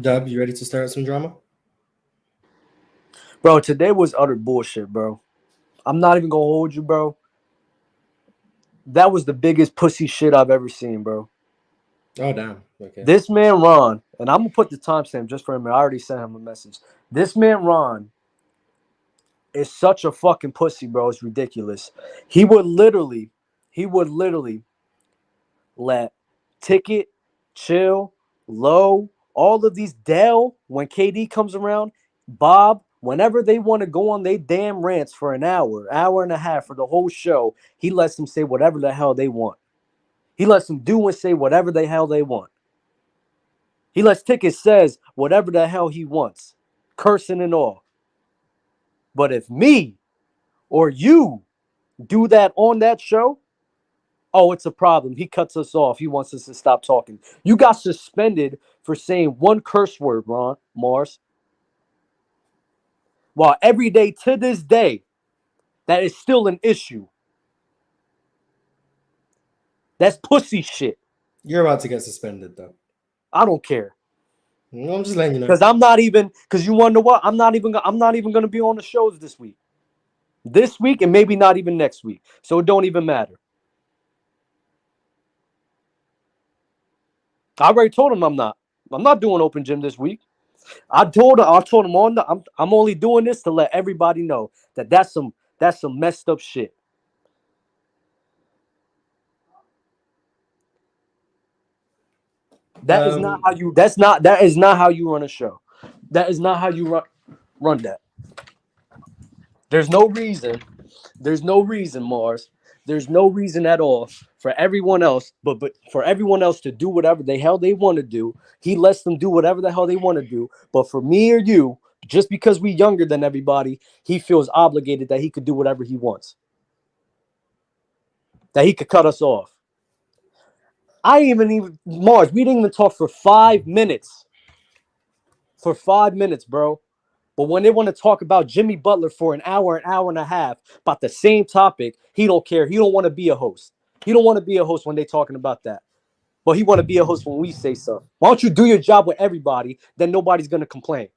Dub, you ready to start some drama? Bro, today was utter bullshit, bro. I'm not even gonna hold you, bro. That was the biggest pussy shit I've ever seen, bro. Oh, damn. Okay. This man Ron, and I'm gonna put the timestamp just for him. I already sent him a message. This man Ron is such a fucking pussy, bro. It's ridiculous. He would literally, he would literally let Ticket, Chill, Low, all of these Dell, when KD comes around, Bob, whenever they want to go on they damn rants for an hour and a half for the whole show, he lets them say whatever the hell they want. He lets them do and say whatever the hell they want. He lets Ticket says whatever the hell he wants, cursing and all. But if me or you do that on that show, oh, it's a problem. He cuts us off. He wants us to stop talking. You got suspended for saying one curse word, Ron Mars. While every day to this day, that is still an issue. That's pussy shit. You're about to get suspended, though. I don't care. I'm just letting you know. Because I'm not even, because you want to know what? I'm not even gonna be on the shows this week. This week and maybe not even next week. So it don't even matter. I already told him I'm not. I'm not doing open gym this week. I told him on the I'm only doing this to let everybody know that that's some messed up shit. Um, That is not how you run a show. That is not how you run that. There's no reason. There's no reason, Mars. There's no reason at all for everyone else, but for everyone else to do whatever the hell they want to do. He lets them do whatever the hell they want to do. But for me or you, just because we younger than everybody, he feels obligated that he could do whatever he wants. That he could cut us off. I even Mars. We didn't even talk for 5 minutes. For 5 minutes, bro. But when they want to talk about Jimmy Butler for an hour and a half about the same topic, he don't care. He don't want to be a host. He don't want to be a host when they talking about that. But he want to be a host when we say so. Why don't you do your job with everybody? Then nobody's gonna complain.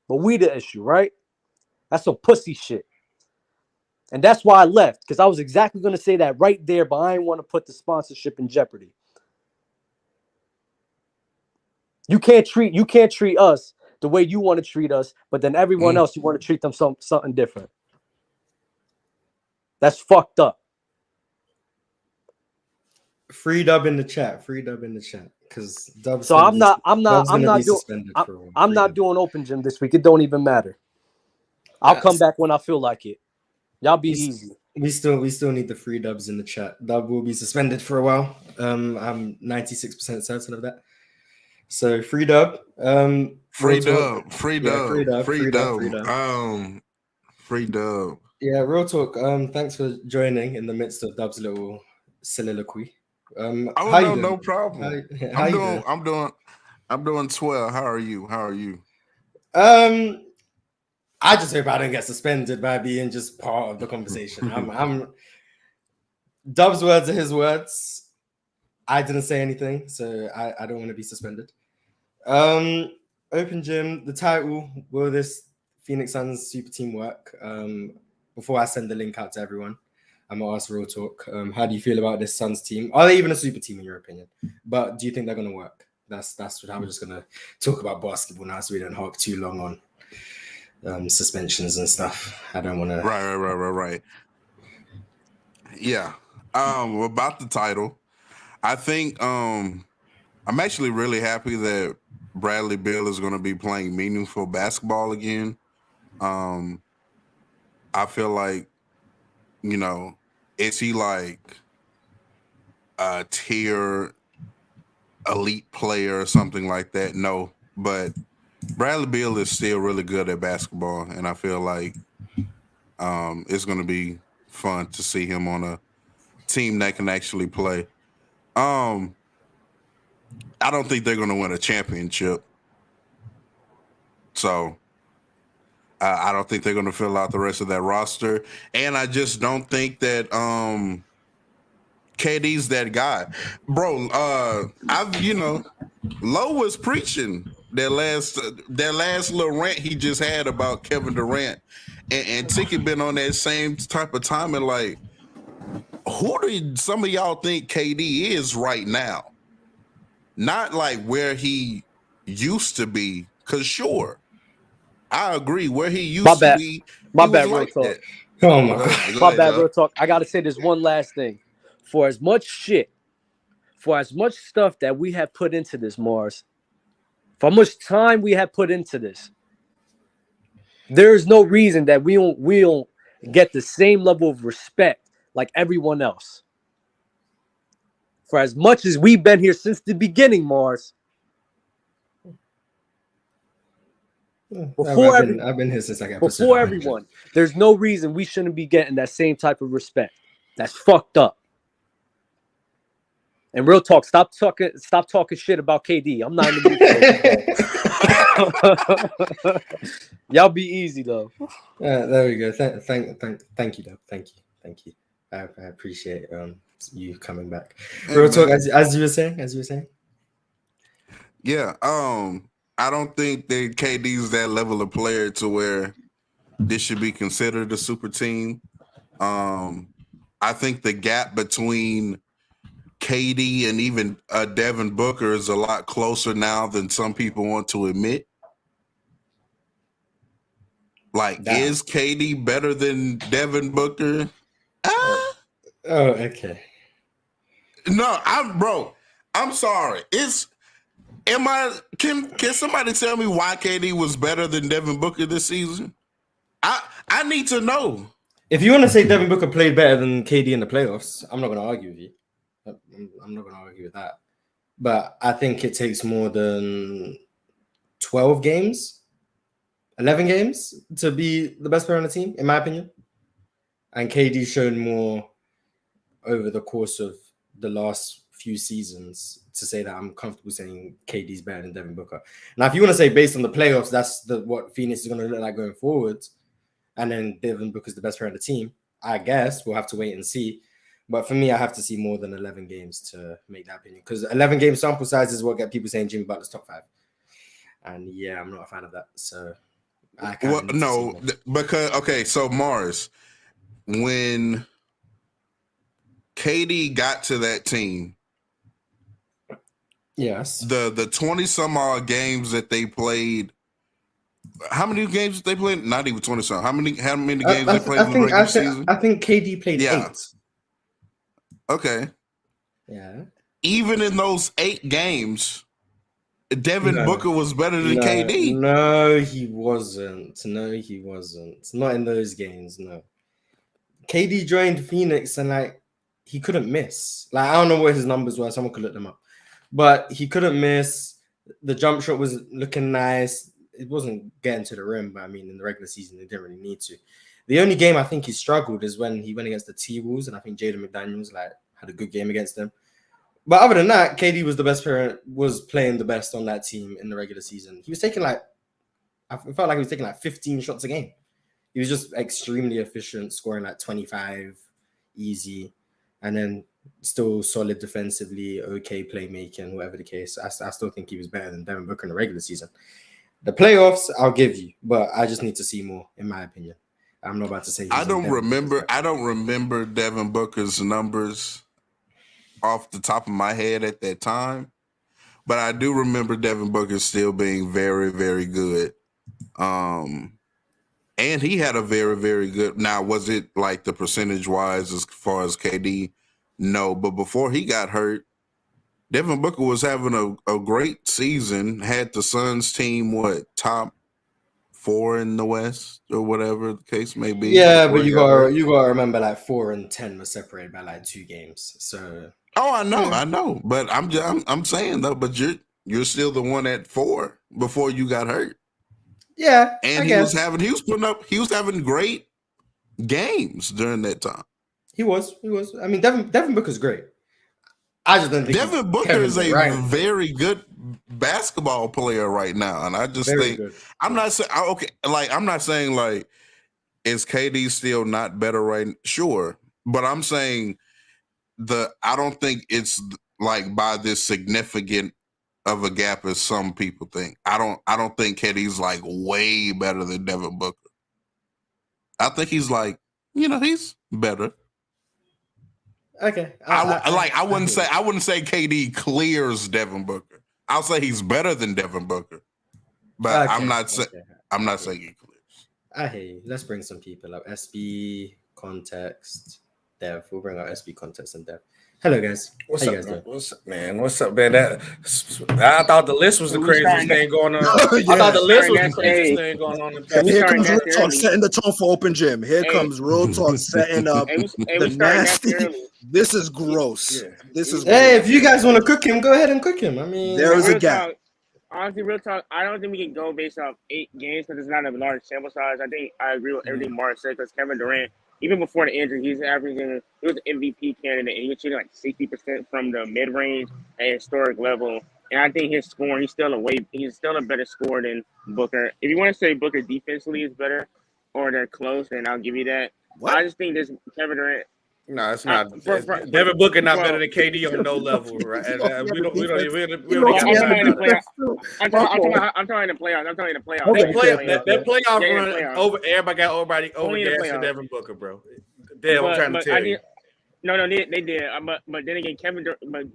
But we the issue, right? That's some pussy shit. And that's why I left, because I was exactly gonna say that right there, but I didn't want to put the sponsorship in jeopardy. You can't treat us the way you want to treat us, but then everyone else you want to treat them something different. That's fucked up. free Dub in the chat. Free Dub in the chat. Because So Dub's gonna be suspended for a while. I'm Free not Dub. doing open gym this week. It don't even matter. I'll come back when I feel like it. Y'all be We, easy. we still need the free Dubs in the chat. Dub will be suspended for a while. I'm 96% certain of that. So free Dub. Free Real talk. dub, free Yeah, free dub, Dub. free Free Dub. dub, Free Dub. free dub. Yeah, real talk. Thanks for joining in the midst of Dub's little soliloquy. Oh How you no, doing? no problem. How you doing? I'm doing swell. How are you? How are you? Um, I just hope I don't get suspended by being just part of the conversation. I'm Dub's words are his words. I didn't say anything, so I don't want to be suspended. Um, Open Gym, the title, will this Phoenix Suns super team work? Before I send the link out to everyone, I'm gonna ask Real Talk. How do you feel about this Suns team? Are they even a super team in your opinion? But do you think they're gonna work? That's what I was just gonna talk about basketball now, so we don't harp too long on suspensions and stuff. I don't want to. Right. Yeah. About the title, I think I'm actually really happy that Bradley Beal is going to be playing meaningful basketball again. I feel like, is he like a tier elite player or something like that? No, but Bradley Beal is still really good at basketball, and I feel like it's going to be fun to see him on a team that can actually play. I don't think they're going to win a championship, so I don't think they're going to fill out the rest of that roster, and I just don't think that KD's that guy, bro. Lowe was preaching that last little rant he just had about Kevin Durant, and Ticket been on that same type of time. And like, who do some of y'all think KD is right now? Not like where he used to be, because sure, I agree where he used to be. My He bad, was real like talk. that. Oh my Go god. ahead, My bad, Doug. real talk. I gotta say this one last thing. For as much stuff that we have put into this, Mars, for how much time we have put into this, there is no reason that we don't get the same level of respect like everyone else. For as much as we've been here since the beginning, Mars. I've been here since like episode Before 100. everyone, there's no reason we shouldn't be getting that same type of respect. That's fucked up. And real talk, stop talking shit about KD. I'm not in the mood. Y'all be easy though. There we go. Thank you, though. Thank you. I appreciate you coming back. Real talk, as you were saying. Yeah. I don't think that KD's that level of player to where this should be considered a super team. I think the gap between KD and even Devin Booker is a lot closer now than some people want to admit. Like, is KD better than Devin Booker? Oh, okay. No, I'm sorry. Can somebody tell me why KD was better than Devin Booker this season? I need to know. If you want to say Devin Booker played better than KD in the playoffs, I'm not going to argue with you. I'm not going to argue with that. But I think it takes more than 12 games, 11 games to be the best player on the team, in my opinion. And KD's shown more over the course of the last few seasons to say that I'm comfortable saying KD's better than Devin Booker. Now, if you want to say based on the playoffs, that's what Phoenix is going to look like going forward, and then Devin Booker's the best player on the team, I guess we'll have to wait and see. But for me, I have to see more than 11 games to make that opinion, because 11 game sample size is what get people saying Jimmy Butler's top 5. And yeah, I'm not a fan of that. So so Mars, when KD got to that team, yes, the 20 some odd games that they played. How many games did they play? Not even 20 some. How many games they played in the regular season? I think KD played 8. Okay. Yeah. Even in those 8 games, Devin Booker was better than KD. No, he wasn't. Not in those games, no. KD joined Phoenix and he couldn't miss. I don't know what his numbers were. Someone could look them up. But he couldn't miss. The jump shot was looking nice. It wasn't getting to the rim, but I mean, in the regular season, they didn't really need to. The only game I think he struggled is when he went against the T-Wolves, and I think Jaden McDaniels had a good game against them. But other than that, KD was the best player, was playing the best on that team in the regular season. He was taking I felt like he was taking 15 shots a game. He was just extremely efficient, scoring 25 easy, and then still solid defensively, okay playmaking, whatever the case. I still think he was better than Devin Booker in the regular season. The playoffs, I'll give you, but I just need to see more, in my opinion. I'm not about to say. I don't remember Devin Booker's numbers off the top of my head at that time, but I do remember Devin Booker still being very, very good. And he had a very, very good. Now, was it the percentage wise as far as KD? No, but before he got hurt, Devin Booker was having a great season. Had the Suns team top 4 in the West or whatever the case may be. Yeah, but you gotta remember 4 and 10 were separated by 2 games. So I know, but I'm saying though, but you're still the one at 4 before you got hurt. Yeah, and he was having great games during that time. He was. I mean, Devin Booker's great. I just don't think Devin Booker is a very good basketball player right now, and I just think I'm not saying I'm not saying is KD still not better right? Sure, but I'm saying I don't think it's like by this significant of a gap as some people think. I don't think KD's like way better than Devin Booker. I think he's like, he's better. Okay. I wouldn't say KD clears Devin Booker. I'll say he's better than Devin Booker. But I'm not saying he clears. I hear you. Let's bring some people up. SB Context Dev. We'll bring out SB Context and Dev. Hello, guys. What's How up, you guys doing? What's up, man? I thought the list was the craziest thing going on. I thought the list was the craziest thing going on. Here comes real talk, setting the tone for open gym. Here comes real talk, setting up the nasty. This is gross. Yeah. This is. Hey, if you guys want to cook him, go ahead and cook him. I mean, there is a gap. Honestly, real talk, I don't think we can go based off 8 games because it's not a large sample size. I think I agree with everything Mark said because Kevin Durant, even before the injury, he was an MVP candidate, and he was shooting like 60% from the mid-range at historic level. And I think his scoring, he's still a better scorer than Booker. If you want to say Booker defensively is better or they're close, then I'll give you that. I just think this Kevin Durant. No, it's not. Devin Booker not better than KD on no level, right? I'm talking in the playoffs. That playoff run over. Everybody got over gas to Devin Booker, bro. Damn, I'm trying to tell you. No, they did. But then again,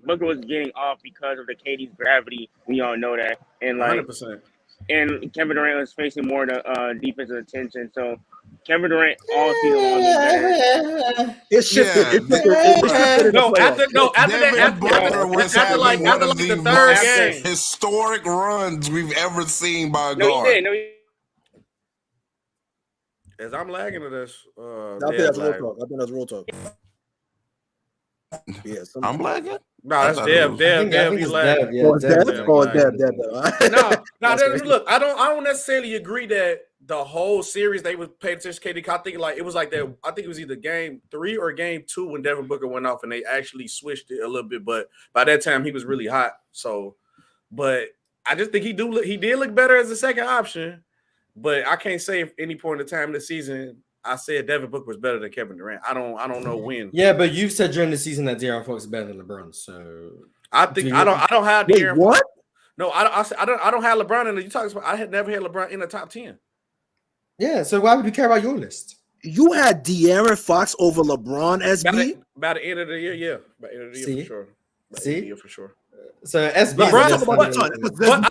Booker was getting off because of the KD's gravity. We all know that, and 100%. And Kevin Durant was facing more the defensive attention. So Kevin Durant all season long is better. It shifted. Booker was having one of the most historic runs we've ever seen by a guard. He did. As I'm lagging to this, I think that's real talk. Yeah, I'm lagging. No, that's Deb. He's lagging. Deb. No. Look, I don't necessarily agree that the whole series they would pay attention to KD. I think it was like that. I think it was either game 3 or game 2 when Devin Booker went off, and they actually switched it a little bit. But by that time, he was really hot. So, but I just think he did look better as a second option. But I can't say if any point in the time in the season I said Devin Booker was better than Kevin Durant. I don't know when. Yeah, but you've said during the season that De'Aaron Fox is better than LeBron. So I think I don't have De'Aaron. What? No, I don't have LeBron in the. You talking about? I had never had LeBron in the top 10. Yeah, so why would you care about your list? You had De'Aaron Fox over LeBron, SB? By the end of the year, yeah. By the end of the year, for sure. See? For sure. So SB.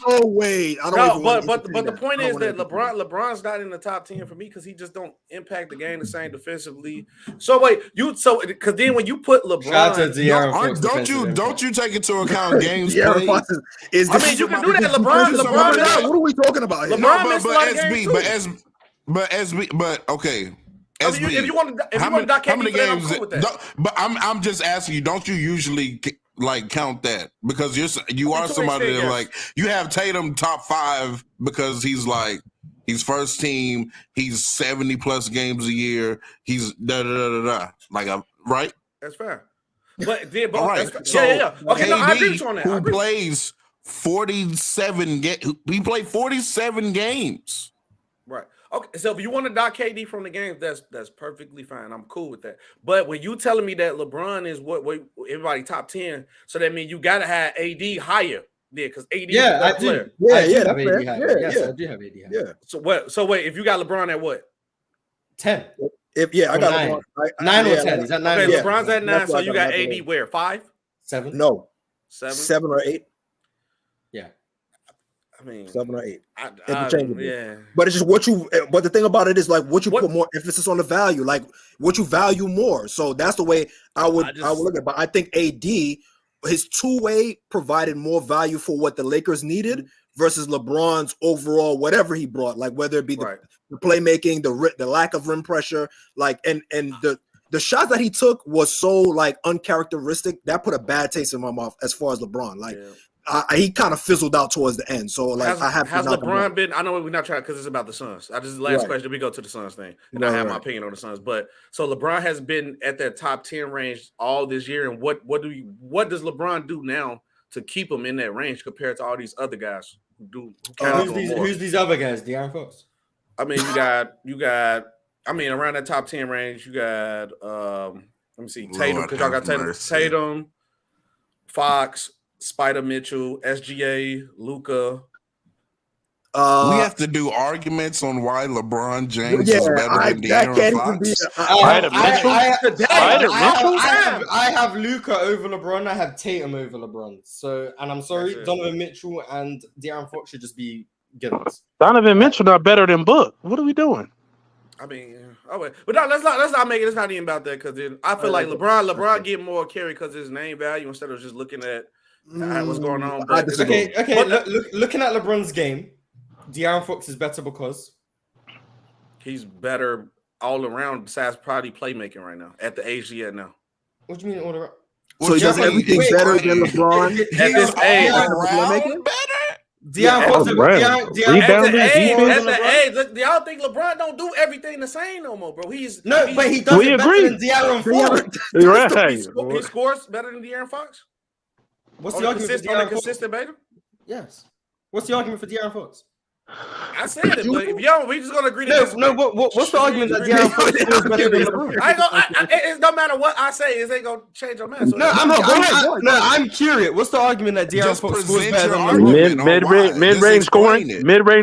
No way. I don't but the point is that LeBron's not in the top 10 for me because he just don't impact the game the same defensively. So wait, because then when you put LeBron, don't you take into account games played? You can do that. LeBron. What are we talking about here? LeBron missed a lot of games but okay. SB, if you want to dock KD, I'm cool with that. But I'm just asking you. Don't you usually like count that because you are somebody that like you have Tatum top 5 because he's first team. He's 70 plus games a year. He's like right. That's fair. But all right. So yeah. Okay, KD, I agree with you on that. Who plays 47 games? He played 47 games. Right. Okay, so if you want to dock KD from the games, that's perfectly fine. I'm cool with that. But when you telling me that LeBron is what everybody top 10, so that means you gotta have AD higher there because AD is a player. I do have AD higher. Yes, I do have AD higher. Yeah. So what? So wait, if you got LeBron at what? 10. I got 9. 9 or 10. He's at 9. Okay, LeBron's at 9. So you got AD where? 5? 7? No. 7? 7 or 8. Yeah. I mean, 7 or 8. Yeah. But it's just but the thing about it is like what you put more emphasis on the value, like what you value more. So that's the way I would look at it. But I think AD, his two-way provided more value for what the Lakers needed versus LeBron's overall, whatever he brought, like whether it be the playmaking, the lack of rim pressure, like and the shots that he took was so like uncharacteristic that put a bad taste in my mouth as far as LeBron. Like he kind of fizzled out towards the end. So like has LeBron been? I know we're not trying because it's about the Suns. Last question. We go to the Suns thing, and I have my opinion on the Suns. But so LeBron has been at that top 10 range all this year, and what does LeBron do now to keep him in that range compared to all these other guys who do? Who's these other guys? De'Aaron Fox. I mean, you got. I mean, around that top 10 range, you got. Let me see. Tatum, because y'all got Tatum, Fox, Spider Mitchell, SGA, Luka. We have to do arguments on why LeBron James is better than De'Aaron Fox. I have Luka over LeBron. I have Tatum over LeBron. So, and I'm sorry, Donovan Mitchell and De'Aaron Fox should just be givens. Donovan Mitchell not better than Book. What are we doing? I mean, but no, let's not make it. It's not even about that because I feel like LeBron get more carry because his name value instead of just looking at what's going on. But, looking at LeBron's game. De'Aaron Fox is better because he's better all around besides probably playmaking right now at the age he at now. What do you mean all around? So he does everything better than LeBron at this age. De'Aaron Fox at the age. Look, y'all think LeBron don't do everything the same no more, bro? But he does it better than De'Aaron Fox. He scores better than De'Aaron Fox. What's the argument for on a consistent basis? Yes. What's the argument for De'Aaron Fox? I said it, but if y'all, we just gonna agree to this. What's the argument that De'Aaron Fox is better than LeBron? It don't matter what I say, it ain't gonna change your mind. So I'm curious. What's the argument that De'Aaron Fox scores better than LeBron? Mid-range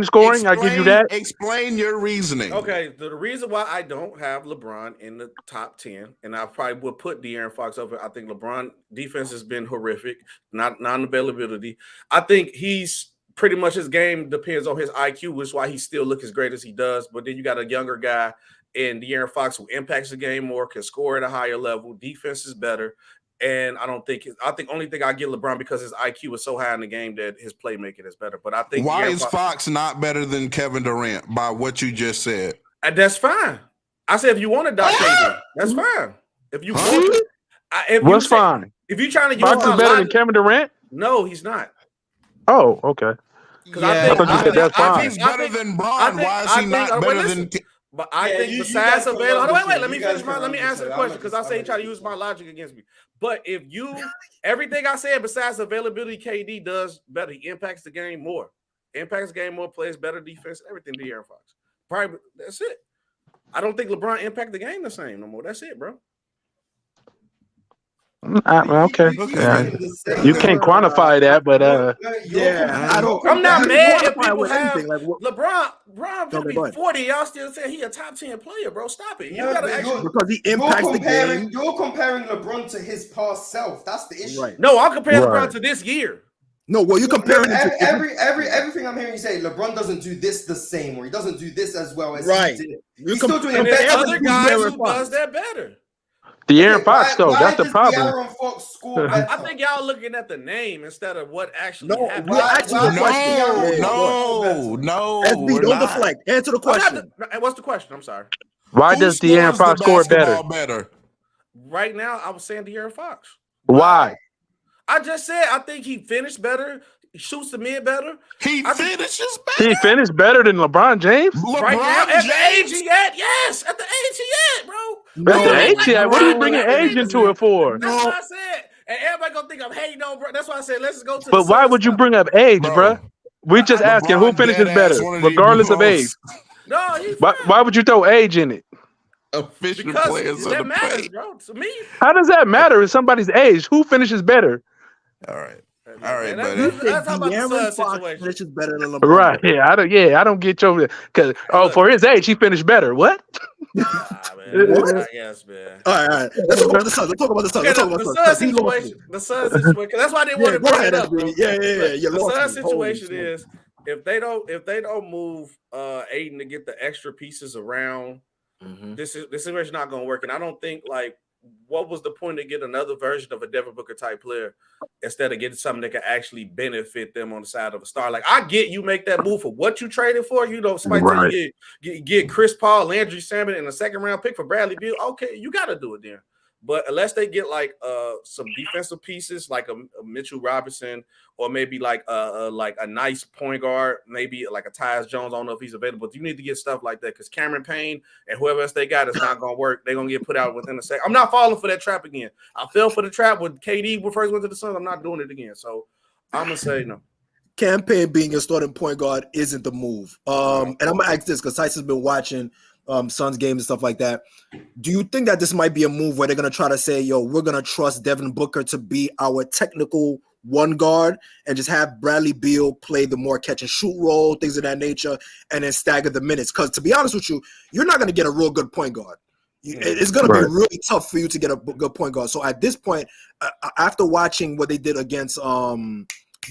scoring. I give you that. Explain your reasoning. Okay, the reason why I don't have LeBron in the top 10, and I probably would put De'Aaron Fox over. I think LeBron defense has been horrific, not non-availability. I think he's pretty much his game depends on his IQ, which is why he still look as great as he does. But then you got a younger guy in De'Aaron Fox who impacts the game more, can score at a higher level. Defense is better. And I think only thing I get LeBron because his IQ is so high in the game that his playmaking is better. But I think why is Fox not better than Kevin Durant by what you just said? That's fine. I said if you want to dock KD, that's fine. If you what's fine? If you're trying to use Fox is better than Kevin Durant? No, he's not. Oh, okay. I thought you said that's fine. He's better than Bron. Why is he not better than? But I think besides available. Wait. Let me finish let me answer the question because I say you try to use my logic against me. But if you everything I said besides availability, KD does better. He impacts the game more. Plays better defense. Everything to De'Aaron Fox. Probably that's it. I don't think LeBron impact the game the same no more. That's it, bro. Okay. You can't quantify that, but I'm not mad if people have LeBron gonna be 40. Y'all still say he a top 10 player, bro. Stop it. Because he impacts the game. You're comparing LeBron to his past self. That's the issue. Right. No, I'm comparing LeBron to this year. No, well, you're comparing everything I'm hearing you say. LeBron doesn't do this the same, or he doesn't do this as well as he did. He's still doing it better. Other guys who does that better. De'Aaron Fox, though, that's the problem. De'Aaron Fox score better? I think y'all looking at the name instead of what actually happened. No. SB, don't deflect. Answer the question. What's the question? I'm sorry. Why does De'Aaron Fox score better? Right now, I was saying De'Aaron Fox. Why? I just said I think he finished better. He shoots the mid better. He finishes better. He finished better than LeBron James? Right now, at the age he at, yes. At the age he at, bro. At the age he at? What are you bringing age into it for? That's what I said. And everybody gonna think I'm hating on, bro. That's why I said let's just go to. But why would you bring up age, bro? We just asking who finishes better, regardless of age. No, why would you throw age in it? Efficient because players that matters, bro. To me, how does that matter? It's somebody's age. Who finishes better? All right, buddy. That's how about the Suns situation. Better than LeBron. Right? I don't get your because for his age he finished better. What? Man. I guess, man. All right. Let's talk about the Suns. The Suns situation. That's why I didn't want to bring it up. Yeah. The Suns situation is if they don't move Aiden to get the extra pieces around. This situation not going to work, and I don't think what was the point to get another version of a Devin Booker type player instead of getting something that can actually benefit them on the side of a star? Like I get you make that move for what you traded for. You know, somebody get Chris Paul, Landry Shamet, and a second round pick for Bradley Beal. Okay, you got to do it then. But unless they get some defensive pieces like a Mitchell Robinson or maybe like a nice point guard, maybe like a Tyus Jones, I don't know if he's available. You need to get stuff like that because Cameron Payne and whoever else they got is not going to work. They're going to get put out within a second. I'm not falling for that trap again. I fell for the trap when KD first went to the Suns. I'm not doing it again. So I'm going to say no. Campaign being a starting point guard isn't the move. And I'm going to ask this because Tyson's been watching Suns games and stuff like that. Do you think that this might be a move where they're going to try to say, yo, we're going to trust Devin Booker to be our technical one guard and just have Bradley Beal play the more catch and shoot role, things of that nature, and then stagger the minutes? Because to be honest with you, you're not going to get a real good point guard. It's going to be really tough for you to get a good point guard. So at this point, after watching what they did against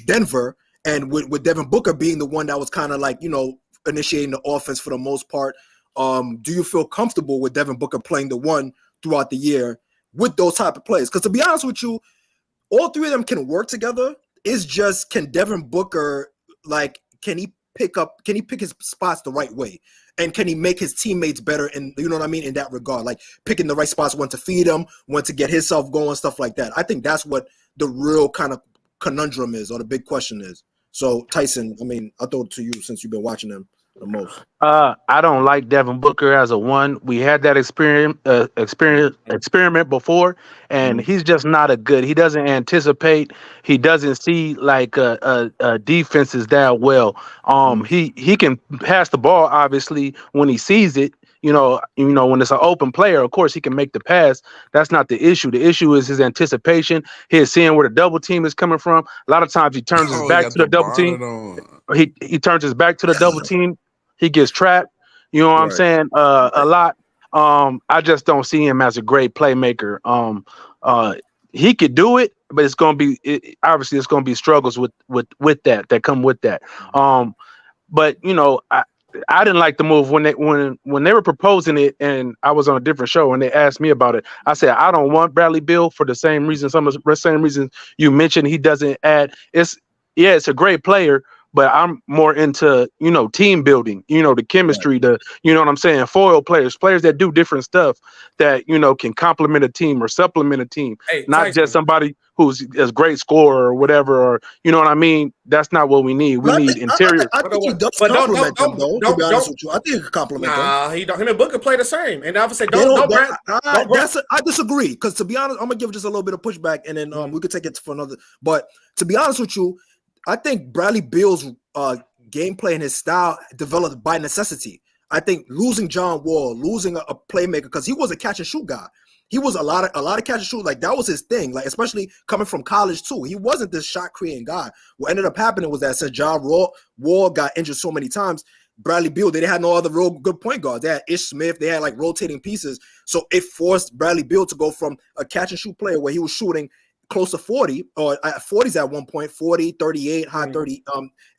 Denver, and with Devin Booker being the one that was kind of like, initiating the offense for the most part, do you feel comfortable with Devin Booker playing the one throughout the year with those type of plays? Because to be honest with you, all three of them can work together. It's just, can Devin Booker, can he pick his spots the right way? And can he make his teammates better in that regard? Like picking the right spots, when to feed him, when to get himself going, stuff like that. I think that's what the real kind of conundrum is, or the big question is. So Tyson, I'll throw it to you since you've been watching them the most. I don't like Devin Booker as a one. We had that experiment before, and he's just not a good. He doesn't anticipate. He doesn't see defenses that well. He can pass the ball obviously when he sees it. When it's an open player, of course he can make the pass. That's not the issue. The issue is his anticipation. His seeing where the double team is coming from. A lot of times he turns his back to the double team. He turns his back to the double team. He gets trapped. You know what I'm saying? A lot. I just don't see him as a great playmaker. He could do it, but it's going to be obviously it's going to be struggles with that come with that. But I didn't like the move when they were proposing it, and I was on a different show and they asked me about it. I said I don't want Bradley Beal for the same reason. Some of the same reasons you mentioned. He doesn't add. It's a great player, but I'm more into team building. The chemistry, what I'm saying, foil players that do different stuff that can complement a team or supplement a team, not just somebody who's a great scorer or whatever, or what I mean. That's not what we need. We need interior. I think he does compliment them, though. To be honest with you, I think he can compliment them. He don't. Him and Booker play the same, and I would say I disagree, because to be honest, I'm gonna give just a little bit of pushback, and then we could take it for another. But to be honest with you, I think Bradley Beal's gameplay and his style developed by necessity. I think losing John Wall, losing a playmaker, because he was a catch and shoot guy. He was a lot of catch and shoot. Like that was his thing. Like especially coming from college too. He wasn't this shot creating guy. What ended up happening was that since John Wall got injured so many times, Bradley Beal, they had no other real good point guards. They had Ish Smith. They had like rotating pieces. So it forced Bradley Beal to go from a catch and shoot player where he was shooting close to 40 or 40s at one point, 40, 38, high 30.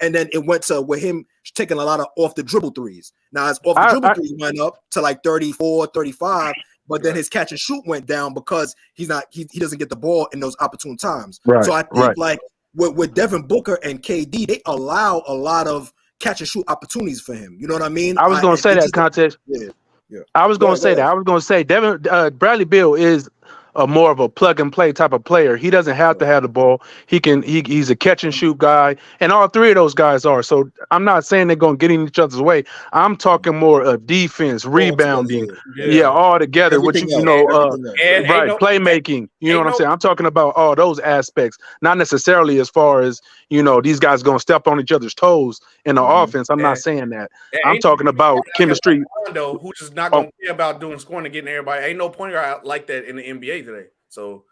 And then it went to with him taking a lot of off the dribble threes. Now as off the dribble threes went up to like 34, 35, but then his catch and shoot went down because he doesn't get the ball in those opportune times. Right, so I think like with Devin Booker and KD, they allow a lot of catch and shoot opportunities for him. You know what I mean? I was going to say that context. Yeah. I was going to say that. I was going to say Bradley Beal is more of a plug and play type of player. He doesn't have to have the ball. He's a catch and shoot guy, and all three of those guys are. So I'm not saying they're going to get in each other's way. I'm talking more of defense, rebounding, all together. Playmaking. You know what I'm saying? I'm talking about all those aspects, not necessarily as far as these guys going to step on each other's toes in the offense. I'm not saying that. I'm talking about chemistry. Who's just not going to care about doing scoring and getting everybody. Ain't no point guard like that in the NBA today. So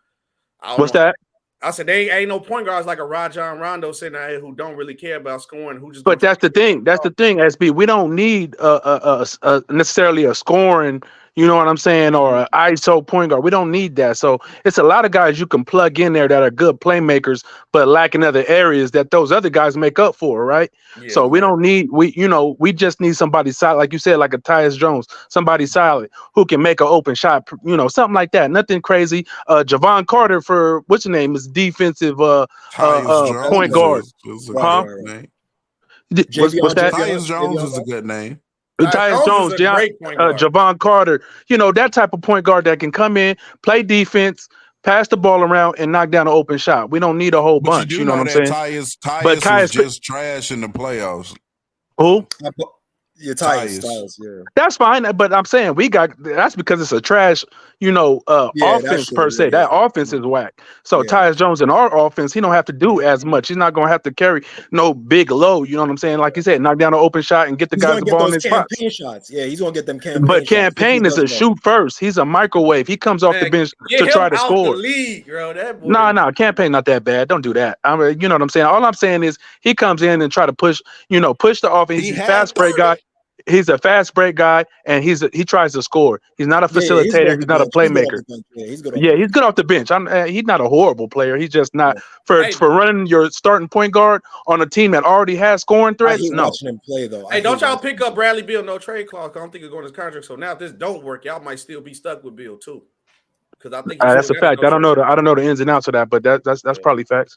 what's that? I said they ain't no point guards like a Rajon Rondo sitting out here who don't really care about scoring. But that's the thing. That's the thing, SB. We don't need necessarily a scoring. You know what I'm saying? Or an ISO point guard. We don't need that. So it's a lot of guys you can plug in there that are good playmakers, but lack in other areas that those other guys make up for, right? Yeah, so we don't need we just need somebody solid, like you said, like a Tyus Jones, somebody solid who can make an open shot, something like that. Nothing crazy. Javon Carter for what's his name is defensive point guard. What's that? Tyus Jones is a good name. Tyus Jones, Javon Carter, that type of point guard that can come in, play defense, pass the ball around, and knock down an open shot. We don't need a whole bunch. You know what I'm saying? Tyus was just trash in the playoffs. Who? Yeah, Tyus, yeah. That's fine, but I'm saying that's because it's a trash, offense per se. That offense is whack. So Tyus Jones in our offense, he don't have to do as much. He's not gonna have to carry no big load. You know what I'm saying? Like you said, knock down an open shot and get the guys the ball in his spot. Shots. Yeah, he's gonna get them campaign. But campaign is a shoot first. He's a microwave. He comes off the bench to try to score. No, campaign not that bad. Don't do that. I mean, you know what I'm saying. All I'm saying is he comes in and try to push the offense. He's a fast break guy. He's a fast break guy, and he tries to score. He's not a facilitator. He's not a playmaker. He's good off the bench. He's not a horrible player. He's just not for running your starting point guard on a team that already has scoring threats. No. Watching him play though. Hey, don't y'all pick up Bradley Beal no trade clause? I don't think he's going to his contract. So now if this don't work, y'all might still be stuck with Beal too. Because I think that's a fact. I don't know the ins and outs of that, but that's probably facts.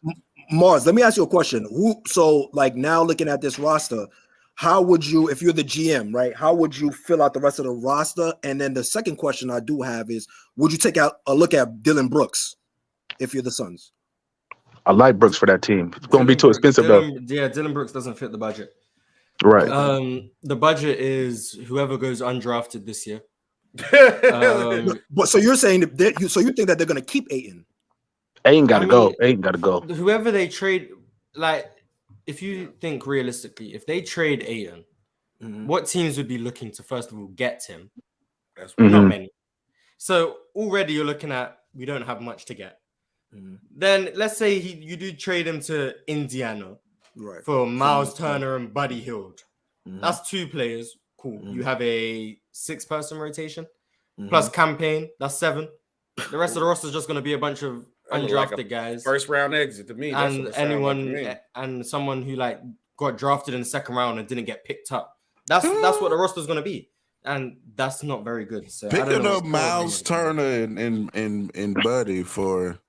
Mars, let me ask you a question. So now looking at this roster, how would you, if you're the GM, right? How would you fill out the rest of the roster? And then the second question I do have is, would you take out a look at Dillon Brooks if you're the Suns? I like Brooks for that team. It's going to be too expensive though. Yeah, Dillon Brooks doesn't fit the budget. Right. The budget is whoever goes undrafted this year. But so you're saying so you think that they're going to keep Ayton? Ayton got to go. Ayton got to go. Whoever they trade, if you think realistically, if they trade Ayton, what teams would be looking to first of all get him? That's not many. So already you're looking at we don't have much to get. Then let's say you do trade him to Indiana, right, for Miles Turner and Buddy Hield. That's 2 players. Cool. You have a 6-person rotation plus campaign. That's 7. The rest of the roster is just going to be a bunch of undrafted guys, first round exit to me, and anyone and someone who got drafted in the second round and didn't get picked up. That's what the roster is going to be, and that's not very good. So picking up Miles Turner and Buddy for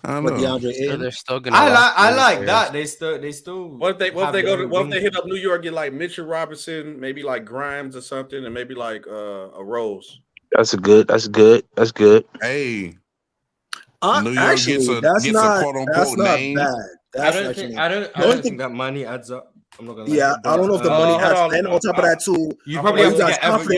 I don't know. So they're still gonna. I like that. They still. What if they hit up New York, get like Mitchell Robinson, maybe like Grimes or something, and maybe like a Rose. That's good. Hey. New York gets a quote unquote name. Bad. I don't think that money adds up. I'm not gonna lie. Yeah, I don't know if the money has. And on top of that too, you probably have to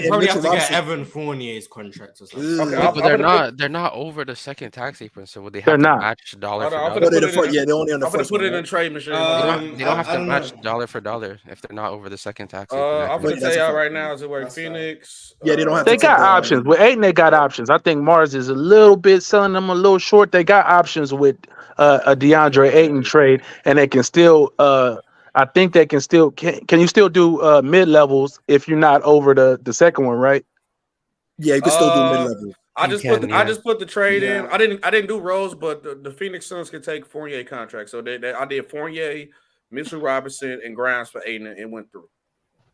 get Evan Fournier's contract or something. But they're not over the second tax apron, so would they have to match dollar for dollar? They're only on the first. Put it in trade machine. They don't have to match dollar for dollar if they're not over the second tax apron. I'm gonna tell y'all right now, is it where Phoenix? Yeah, they don't have. They got options with Ayton. They got options. I think Mars is a little bit selling them a little short. They got options with a DeAndre Ayton trade, and they can still. I think they can still. Can you still do mid levels if you're not over the second one, right? Yeah, you can still do mid level. I just put the trade in. I didn't do Rose, but the Phoenix Suns can take Fournier contract. So I did Fournier, Mitchell Robinson, and Grimes for Ayton, and it went through.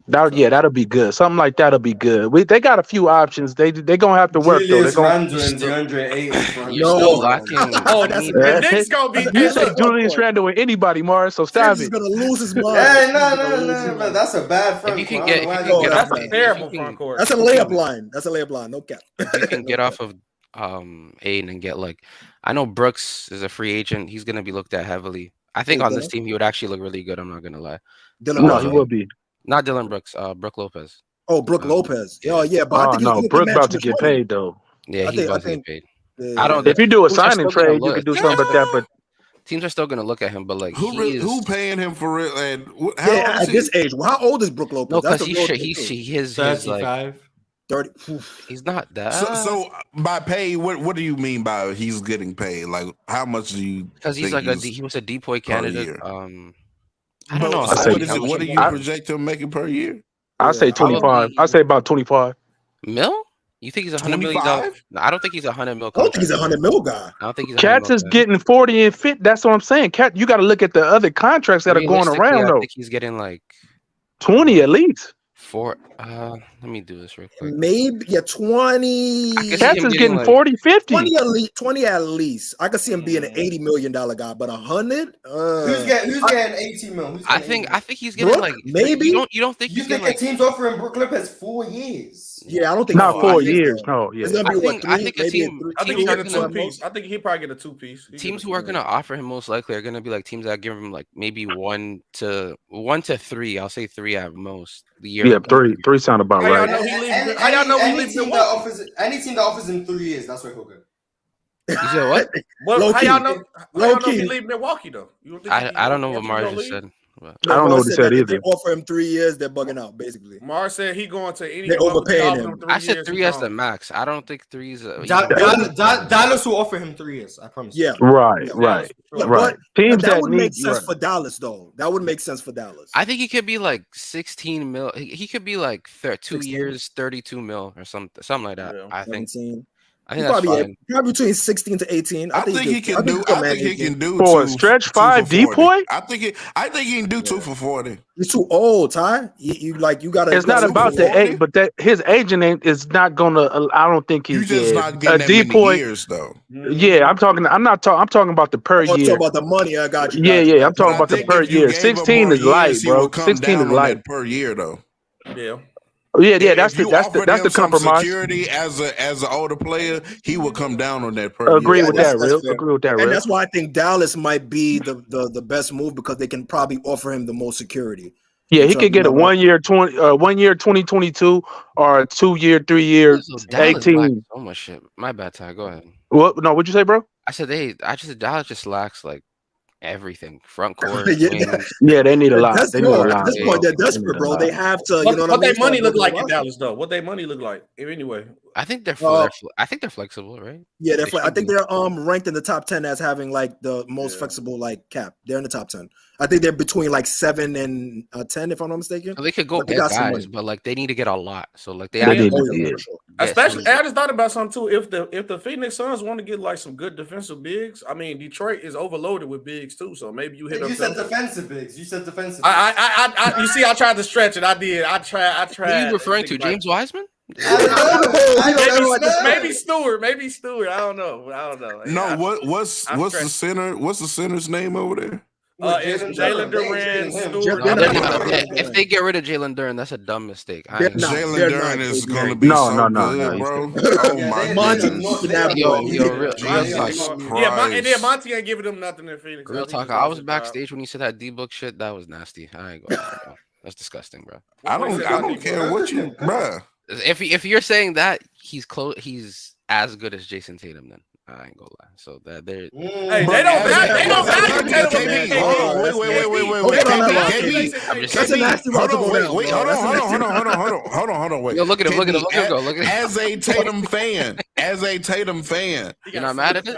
That'll be good. Something like that'll be good. They got a few options. They gonna have to work Julius though. Randle and DeAndre Ayton. You're still lacking. The Knicks gonna be. You say Julius Randle with anybody, Mars. So stop it. He's gonna lose his mind. Hey, no, that's a bad front. If you can court. That's a terrible front court. That's a layup line. No cap. You can get off of Ayton and get I know Brooks is a free agent. He's gonna be looked at heavily. I think on this team he would actually look really good. I'm not gonna lie. No, he will be. Not Dillon Brooks, Brook Lopez. Oh, Brook Lopez. Oh, yeah, but I think Brook about to get paid though. Yeah, he's about to get paid. I don't. If you do a signing trade, you can do something like that. But teams are still gonna look at him. But who paying him for real? And at this age, how old is Brook Lopez? No, because he's 35. 30. He's not that. So by pay, what do you mean by he's getting paid? Like how much do you? Because he's he was a depoy candidate. I don't know. What do you project him making per year? I say 25. I say about 25 mil. You think he's $100 million? No, I don't think he's $100 million. I don't think he's $100 million guy. I don't think he's. Cats is getting 40 and fit. That's what I'm saying. Cat, you got to look at the other contracts that are going around though. I think he's getting 20 at least. Let me do this real quick. Maybe 20. Cats is getting like 40, 50. 20 at least. I could see him being an $80 million guy, but 100. Who's getting 18 mil? I think he's getting Brook, like maybe. You don't think You he's think getting a team's offering Brook Lopez 4 years? Yeah, I don't think not 4 years. No, yeah. It's gonna be I think a team. I think he get a 2-piece. I think he probably get a 2-piece. Teams who are going to offer him most likely are going to be like teams that give him like maybe 1 to 3. I'll say 3 at most. The year. Yeah, 3 sound about How y'all right. know he leaves? How y'all know he leaves? Any team that offers him 3 years, that's where he'll go. You said what? Well, how y'all know? How y'all know Low-key. he leave Milwaukee though? You don't think I don't know what Mars just said. But. I don't know what he said If either. they offer him 3 years, they're bugging out, basically. Mars said he going to any. They overpaying him. I said 3 as the max. I don't think 3's. Dallas will offer him 3 years. I promise. Yeah. Right. But Teams that that would need make sense for Dallas, though. That would make sense for Dallas. I think he could be like 16 mil. He could be like 2 16. years, 32 mil or something like that. Yeah. I think. 17. I think that's fine. Probably between 16 to 18. I think he can do. I think he can do for a 2 stretch for 5 40. depoy. I think he can do 2 for 40. He's too old, Ty. You gotta. It's not about the age, but that his agent is not gonna. I don't think You he's just not a getting that depoy. many years though. Yeah, I'm talking about the per Oh, year. about the money. I got you. Yeah. I'm talking I about the think per if you year. gave him 16 more is light, years, he bro. would come 16 down is on light. that per year though. Yeah. Yeah. That's If you the offered that's him the some compromise. security as an older player, he would come down on that per Agree year. with that's that, real. fair. Agree with that, And real. that's why I think Dallas might be the best move because they can probably offer him the most security. Yeah, he could get a 1 year 2022 or a 2 year, 3 year So Dallas 18. lacks so much shit. My bad, Ty. Go ahead. What? No, what'd you say, bro? I said Dallas just lacks like everything. Front court, Yeah. wings. Yeah, they need a lot. That's They need a at lot. this point, they're desperate, bro. They have to. You know What their money look Start like in building a Dallas though? What their money look like anyway? I think they're flexible, right? Yeah, They I should think be. they're ranked in the top 10 as having like the most flexible like cap. They're in the top 10. I think they're between like 7 and 10, if I'm not mistaken. So they could go But they get got some guys, money. but like they need to get a lot. So like they They actually need Oh, to yeah, get- for sure. Especially, I just thought about something too. If the Phoenix Suns want to get like some good defensive bigs, I mean Detroit is overloaded with bigs too. So maybe you hit You up. said defensive bigs. You said defensive. I you see, I tried to stretch it. I did. I tried. Who are you referring to? James Wiseman? Maybe Stewart. I don't know. No, what's the center? What's the center's name over there? It's Jalen Durant, Stewart. If they get rid of Jalen Duran, that's a dumb mistake. Jalen Duran is going to be No, so no, good, no. bro. Oh my Monty, goodness. And then Monty ain't giving them nothing in Phoenix. Real talk. I was backstage when you said that D-book shit. That was nasty. I ain't going to That's disgusting, bro. I don't care what you, bro. If you're saying that he's as good as Jason Tatum, then I ain't gonna lie. So that they're Hey, they don't value Tatum. Hold on. Wait. Yo, look at him. As a Tatum fan, You're not mad at it?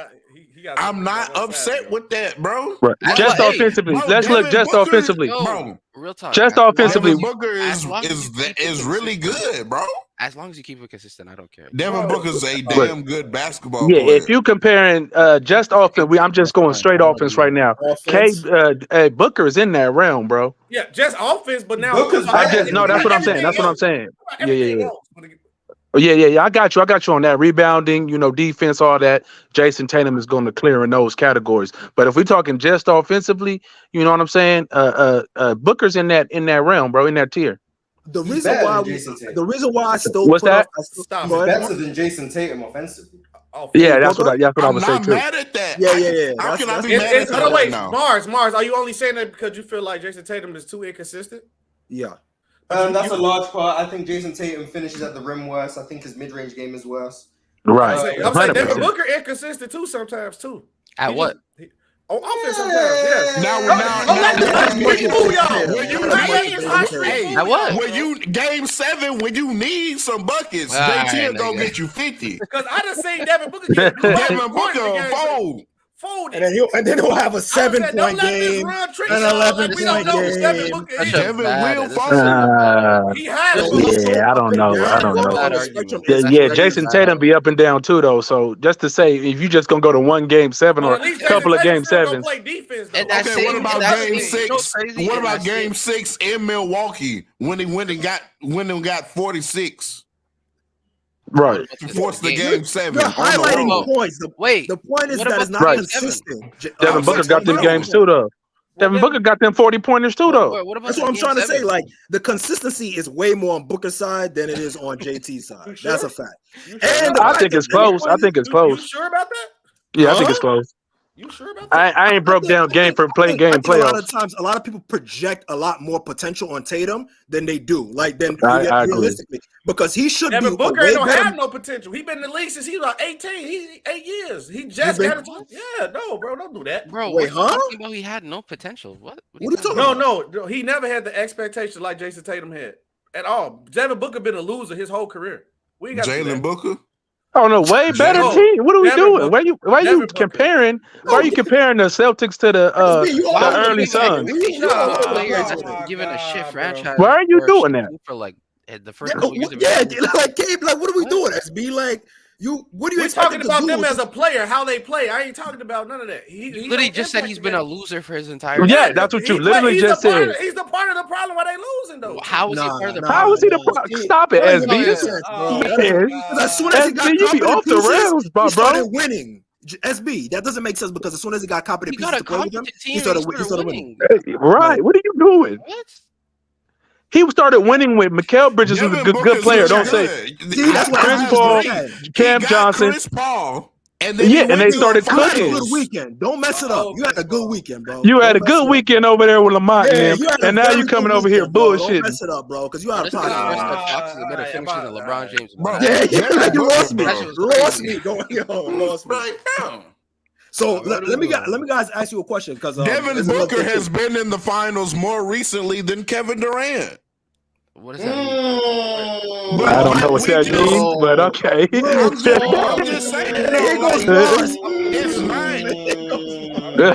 I'm not upset with that, bro. Right. Just Hey, offensively. bro, Let's look Devin just Booker- offensively. Bro, Real talk. Just As offensively. Devin Booker as long as you keep it is really good, bro. As long as you keep it consistent, I don't care. Devin Booker's a damn good basketball Yeah, player. if you comparing just offense, I'm just going straight offense right now. Booker is in that realm, bro. Yeah, just offense, but now Booker's That's what I'm saying. Yeah. I got you on that. Rebounding, defense, all that. Jason Tatum is going to clear in those categories. But if we're talking just offensively, you know what I'm saying? Booker's in that realm, bro, in that tier. The reason why I still What's that? better than Jason Tatum offensively. Yeah, that's what I I'm would say not too. mad at that. Yeah. How can I be mad at that right now? Mars, are you only saying that because you feel like Jason Tatum is too inconsistent? Yeah. That's a large part. I think Jason Tatum finishes at the rim worse. I think his mid-range game is worse. Right. I'm saying Devin 100%. Booker inconsistent too sometimes too. At what? On offense sometimes, yeah. At what? When you game 7, when you need some buckets, JT gonna get you 50. Because I done seen Devin Booker Devin Booker Fold And it. then he'll have a 7-point Don't let this game, run treat an y'all like we 11-point don't know who Devin game. Booker Such is. a Devin bad- will this is fall. a- He has So one. he's so Yeah, I up don't and know. down I don't on know. the Bad spectrum. argument. It's Yeah, crazy. Jason Tatum be up and down too, though. So just to say, if you just gonna go to one game 7 But or at least a couple Jason of Tatum game still gonna 7s, play defense though. And that Okay, what same- about that game same- you know what's 6? crazy? What And about that game 6 in Milwaukee when he went and got 46? right? Forced the game 7. You're on the highlighting road. points. Wait, The point is what that about it's not Right. consistent. Devin Booker got them no. games too, though. Devin Booker got them 40-pointers too, though. What about That's the what I'm game trying to 7? say. Like the consistency is way more on Booker's side than it is on JT's side. sure? That's a fact. You sure And about the I that? fact think that it's close. I think it's You close. sure about that? Yeah, I think Huh? it's close. You sure about that? I ain't broke down game for I think a lot playoffs. of times, a lot of people project a lot more potential on Tatum than they do. Like than I agree. realistically, because he should Devin be Booker way ain't don't better. have no potential. He been in the league since he was like 18. He 8 years. He just been- got it. Yeah, no, bro, don't do that. Bro, Wait, what you huh? talking about? He had no potential. What What are you talking No, he never had the expectations like Jason Tatum had at all. Devin Booker been a loser his whole career. We ain't got to do Jalen that. Booker? Oh no, way better No, team. What are we Devin doing? Booker. Why are you Devin Booker. comparing? Why are you comparing the Celtics to the You the all over early the place. Suns? You all over the Player place that's with it. given a shit franchise. Why are you or a doing shit that? team for like the first Yeah, couple years of his yeah, career? like Gabe, like what are we What? doing? SB, like you. What do you We're expect talking him to about do? them as a player, how they play. I ain't talking about none of that. He You literally don't just said impact he's the been a game. loser for his entire Yeah, career. that's what you He literally he's just the part said. of, he's the part of the problem why they losing though. How is he part of the How is he the nah. pro- Stop it, That doesn't SB. make This sense, is bro. man. Because as soon as he got SB, you be competent off the pieces, rails, he bro. started winning. SB, that doesn't make sense because as soon as he got competent He got pieces a to play with him, competent he team. started winning. Right? What are you doing? What? He started winning with Mikal Bridges, who's a Devin good Booker's player. really Don't say good. See, that's what Chris I Paul, said. Cam He got Johnson. Chris Paul, and then Yeah, he and they went to started the You had a cooking. good finals. weekend. Don't mess it up. You had a good weekend, bro. You had a Don't mess good it up. weekend over there with Lamont and Yeah, them, you had a and now very you coming good over here weekend, bro. Don't bullshitting. mess it up, bro, because you had a This is the first podcast. time Fox is a better finisher than LeBron James. Bro, Yeah, Devin like you Booker, lost me. bro. That shit was Lost crazy. me. Lost me. Right now. So let me guys ask you a question because Devin Booker has been in the finals more recently than Kevin Durant. What does that mean? But I don't know what that we just- means, but okay. I'm just saying. Here though, goes like, Mars.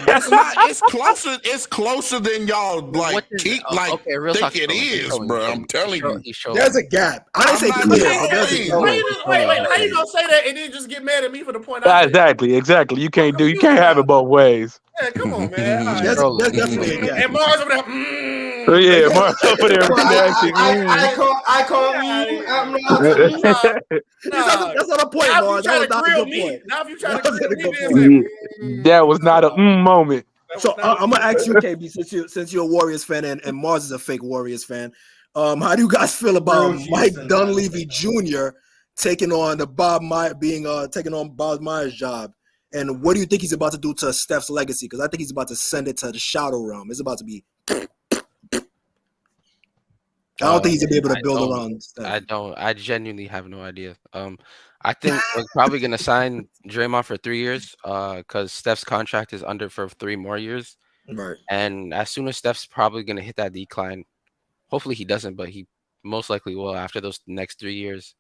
it's not. It's closer. It's closer than y'all like What is- keep oh, like okay, real think talk, it He's is, showing, bro. he's I'm showing. telling you. He's showing. There's a gap. I didn't say I'm clear, not but there's a saying- gap. Wait, how you gonna say that and then just get mad at me for the point I said? Exactly. You can't have it both ways. Yeah, come on, man. All right. There's definitely a gap. And Mars over there. So yeah, Mark over there reacting. That's not a point, Now Mars. if you That was try to not a grill good me, point. now if you try That to wasn't grill a me, good then point. say, That was not a moment. So I'm gonna ask you, KB, since you're a Warriors fan and Mars is a fake Warriors fan. How do you guys feel about Mike Dunleavy Jr. taking on Bob Myers' job? And what do you think he's about to do to Steph's legacy? Because I think he's about to send it to the shadow realm. It's about to be. I don't think he's gonna be able to build around Steph. I genuinely have no idea. I think we're probably gonna sign Draymond for 3 years, because Steph's contract is under for 3 more years. Right. And as soon as Steph's probably gonna hit that decline, hopefully he doesn't, but he most likely will after those next 3 years.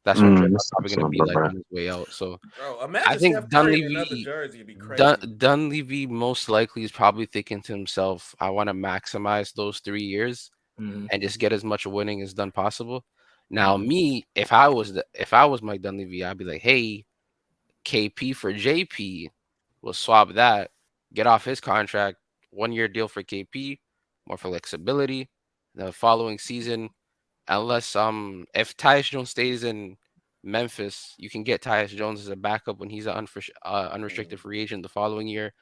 That's when Draymond's probably gonna be like on his way out. So bro, imagine I think Steph Curry in another jersey would be crazy. Dunleavy most likely is probably thinking to himself, I want to maximize those 3 years and just get as much winning as done possible. Now, me, if I was Mike Dunleavy, I'd be like, hey, KP for JP, we'll swap that, get off his contract, 1-year deal for KP, more flexibility. The following season, unless if Tyus Jones stays in Memphis, you can get Tyus Jones as a backup when he's an unrestricted free agent the following year.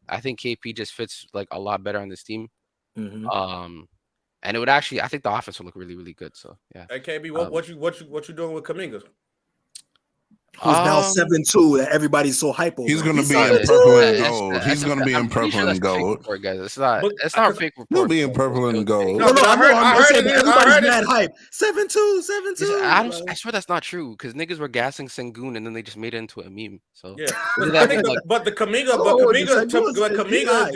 I think KP just fits like a lot better on this team. And it would actually, I think the offense would look really, really good. So yeah. Hey KB, what you doing with Kuminga? Who's now 7'2" that everybody's so hype over. He's gonna be in purple and gold. He's gonna be in purple and gold. Report, guys. It's not a fake report. He'll be in purple and gold. No, I heard everybody's it. mad hype. 7'2". I swear that's not true because niggas were gassing Sengun and then they just made it into a meme. So yeah, but the Kuminga, Kuminga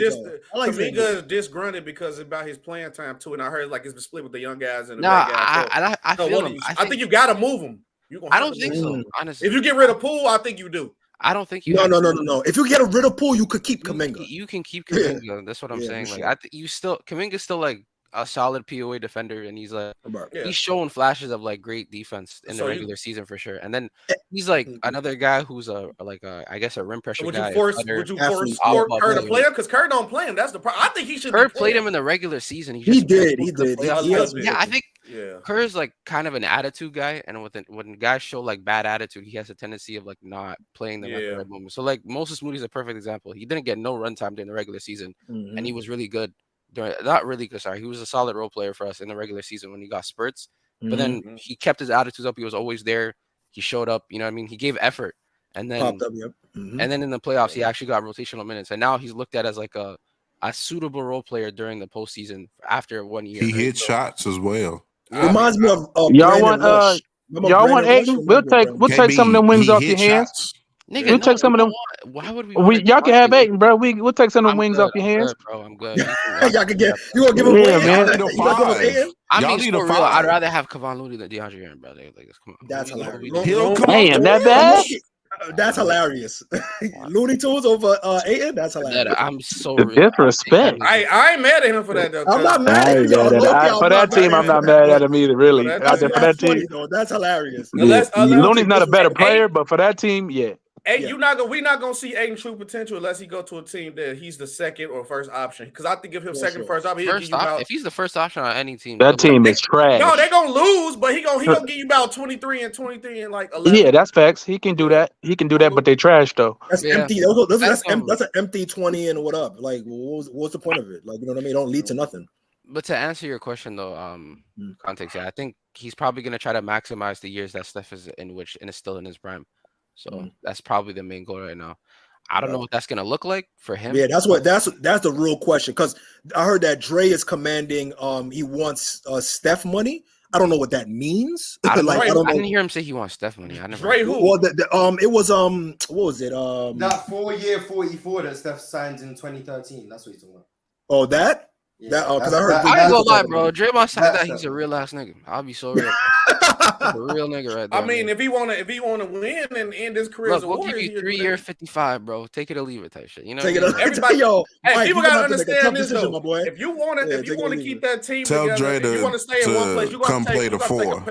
is disgruntled because about his playing time too, and I heard like it's been split with the young guys and the bad guys. I feel him. I think you got to move him. I don't think so. Honestly, if you get rid of Poole, I think you do. I don't think you. No. If you get rid of Poole, you could keep Kuminga. You can keep Kuminga. That's what I'm saying. Sure. Like Kuminga's still like a solid POA defender, and he's like he's showing flashes of like great defense in the regular season for sure. And then he's like another guy who's I guess a rim pressure guy. Would you force Kerr to play him? Because Kerr don't play him. That's the problem. I think he should. Kerr played him in the regular season. He did. I think Kerr's like kind of an attitude guy, and when guys show like bad attitude, he has a tendency of like not playing them at the right moment. So like Moses Moody's a perfect example. He didn't get no runtime during the regular season, and he was really good. He was a solid role player for us in the regular season when he got spurts. But then he kept his attitudes up. He was always there. He showed up. You know what I mean? He gave effort, and then and then in the playoffs, he actually got rotational minutes, and now he's looked at as like a suitable role player during the postseason after 1 year. He hit shots as well. Reminds me of y'all want Aiden? We'll take some of them wings off your hands. Nigga, we'll take some of them. Why would we? Y'all can have Aiden, bro. We'll take some of them wings off your hands, bro. I'm good. Y'all can get. You gonna give him? Yeah, man. I mean, for real, I'd rather have Kevon Looney than DeAndre Ayton, bro. Like, come on. That's hilarious. Damn, that bad? That's hilarious. Looney Tunes over Ayton. That's hilarious. I'm so disrespect. I ain't mad at him for that though. I'm not mad at him. For that team, I'm not mad at him either. Really, for that team, that's hilarious. Looney's not a better player, but for that team, yeah. We're not gonna see Aiden true potential unless he go to a team that he's the second or first option. Because I think if him second first option, if he's the first option on any team, that team is trash. No, they're gonna lose, but he gonna give you about 23 and like 11. Yeah, that's facts. He can do that. But they trash though. That's empty. That's an empty 20 and what up? Like, what's the point of it? Like, you know what I mean? It don't lead to nothing. But to answer your question though, context, I think he's probably gonna try to maximize the years that Steph is still in his prime. So that's probably the main goal right now. I don't know what that's gonna look like for him. Yeah, that's the real question. Because I heard that Dre is commanding. He wants Steph money. I don't know what that means. I didn't hear him say he wants Steph money. I never. Dre who? Well, it was what was it? That 4-year 44 that Steph signed in 2013. That's what he's talking about. Oh, that. Yeah, because I heard. I ain't gonna lie, bro. Draymond said that he's a real ass nigga. I'll be so real. A real nigga right there. I mean, if he wanna win and end his career as a we'll Warrior, give you 3 year 55, bro. Take it or leave it type shit. You know, everybody. Yo, people gotta understand this though. My boy. If you wanna keep that team tell together, Dre you wanna stay in one place. You come play the 4.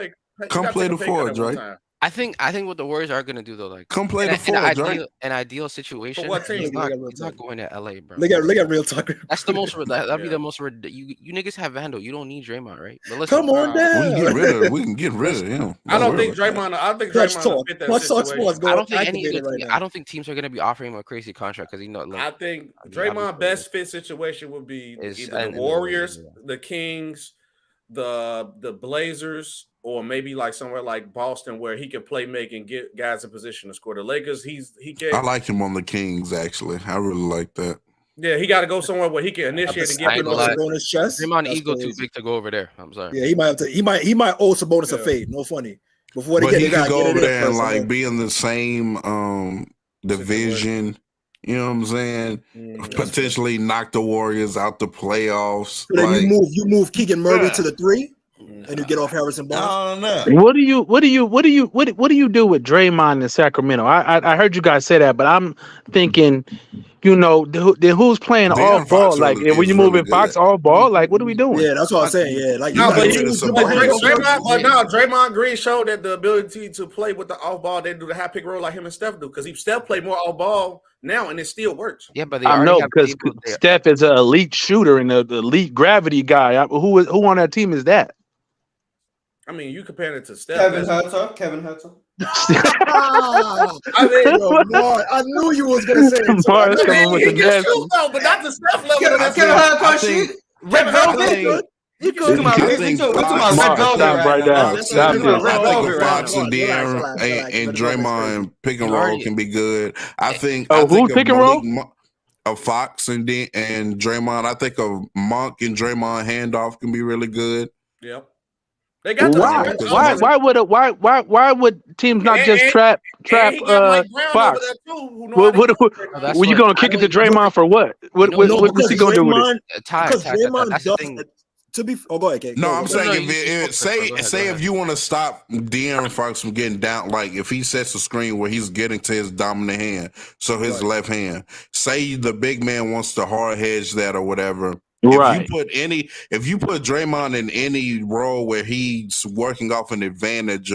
Come play the 4, Dre. I think what the Warriors are gonna do though, like come play the 4, Dre. An ideal situation. For what team? He's not going to LA, bro. Look at Real Talk. That's the most. That'd be the most. You niggas have Vandal. You don't need Draymond, right? But listen, come on down. We can get rid of him. I don't think Draymond fit that situation. I don't think teams are gonna be offering him a crazy contract because I think Draymond best fit situation would be either the Warriors, the Kings, the Blazers. Or maybe like somewhere like Boston where he can play make and get guys in position to score. The Lakers, I like him on the Kings, actually. I really like that. Yeah, he got to go somewhere where he can initiate and get him on his chest. Draymond ego too big to go over there. I'm sorry. Yeah, he might have to. He might owe Sabonis a fade. No funny. Before they he could go over there and like be in the same division. You know what I'm saying? Potentially knock the Warriors out the playoffs. So then you move Keegan Murray to the 3. And you get off Harrison Barnes. What do you do with Draymond in Sacramento? I heard you guys say that, but I'm thinking, then who's playing all ball? Fox like, when you moving Fox all ball, like, what are we doing? Yeah, that's what I'm saying. Yeah, like Draymond Green showed that the ability to play with the off ball, they do the high pick roll like him and Steph do, because Steph play more off ball now, and it still works. Yeah, but I know because Steph is an elite shooter and an elite gravity guy. Who on that team is that? I mean, you compare it to Steph. Kevin Herter. I knew you was gonna say it. He can shoot though, but not the Steph level. Kevin Herter can't shoot. Red Velvet. I think Fox and Draymond pick and roll can be good. I think who's pick and roll? A Fox and Draymond. I think a Monk and Draymond handoff can be really good. Yep. Why would teams not just trap Fox? Were you gonna kick it to Draymond for what? What is he gonna do with it? Because Draymond does. go ahead, Kate. No, Go I'm ahead. saying if you want to stop De'Aaron Fox from getting down, like if he sets a screen where he's getting to his dominant hand, so his left hand. Say the big man wants to hard hedge that or whatever. Right. If you put Draymond in any role where he's working off an advantage,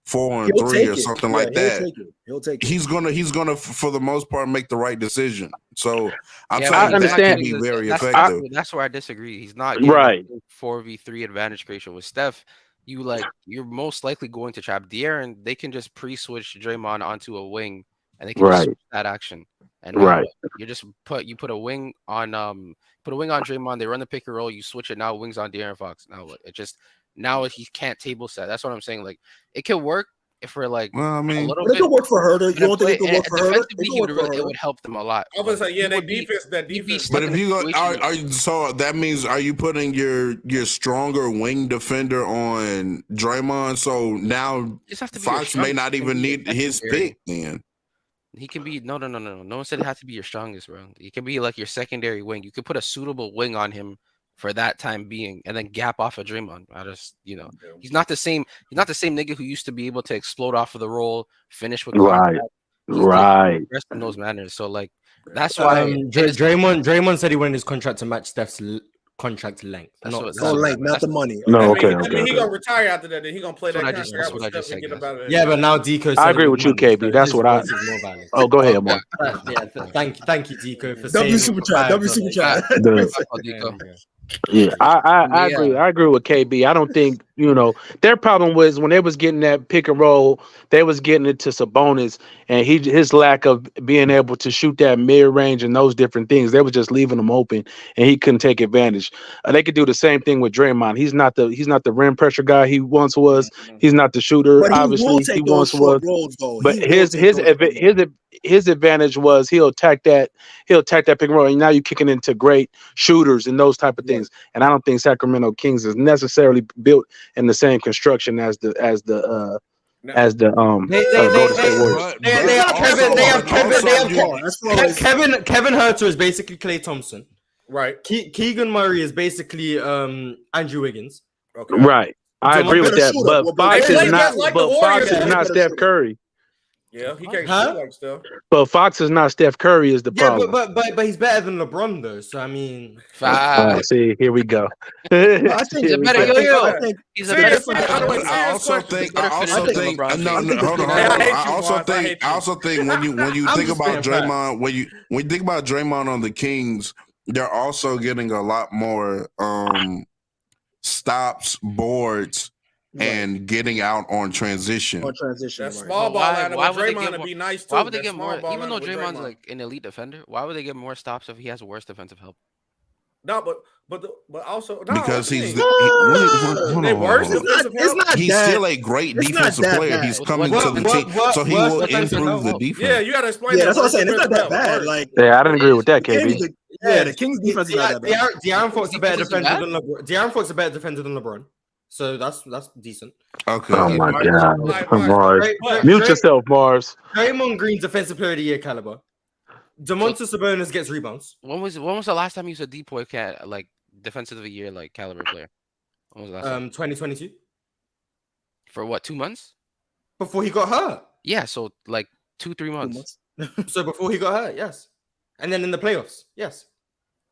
4 and 3 or something like that, he'll take it. He's gonna for the most part make the right decision. So I'm saying I understand. that can be very effective. That's where I disagree. He's not right 4v3 advantage creation with Steph. You're most likely going to trap De'Aaron. They can just pre-switch Draymond onto a wing, and they can just switch that action. And you just put a wing on Draymond. They run the pick and roll. You switch it now. Wings on De'Aaron Fox. Now he can't table set. That's what I'm saying. Like it can work if we're like a little bit. It can work for Herder. You don't think it can work for Herder? It would help them a lot. I was like, that defense. But if you so that means are you putting your stronger wing defender on Draymond? So now Fox may not even need his pick then. He can be no one said it has to be your strongest, bro. He can be like your secondary wing. You could put a suitable wing on him for that time being, and then gap off of Draymond. He's not the same nigga who used to be able to explode off of the roll, finish with rest in those manners. So like that's why Draymond said he wanted his contract to match Steph's contract length. Not the money. No, okay. He gonna retire after that. Then he gonna play that contract. Yeah, but now Deco. I agree with you, KB. That's what I. Oh, go ahead, man. Thank you, Deco, for W Superchat. Yeah, I agree. I agree with KB. I don't think their problem was when they was getting that pick and roll, they was getting it to Sabonis, and his lack of being able to shoot that mid range and those different things, they was just leaving him open, and he couldn't take advantage. They could do the same thing with Draymond. He's not the rim pressure guy he once was. He's not the shooter. Obviously, he once was. But his advantage was he'll attack that pick and roll, and now you're kicking into great shooters and those type of things. And I don't think Sacramento Kings is necessarily built in the same construction as the Golden State Warriors. Kevin Huerter is basically Klay Thompson. Right. Keegan Murray is basically Andrew Wiggins. Okay. Right. I agree with that. But Fox is not Steph Curry. Yeah, he can't shoot like Steph. But Fox is not Steph Curry is the problem. But he's better than LeBron though. So I mean, see, here we go. I think he's a better yo-yo. He's a better. I also think when you think about Draymond, when you think about Draymond on the Kings, they're also getting a lot more stops, boards, and getting out on transition. That small ball line. Why would Draymond would be nice too? Why would they get more? Even though Draymond's like an elite defender, why would they get more stops if he has worse defensive help? No, but also because he's he's still a great defensive player. He's coming to the team, so he will improve the defense. Yeah, you gotta explain. Yeah, that's what I'm saying. It's not that bad. Like, I didn't agree with that, KB. The Kings defense is not that bad. De'Aaron Fox is a better defender than LeBron. De'Aaron Fox is a better defender than LeBron. So that's decent. Okay. Oh my God, Mars. Mute yourself, Mars. Draymond Green's defensive player of the year caliber. Domantas Sabonis gets rebounds. When was the last time you saw Depoy like defensive of the year like caliber player? When was the last time? 2022. For what, 2 months? Before he got hurt. Yeah, so like 2-3 months. So before he got hurt, yes. And then in the playoffs, yes.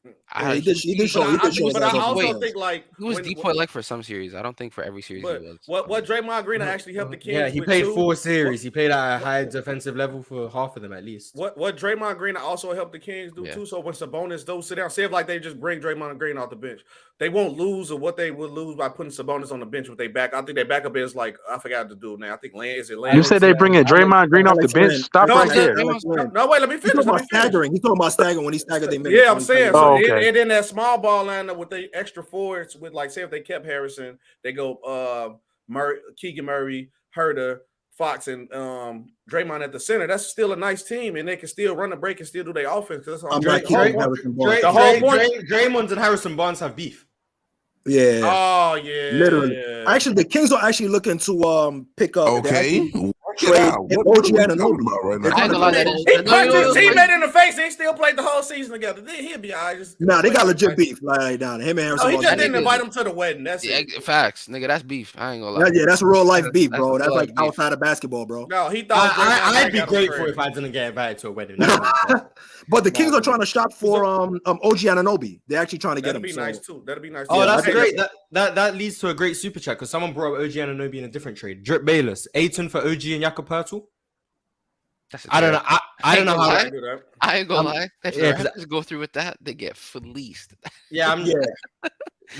He did show. But I also think like who was Depoy like for some series? I don't think for every series he was. What Draymond Green actually helped the Kings. Yeah, he played 4 series. He played at a high defensive level for half of them at least. What Draymond Green also helped the Kings do too. So when Sabonis those sit down, say if like they just bring Draymond Green off the bench, they won't lose or what they would lose by putting Sabonis on the bench with their back. I think their backup is like I forgot the dude now. I think Lance. You said they bring in Draymond Green off the bench. Stop right there. No, wait, let me finish. He's talking about staggering when he staggered. Yeah, I'm saying. So and then that small ball lineup with the extra forwards with like say if they kept Harrison, they go Keegan Murray, Herder, Fox, and Draymond at the center. That's still a nice team, and they can still run the break and still do their offense. That's all. The whole point. Draymond and Harrison Barnes have beef. Yeah. Oh yeah. Literally. Actually, the Kings are actually looking to pick up. Okay. trade OG Anunoby. Right now? I ain't gonna lie, that is- He no, punched his yo, teammate in the face and he still played the whole season together. Then he'll be all right. Nah, they got legit beef. Like, nah, him and No, Harrison. he Barnes- just didn't nigga- invite him to the wedding. That's Yeah, it. facts, nigga. That's beef. I ain't gonna lie. Yeah, that's real life beef, That's bro. That's real like life beef. outside of basketball, bro. No, he thought I'd be grateful if I didn't get invited to a wedding. But the Kings are trying to shop for OG Anunoby. They're actually trying to get That'd him. be So. nice too. That'd be nice. Oh, too. that's Hey, great. That leads to a great super chat because someone brought up OG Anunoby in a different trade. Drip Bayless, Aiton for OG and Jakob Poeltl. That's I don't know. I don't know how. lie. do that. I ain't gonna lie. If yeah, the Raptors go through with that, they get fleeced. Yeah, Yeah.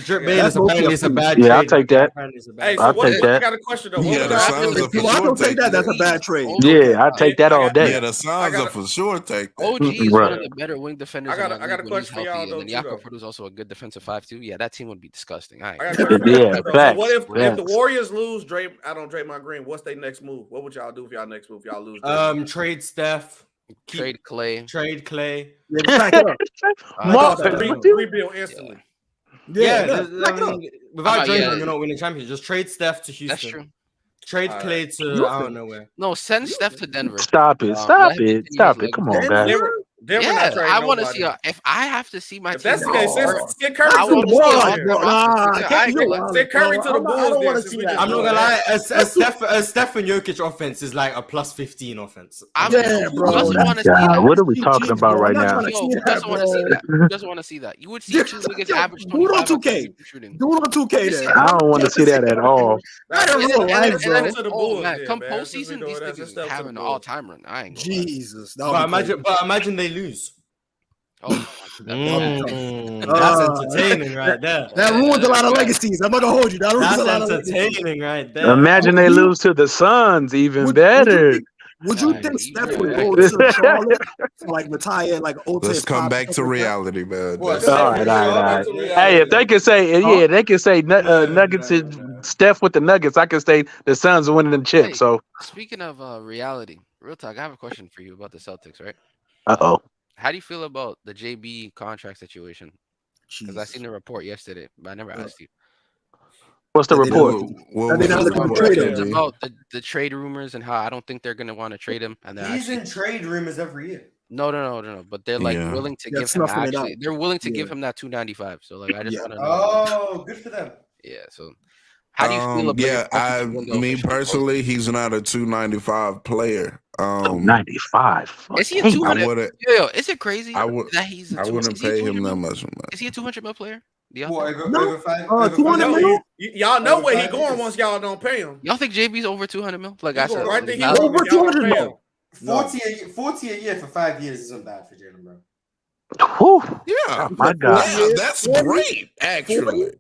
Drip Yeah, Bayless that's apparently mostly it's a a bad Yeah, trade. I'll take that. Apparently it's a bad Hey, so I'll what, take I that. got a question though. Yeah, What the would the Suns Raptors are do? for Well, I sure don't take take that. that. That's a bad trade. Yeah, I take that all day. Yeah, the Suns got are a- for sure take that. OG is Right. one of the better wing defenders. I got in a the league when question he's for y'all, healthy, though, and then too, Jakob though. Poeltl's also a good defensive 5 too. Yeah, that team would be disgusting. I ain't I gonna got a lie. question. Yeah, So facts. what if the Facts. Warriors lose Draymond Green? What's their next move? What would y'all do if y'all next move? Y'all lose. Draymond? Trade Steph. Trade Clay. Trade Clay. Yeah, just back it up. Rebuild instantly. Yeah, back it up. without Yeah. Draymond, you're not winning champions. Just trade Steph to Houston. That's true. Trade All right. Clay to I don't know where. No, send Steph to Denver. Stop it. Let Stop him it. continue Stop his it. Come legacy. on, guys. Denver not Yeah, trading I want to nobody. see. If I have to see my If team, that's the case, I send Curry to want the to see Bulls. all then. their options. Yeah, I ain't gonna lie. Send Curry to the I don't Bulls. want then, to since see we that. just I'm not know gonna that. lie, a Steph and Jokic offense is like a plus 15 offense. Yeah, Who bro. doesn't want to see God, that? what are we talking GGs, about bro. right I'm not now? trying to Yo, see who that, doesn't want to see bro. that? Who doesn't want to see that? You would see two niggas average Do it on 25 on 2K. three shooting. Do it on 2K Listen, then. I don't want to see that at all. Not in And real then- life, and bro. then- To the oh, Bulls, man, then, come man. Since we postseason, doing these that, just niggas stuff to having the an Bulls. all-time run. I ain't gonna lie. Jesus. that would be crazy. But imagine they lose. Oh, That's entertaining right there. That ruins a lot of legacies. I'm not gonna hold you. That ruins That's a lot of legacies. entertaining right there. Imagine they lose to the Suns, even Would better. you Right. think Steph Yeah. would go to Charlotte to like retire like old Let's come back to reality, man. What, That's- All right, all right, all right. Hey, if they could say, No, Nuggets no, and no. Steph with the Nuggets, I could say the Suns are winning the chip. Hey. So, Speaking of reality, real talk, I have a question for you about the Celtics, right? uh-oh. How do you feel about the JB contract situation? Because I seen the report yesterday, but I never asked you. What's the That they report? What They was not the looking to report, trade him. It's KB? about the trade rumors and how I don't think they're gonna want to trade him. And they're He's actually, in trade rumors every year. no. But they're like Yeah. willing to They're give him snuffing it actually. out. They're willing to Yeah. give him that 295. So like, I just Yeah. want to know. Oh, good for them. Yeah. So how do you feel about Yeah, your free window me officially personally, he's not a 295 player. 95. Is he a Dang. 200? I wouldn't. Yo, is it crazy I would- that he's? I wouldn't is he a pay him 200 that mil? much. Is he a 200 mil player? Do y'all What, think? over 5? 200 No, mil? y'all know what he Over 5 going years. once y'all don't pay him. Y'all think JB's over 200 mil? Like He I going said, right there. He valid. going Over if y'all don't 200 pay mil. him. 40 a year for 5 years isn't bad for Jalen Brown. Whew. Yeah, Oh, my God. yeah, that's great. Actually,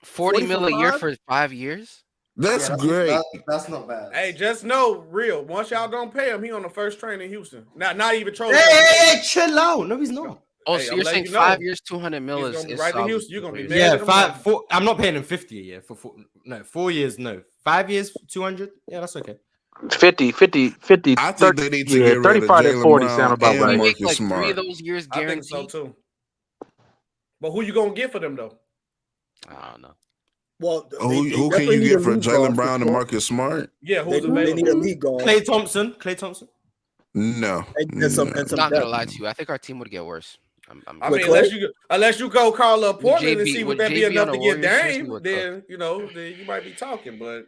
40 mil a year 45? for 5 years. that's great. That's not bad. Hey, just know, real. Once y'all don't pay him, he on the first train in Houston. Not even trolling. Hey, chill out. No, he's not. Oh, Hey, so I'm you're letting saying you know. 5 years, 200 mil He's is gonna be is right to solid. Houston. You're gonna be Yeah. mad. Yeah, at him. 4. I'm not paying him 50 a year for 4 years. No, 5 years, 200. Yeah, that's okay. 50, I think they need to yeah, get rid of 35 to Jalen 40 Brown sound about and Can we right. make Marcus like 3 Smart. of those years I think so guaranteed? too. But who you gonna get for them though? I don't know. Well, Who they can definitely you need get a for lead Jalen guard Brown and sure. Marcus Smart? Yeah, They who's need a available? lead guard. Clay Thompson. No. And some I'm not gonna depth. lie to you. I think our team would get worse. I With mean, Clay? unless you go call up Portland and JB see with would that be JB enough on to the get Warriors, Houston Dame, would then then you might be talking. But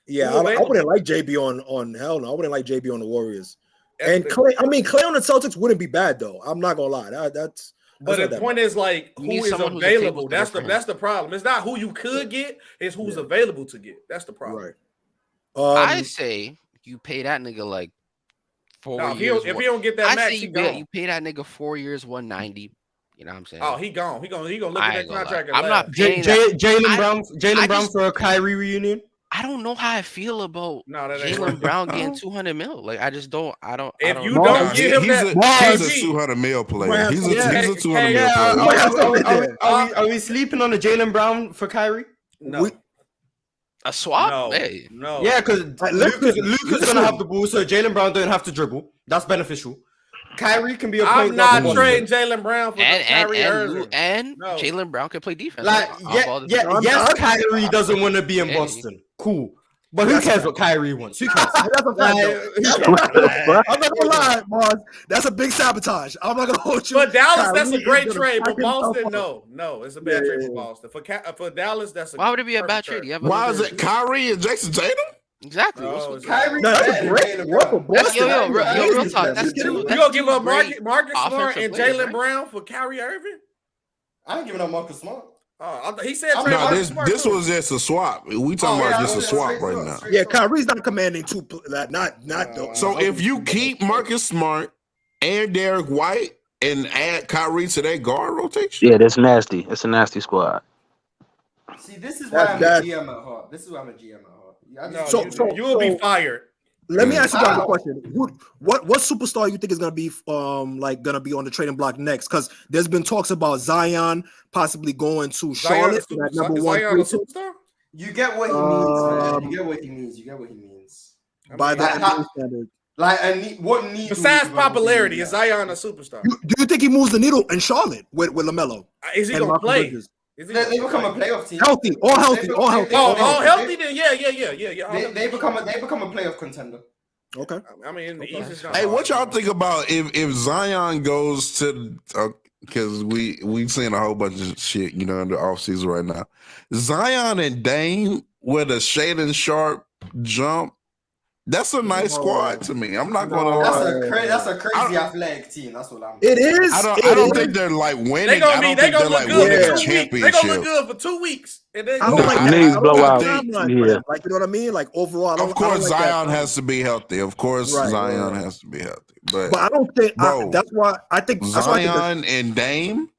Yeah, Who I available? wouldn't like JB on hell no. I wouldn't like JB on the Warriors. that's And the- Clay, Clay on the Celtics wouldn't be bad though. I'm not gonna lie. That's But not the that point is like You who need is someone who's a table available. setter for him. That's the problem. It's not who you could get, it's who's Yeah. available to get. That's the bad. problem. Right. I say you pay that nigga like 4 No, if he years. don't, if he don't get that I max, say he you gone. pay that nigga 4 years, 190. You know what I'm saying? Oh, he gone. He gonna look I at that ain't gonna contract lie. and I'm laugh. not paying that. Jalen I Brown just- for a Kyrie reunion. I don't know how I feel about No, that ain't Jalen working. Brown getting 200 mil. Like I just don't. I don't. I If don't you know. don't give him he's that, a 200 mil player. He's a Yeah. 200 mil Yeah, player. are we sleeping on the Jalen Brown for Kyrie? no, A swap? no, Hey. no. Yeah, because listen, Luka's gonna have the ball, so Jalen Brown don't have to dribble. That's beneficial. Kyrie can be a I'm point not guard. trading Jalen Brown for Kyrie Irving. And No. Jalen Brown can play defense. Like, Off all the- yes, Kyrie doesn't want to be in Hey. Boston. Cool. But who cares what Kyrie wants? Who cares? That's a fact. I'm not gonna lie, Mars. That's a big sabotage. I'm not gonna hold you. For Dallas, Kyrie that's a great is gonna trade. pack But Boston, himself up. no, it's a bad trade for Boston. For Dallas, that's a Why would it be a bad perfect trade? You have Why another- is it Kyrie and Jason Tatum? Exactly. No, What's- it's- Kyrie, No, that's a great one for Boston. real talk. That's You two. gonna give up great Marcus Smart offensive and players, Jalen right? Brown for Kyrie Irving? I ain't giving up Marcus Smart. He said I'm trade No, not- Marcus Smart. this too. was just a swap. We talking about just a swap right now. Yeah, Kyrie's not commanding two. Not. So if you keep Marcus Smart and Derek White and add Kyrie to that guard rotation, Yeah, that's nasty. It's a nasty squad. See, this is why I'm a That- GM at heart. This is why I'm a GM at heart. I No, just- you will be fired. Let me ask you guys a question. What superstar you think is gonna be gonna be on the trading block next? Because there's been talks about Zion possibly going to Charlotte for that number one. Zion a superstar? You get what he means, man. You get what he means. You get what he means. By the Like, NBA standard. Like, what need? Besides popularity, is Zion a superstar? Do you think he moves the needle in Charlotte with LaMelo? Is he and gonna Marcus play? Bridges? Is he They gonna become play? a playoff team. Healthy, all healthy. Oh, all healthy then? Yeah. They become a playoff contender. Okay. I mean, the East is not hey, hard. what y'all think about if Zion goes to? Because we've seen a whole bunch of shit, in the offseason right now. Zion and Dame with a Shaden Sharp jump. That's a nice squad to me. I'm not gonna lie. That's a crazy athletic team. That's what I'm. It is. I don't think they're like winning. They I gonna don't be. They think gonna they're look like good winning for a 2 weeks. They championship. gonna look good for 2 weeks, and then I don't like Knees that. blow I out. don't like the timeline for Yeah. them. Like, you know what I mean? Like overall, I don't. Of course, I don't like Zion that. has to be healthy. Of course, Right. Zion has to be healthy. But I don't think. Bro, that's why I think. That's why I think Zion and Dame.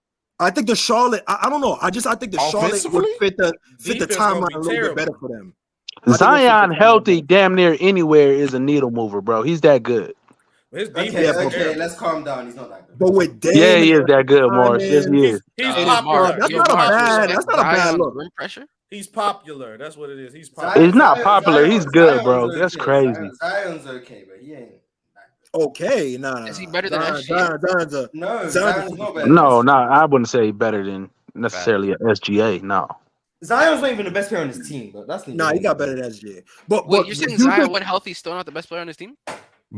I think the Charlotte. I don't know. I think the Charlotte Offensively? would fit the Defense gonna timeline be a little terrible. bit better for them. Zion healthy, damn near anywhere is a needle mover, bro. He's that good. his Okay, defense. okay, let's calm down. He's not that good. But with Dame, Yeah, he is that good, Morris. Yes, he is. He's Hey, popular. Mark, That's yo, not a Mark, bad- respect that's not a bad Zion's look. rim pressure. He's popular. That's what it is. He's popular. He's not popular. He's good, bro. Zion's That's okay. crazy. Zion's okay, but he ain't. okay, nah. Is he better than SG? Zion's a No, Zion's Zion's not better. No, I wouldn't say better than necessarily a SGA. No. Zion's not even the best player on his team, but that's nah. He got better than SGA. But Wait, you're saying Zion, when healthy, still not the best player on his team?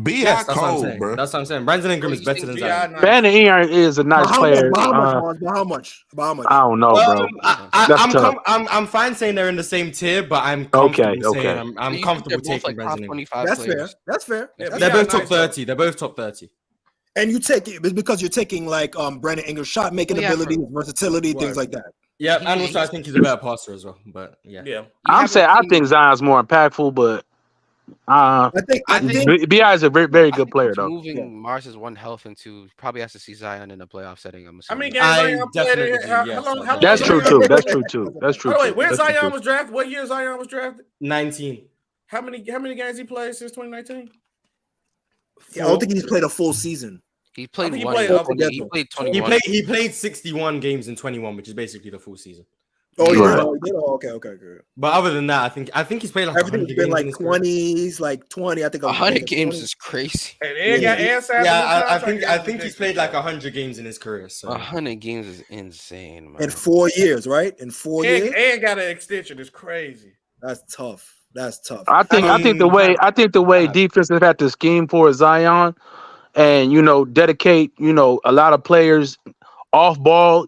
Be Yes, out that's what I'm cold, saying. bro. That's what I'm saying. Brandon Ingram is better than Zion. Brandon Ingram is a nice player. By how much? I don't know, bro. That's tough. I'm fine saying they're in the same tier, but I'm comfortable saying I'm comfortable taking Brandon Ingram. That's fair. That's fair. They're both top 30. They're both top 30. And you take it because you're taking like Brandon Ingram's shot making ability, versatility, things like that. Yeah, and also I think he's a better passer as well. But yeah, I think Zion's more impactful, but I think B.I. is a very, very good player, though. Moving Mars's one health into probably has to see Zion in a playoff setting. I'm assuming. How many games Zion played in? How long That's true too. That's true too. By the way, when Zion was drafted, what year Zion was drafted? 19. How many games he played since 2019? I don't think he's played a full season. He played he one. played He played 21. He played 61 games in 21, which is basically the full season. Oh, yeah. Right. Okay, good. But other than that, I think he's played like Everything's 100 been games like in his career. 20s, like 20. I think 100 games 20. is crazy. I think he's played like 100 games in his career. So 100 games is insane, man. In 4 years, right? In 4 years, and got an extension. It's crazy. that's tough. I think the way defenses have to scheme for Zion, and dedicate a lot of players off ball,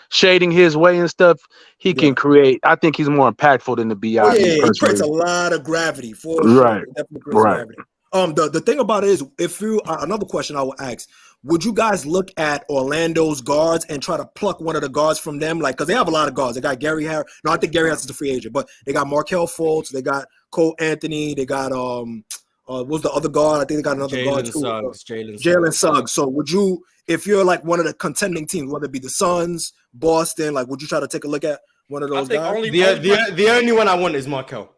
shading his way and stuff. He can create. I think he's more impactful than the B.I. He creates a lot of gravity for right. Sure. Definitely creates gravity. The thing about it is, if you another question I will ask, would you guys look at Orlando's guards and try to pluck one of the guards from them? Like, because they have a lot of guards. They got Gary Harris. No, I think Gary Harris is a free agent, but they got Markelle Fultz. They got Cole Anthony. They got what's the other guard? I think they got another guard too. Jalen Suggs. So would you, if you're like one of the contending teams, whether it be the Suns, Boston, like would you try to take a look at one of those guys? The only one I want is Markelle.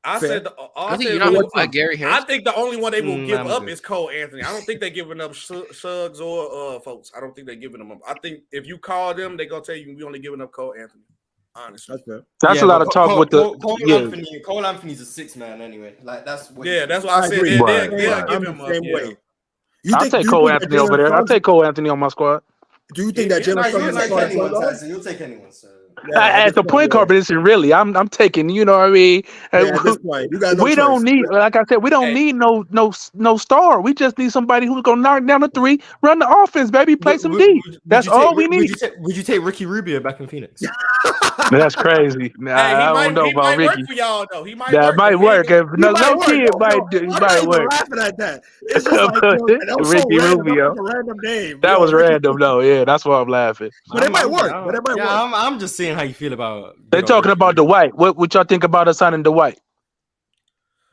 I Fair. said I think you're not looking at Gary Harris. I think the only one they will give I'm up good. is Cole Anthony. I don't think they're giving up Suggs or folks. I don't think they're giving them up. I think if you call them, they're gonna tell you we only giving up Cole Anthony. Honestly, That's fair. That's a lot of talk with the Cole Anthony's a 6 man anyway. Like that's what that's why I said agree. they'll Right. give him up. Same Yeah. way. I'll take Cole Anthony over there. I'll take Cole Anthony on my squad. Do you think that Jalen Suggs is You'll take starting anyone, point guard? Tyson. You'll take anyone. So At the point guard position, really, I'm taking. You know what I mean? At this point, you got no we choice. don't need, like I said, we don't need no star. We just need somebody who's gonna knock down the three, run the offense, baby, play some D. That's all we need. Would you take Ricky Rubio back in Phoenix? That's crazy. Nah, I don't know about Ricky. Work for y'all though. He might that work. might work. If no kid might I'm work. laughing at that. It's just like, that was Ricky so Rubio. random. A random name. That was random though. Yeah, that's why I'm laughing. But it might work. I'm just seeing how you feel about. They're talking about Dwight. What y'all think about us signing Dwight?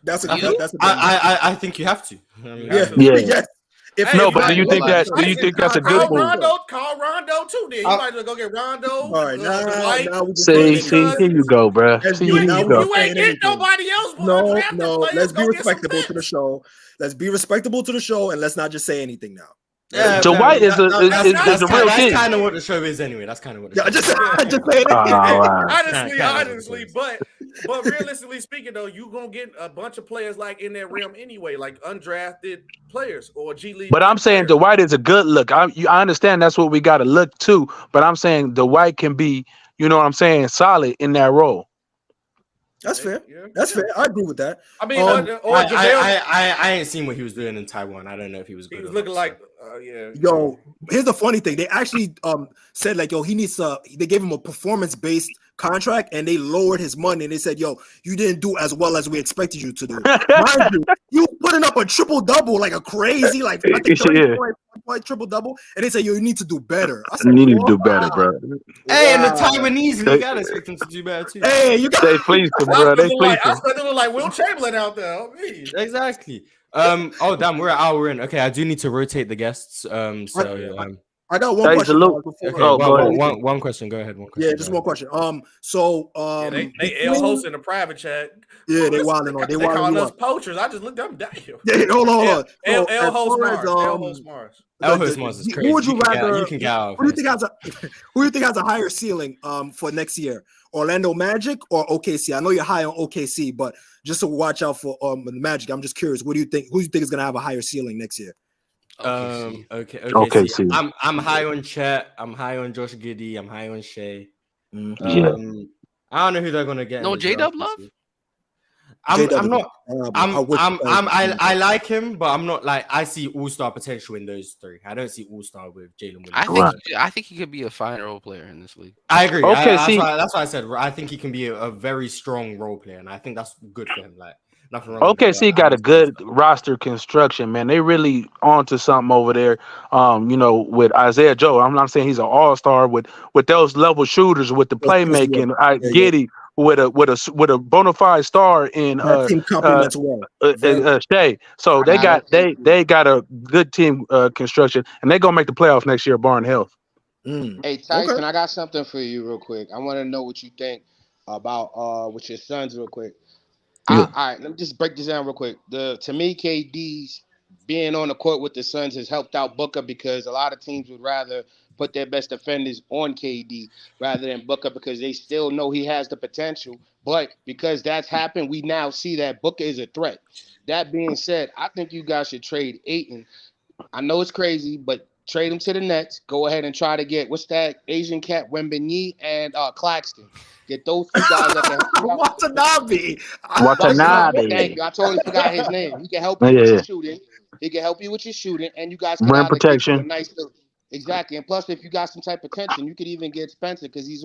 That's a I think you have to. Yes. But do you think that's a good move? Call Rondo too. Then you might as well go get Rondo. All right, now see, here you go, bro. You ain't getting nobody else. No. Let's be respectable to the show. Let's be respectable to the show, and let's not just say anything now. Yeah, Dwight is a real thing. That's kind of what the show is anyway. That's kind of what. Just saying. Honestly, but realistically speaking, though, you gonna get a bunch of players like in that realm anyway, like undrafted players or G League. But I'm saying Dwight is a good look. I understand that's what we got to look to. But I'm saying Dwight can be, you know what I'm saying, solid in that role. That's fair. That's fair. I agree with that. I mean, I ain't seen what he was doing in Taiwan. I don't know if he was good. He was looking like, Yo, here's the funny thing. They actually said like, yo, he needs they gave him a performance-based contract and they lowered his money and they said, yo, you didn't do as well as we expected you to do. Mind you putting up a triple-double like a crazy, like I think 30 point triple-double, and they said, yo, you need to do better. I said, you need to do better, bro. Hey, and the Taiwanese, you gotta expect them to do better too. Hey, you got they fleeced him, bro. They fleeced him. They look like Will Chamberlain out there. Exactly. Oh damn, we're an hour in. Okay, I do need to rotate the guests. I got one question. One question. Go ahead. One question. Yeah, just one question. They hosting a private chat. Yeah, they wilding on. They calling us poachers. I just looked them down. Yeah, hold on. L host Mars. L host Mars is crazy. Who would you rather? You can get out. Who do you think has a higher ceiling for next year? Orlando Magic or OKC? I know you're high on OKC, but just to watch out for the Magic, I'm just curious. What do you think? Who do you think is going to have a higher ceiling next year? Okay. I'm high on Chet. I'm high on Josh Giddey. I'm high on Shea. I don't know who they're going to get. No J-Dub love. I'm not. I like him, but I'm not like I see all-star potential in those three. I don't see all-star with Jalen Williams. I think he could be a fine role player in this league. I agree. Okay, that's why I said I think he can be a very strong role player, and I think that's good for him. Like nothing wrong. OKC got a good roster construction, man. They really onto something over there. With Isaiah Joe. I'm not saying he's an all-star with those level shooters, with the playmaking. Giddey. With a bona fide star in team complements well. Shea. So they got a good team construction, and they're gonna make the playoffs next year, barring health. Hey Tyson, I got something for you real quick. I want to know what you think about with your Suns real quick. All right, let me just break this down real quick. To me, KD's being on the court with the Suns has helped out Booker because a lot of teams would rather put their best defenders on KD rather than Booker because they still know he has the potential. But because that's happened, we now see that Booker is a threat. That being said, I think you guys should trade Ayton. I know it's crazy, but trade him to the Nets. Go ahead and try to get, what's that Asian cat, Wembanyama and Claxton. Get those two guys that can Watanabe. Thank you. I totally forgot his name. He can help you with your shooting. He can help you with your shooting, and you guys can rim protection. A nice little, exactly. And plus, if you got some type of tension, you could even get Spencer because he's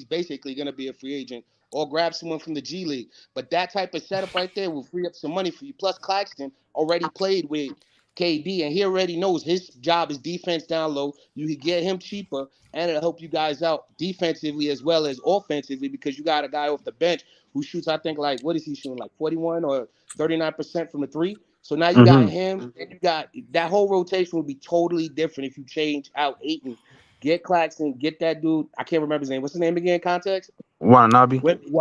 basically going to be a free agent, or grab someone from the G League. But that type of setup right there will free up some money for you. Plus, Claxton already played with KD, and he already knows his job is defense down low. You can get him cheaper, and it'll help you guys out defensively as well as offensively because you got a guy off the bench who shoots, I think, like, what is he shooting, like 41 or 39% from the three? So now you got him, and you got that whole rotation would be totally different if you change out Ayton. Get Claxton, get that dude. I can't remember his name. What's his name again? Context? Watanabe. Get him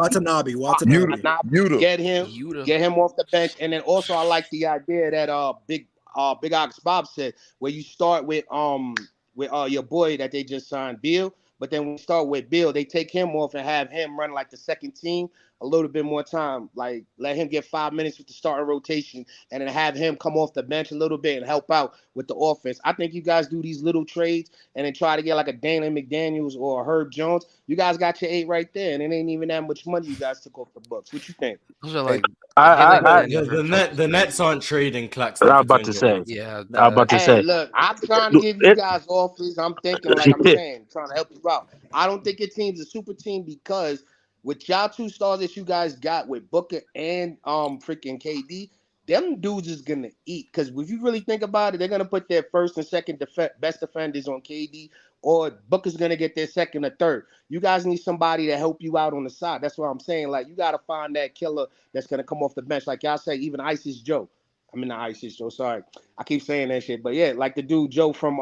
off the bench. And then also I like the idea that Big Ox Bob said, where you start with your boy that they just signed, Beal, But then when we start with Beal, they take him off and have him run like the second team a little bit more time. Like let him get 5 minutes with the starting rotation and then have him come off the bench a little bit and help out with the offense. I think you guys do these little trades and then try to get like a Dana McDaniels or a Herb Jones. You guys got your 8 right there, and it ain't even that much money you guys took off the books. What you think? Those are like the Nets aren't trading Claxton. I was about to say. Yeah, I was about to say. Look, I'm trying to give you guys offers. I'm thinking, like I'm saying, trying to help you out. I don't think your team's a super team because with y'all 2 stars that you guys got with Booker and freaking KD, them dudes is gonna eat. Because if you really think about it, they're gonna put their first and second best defenders on KD, or Booker's gonna get their second or third. You guys need somebody to help you out on the side. That's what I'm saying. Like you gotta find that killer that's gonna come off the bench. Like y'all say, even ISIS Joe. I mean not ISIS Joe, sorry. I keep saying that shit. But yeah, like the dude Joe from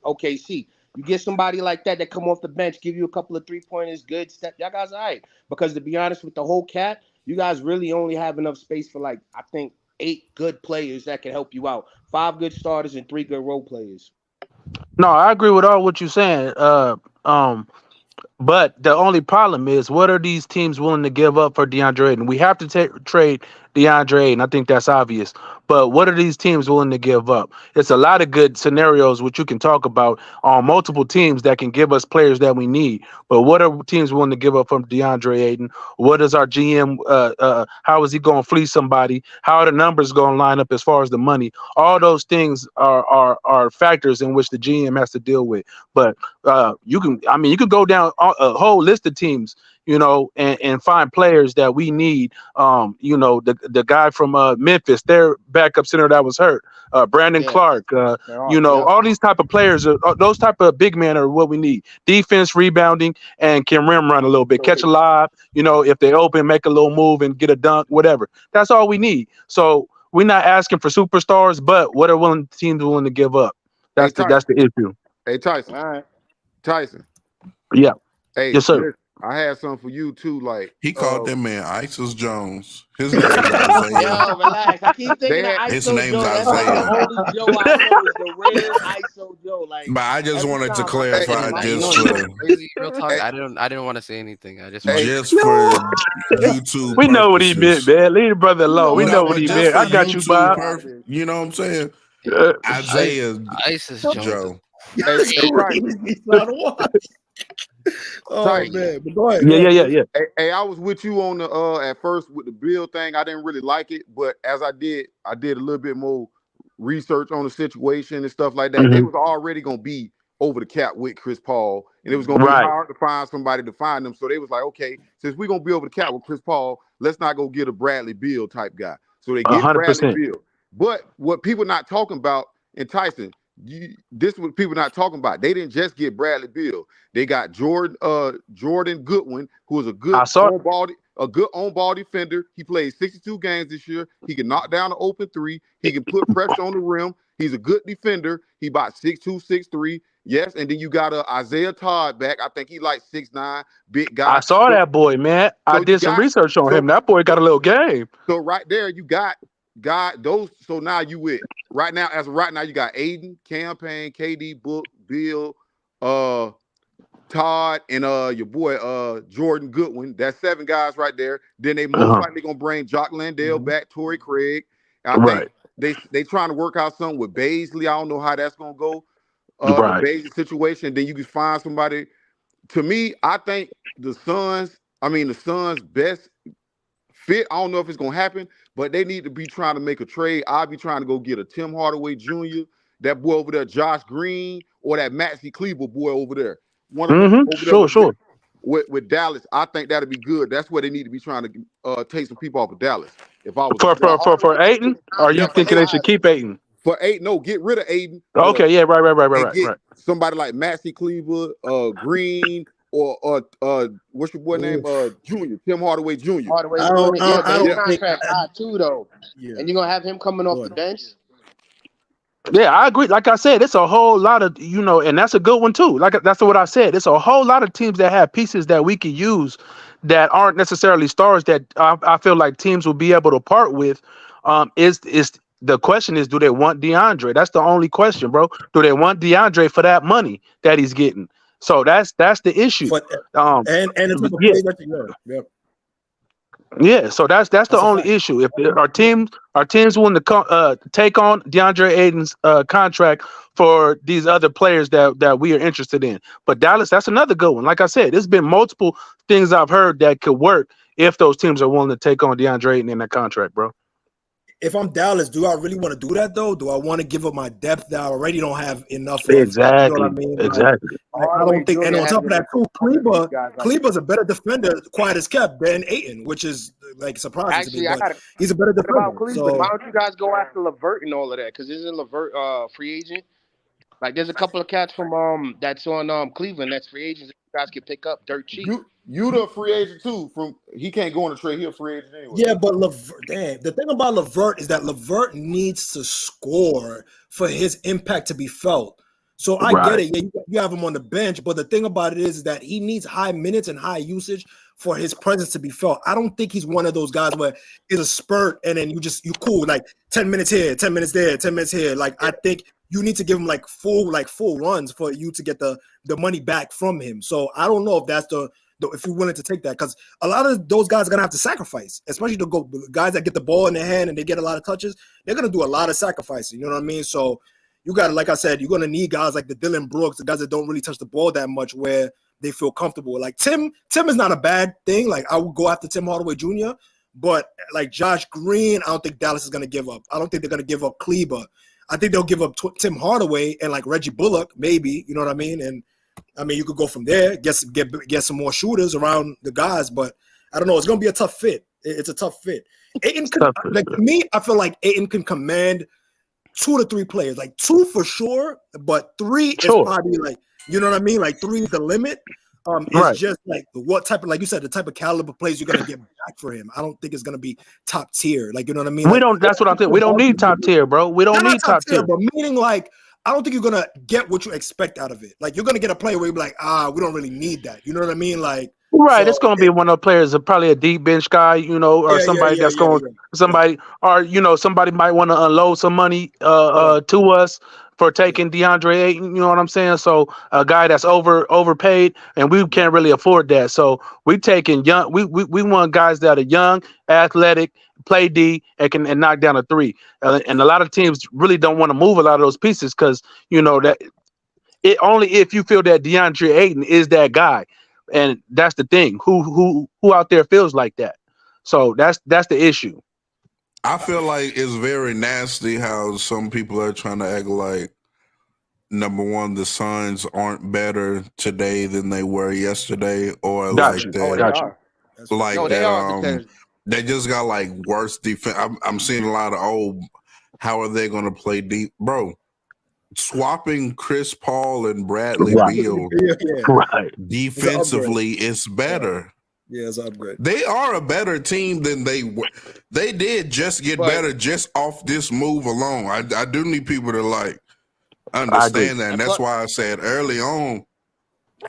OKC. You get somebody like that come off the bench, give you a couple of 3-pointers, good step. Y'all guys all right. Because to be honest with the whole cat, you guys really only have enough space for like, I think, 8 good players that can help you out. 5 good starters and 3 good role players. No, I agree with all what you're saying. But the only problem is, what are these teams willing to give up for DeAndre Ayton? We have to trade DeAndre Ayton. I think that's obvious. But what are these teams willing to give up? It's a lot of good scenarios which you can talk about on multiple teams that can give us players that we need. But what are teams willing to give up from DeAndre Ayton? What is our GM? How is he going to fleece somebody? How are the numbers going to line up as far as the money? All those things are factors in which the GM has to deal with. But you can go down a whole list of teams, and find players that we need. The guy from Memphis, their backup center that was hurt, Brandon Clark, all these type of players, those type of big men are what we need. Defense, rebounding, and can rim run a little bit, catch a lob, if they open, make a little move and get a dunk, whatever. That's all we need. So we're not asking for superstars, but what are teams willing to give up? That's the issue. Hey, Tyson. All right. Tyson. Yeah. Hey, yes, sir. I had something for you too. Like he called that man Isis Jones. His name is Isaiah. Yo, relax. I keep thinking of his ISO name's Joe. That's Isaiah. the only Joe I know is the rare ISO Joe. Like, but I just wanted to clarify real talk. I didn't want to say anything. I just for YouTube. We know what he meant, man. Leave the brother alone. We know what he meant. I got you, Bob. You know what I'm saying? Isaiah Isis Joe. Oh man, but go ahead. Yeah. Hey, I was with you on the at first with the Beal thing. I didn't really like it, but as I did a little bit more research on the situation and stuff like that. Mm-hmm. They was already gonna be over the cap with Chris Paul, and it was gonna be hard to find somebody to find them. So they was like, okay, since we're gonna be over the cap with Chris Paul, let's not go get a Bradley Beal type guy. So they get 100%. Bradley Beal. But what people not talking about in Tyson, this is what people not talking about. They didn't just get Bradley Beal. They got Jordan Goodwin, who is a good on-ball defender. He played 62 games this year. He can knock down an open 3. He can put pressure on the rim. He's a good defender. He about 6'2", 6'3". Yes, and then you got Isaiah Todd back. I think he like 6'9", big guy. I saw that boy, man. I did some research on him. That boy got a little game. So right there, you got those. So now you with right now, you got Aiden, Campaign, KD, Book, Beal, Todd, and your boy Jordan Goodwin. That's 7 guys right there. Then they most likely gonna bring Jock Landale back, Torrey Craig. I think they trying to work out something with Baisley. I don't know how that's gonna go. The Baisley situation. Then you can find somebody. To me, I think the Suns best fit. I don't know if it's gonna happen, but they need to be trying to make a trade. I'll be trying to go get a Tim Hardaway Jr., that boy over there, Josh Green, or that Maxey Kleber boy over there. One of them over there with Dallas. I think that'd be good. That's where they need to be trying to take some people off of Dallas. If I was for Ayton, or you thinking they should keep Ayton? For Ayton, no, get rid of Ayton. Okay, yeah, right. Somebody like Maxey Kleber, Green, or what's your boy name? Junior, Tim Hardaway Jr. Hardaway Jr. Contract too though, and you're gonna have him coming off the bench. Yeah, I agree. Like I said, it's a whole lot of, and that's a good one too. Like that's what I said. It's a whole lot of teams that have pieces that we can use that aren't necessarily stars that I feel like teams will be able to part with. Is the question is, do they want DeAndre? That's the only question, bro. Do they want DeAndre for that money that he's getting? So that's the issue. And the type of Yeah. plays that you yeah. Yeah, so that's the a only fact. issue. If our teams want to take on DeAndre Ayton's contract for these other players that we are interested in, but Dallas, that's another good one. Like I said, there's been multiple things I've heard that could work if those teams are willing to take on DeAndre Ayton in that contract, bro. If I'm Dallas, do I really want to do that though? Do I want to give up my depth that I already don't have enough of? Exactly. You know what I mean? Exactly. I don't think, and on top of that, too, Kleber's a better defender, quiet as kept, than Ayton, which is like surprising Actually, to me. I got he's a better defender. about Cleveland. So Why don't you guys go after LeVert and all of that? Because isn't LeVert free agent? Like, there's a couple of cats from that's on Cleveland that's free agents that you guys can pick up dirt cheap. You the free agent too. He can't go on a trade. He a free agent anyway. yeah, but the thing about LeVert is that LeVert needs to score for his impact to be felt. So I get it. Yeah, you have him on the bench, but the thing about it is that he needs high minutes and high usage for his presence to be felt. I don't think he's one of those guys where it's a spurt and then you cool, like 10 minutes here, 10 minutes there, 10 minutes here. Like, I think you need to give him like full runs for you to get the money back from him. So I don't know if that's if you're willing to take that, because a lot of those guys are gonna have to sacrifice, especially the guys that get the ball in their hand and they get a lot of touches. They're gonna do a lot of sacrificing. You know what I mean? So you got to, like I said, you're gonna need guys like the Dylan Brooks, the guys that don't really touch the ball that much, where they feel comfortable. Like Tim is not a bad thing. Like, I would go after Tim Hardaway Jr., but like Josh Green, I don't think Dallas is gonna give up. I don't think they're gonna give up Kleber. I think they'll give up Tim Hardaway and like Reggie Bullock, maybe. You know what I mean? And I mean, you could go from there, get some more shooters around the guys, but I don't know. It's gonna be a tough fit. It's a tough fit. Ayton to me, I feel like Ayton can command 2 to 3 players, like 2 for sure, but 3 is probably like, you know what I mean? Like 3 is the limit. It's just like what type of, like you said, the type of caliber plays you're gonna get back for him. I don't think it's gonna be top tier. Like, you know what I mean? We don't. That's what I'm saying. We don't need top tier, bro. We don't need top tier. But meaning, like, I don't think you're gonna get what you expect out of it. Like, you're gonna get a player where you're like, we don't really need that. You know what I mean? Like, right, so, it's gonna be one of the players, probably a deep bench guy, you know, or somebody that's going somebody, or you know, somebody might want to unload some money to us for taking DeAndre Ayton. You know what I'm saying? So a guy that's overpaid, and we can't really afford that. So we taking young. We want guys that are young, athletic, play D, and knock down a 3. And a lot of teams really don't want to move a lot of those pieces because you know that it only if you feel that DeAndre Ayton is that guy. And that's the thing. Who out there feels like that? So that's the issue. I feel like it's very nasty how some people are trying to act like, number one, the Suns aren't better today than they were yesterday, or like that. They just got like worse defense. I'm seeing a lot of how are they going to play deep, bro? Swapping Chris Paul and Bradley Beal defensively is better. Yeah, it's upgrade. They are a better team than they were. They did just get better just off this move alone. I do need people to like understand that. And that's why I said early on,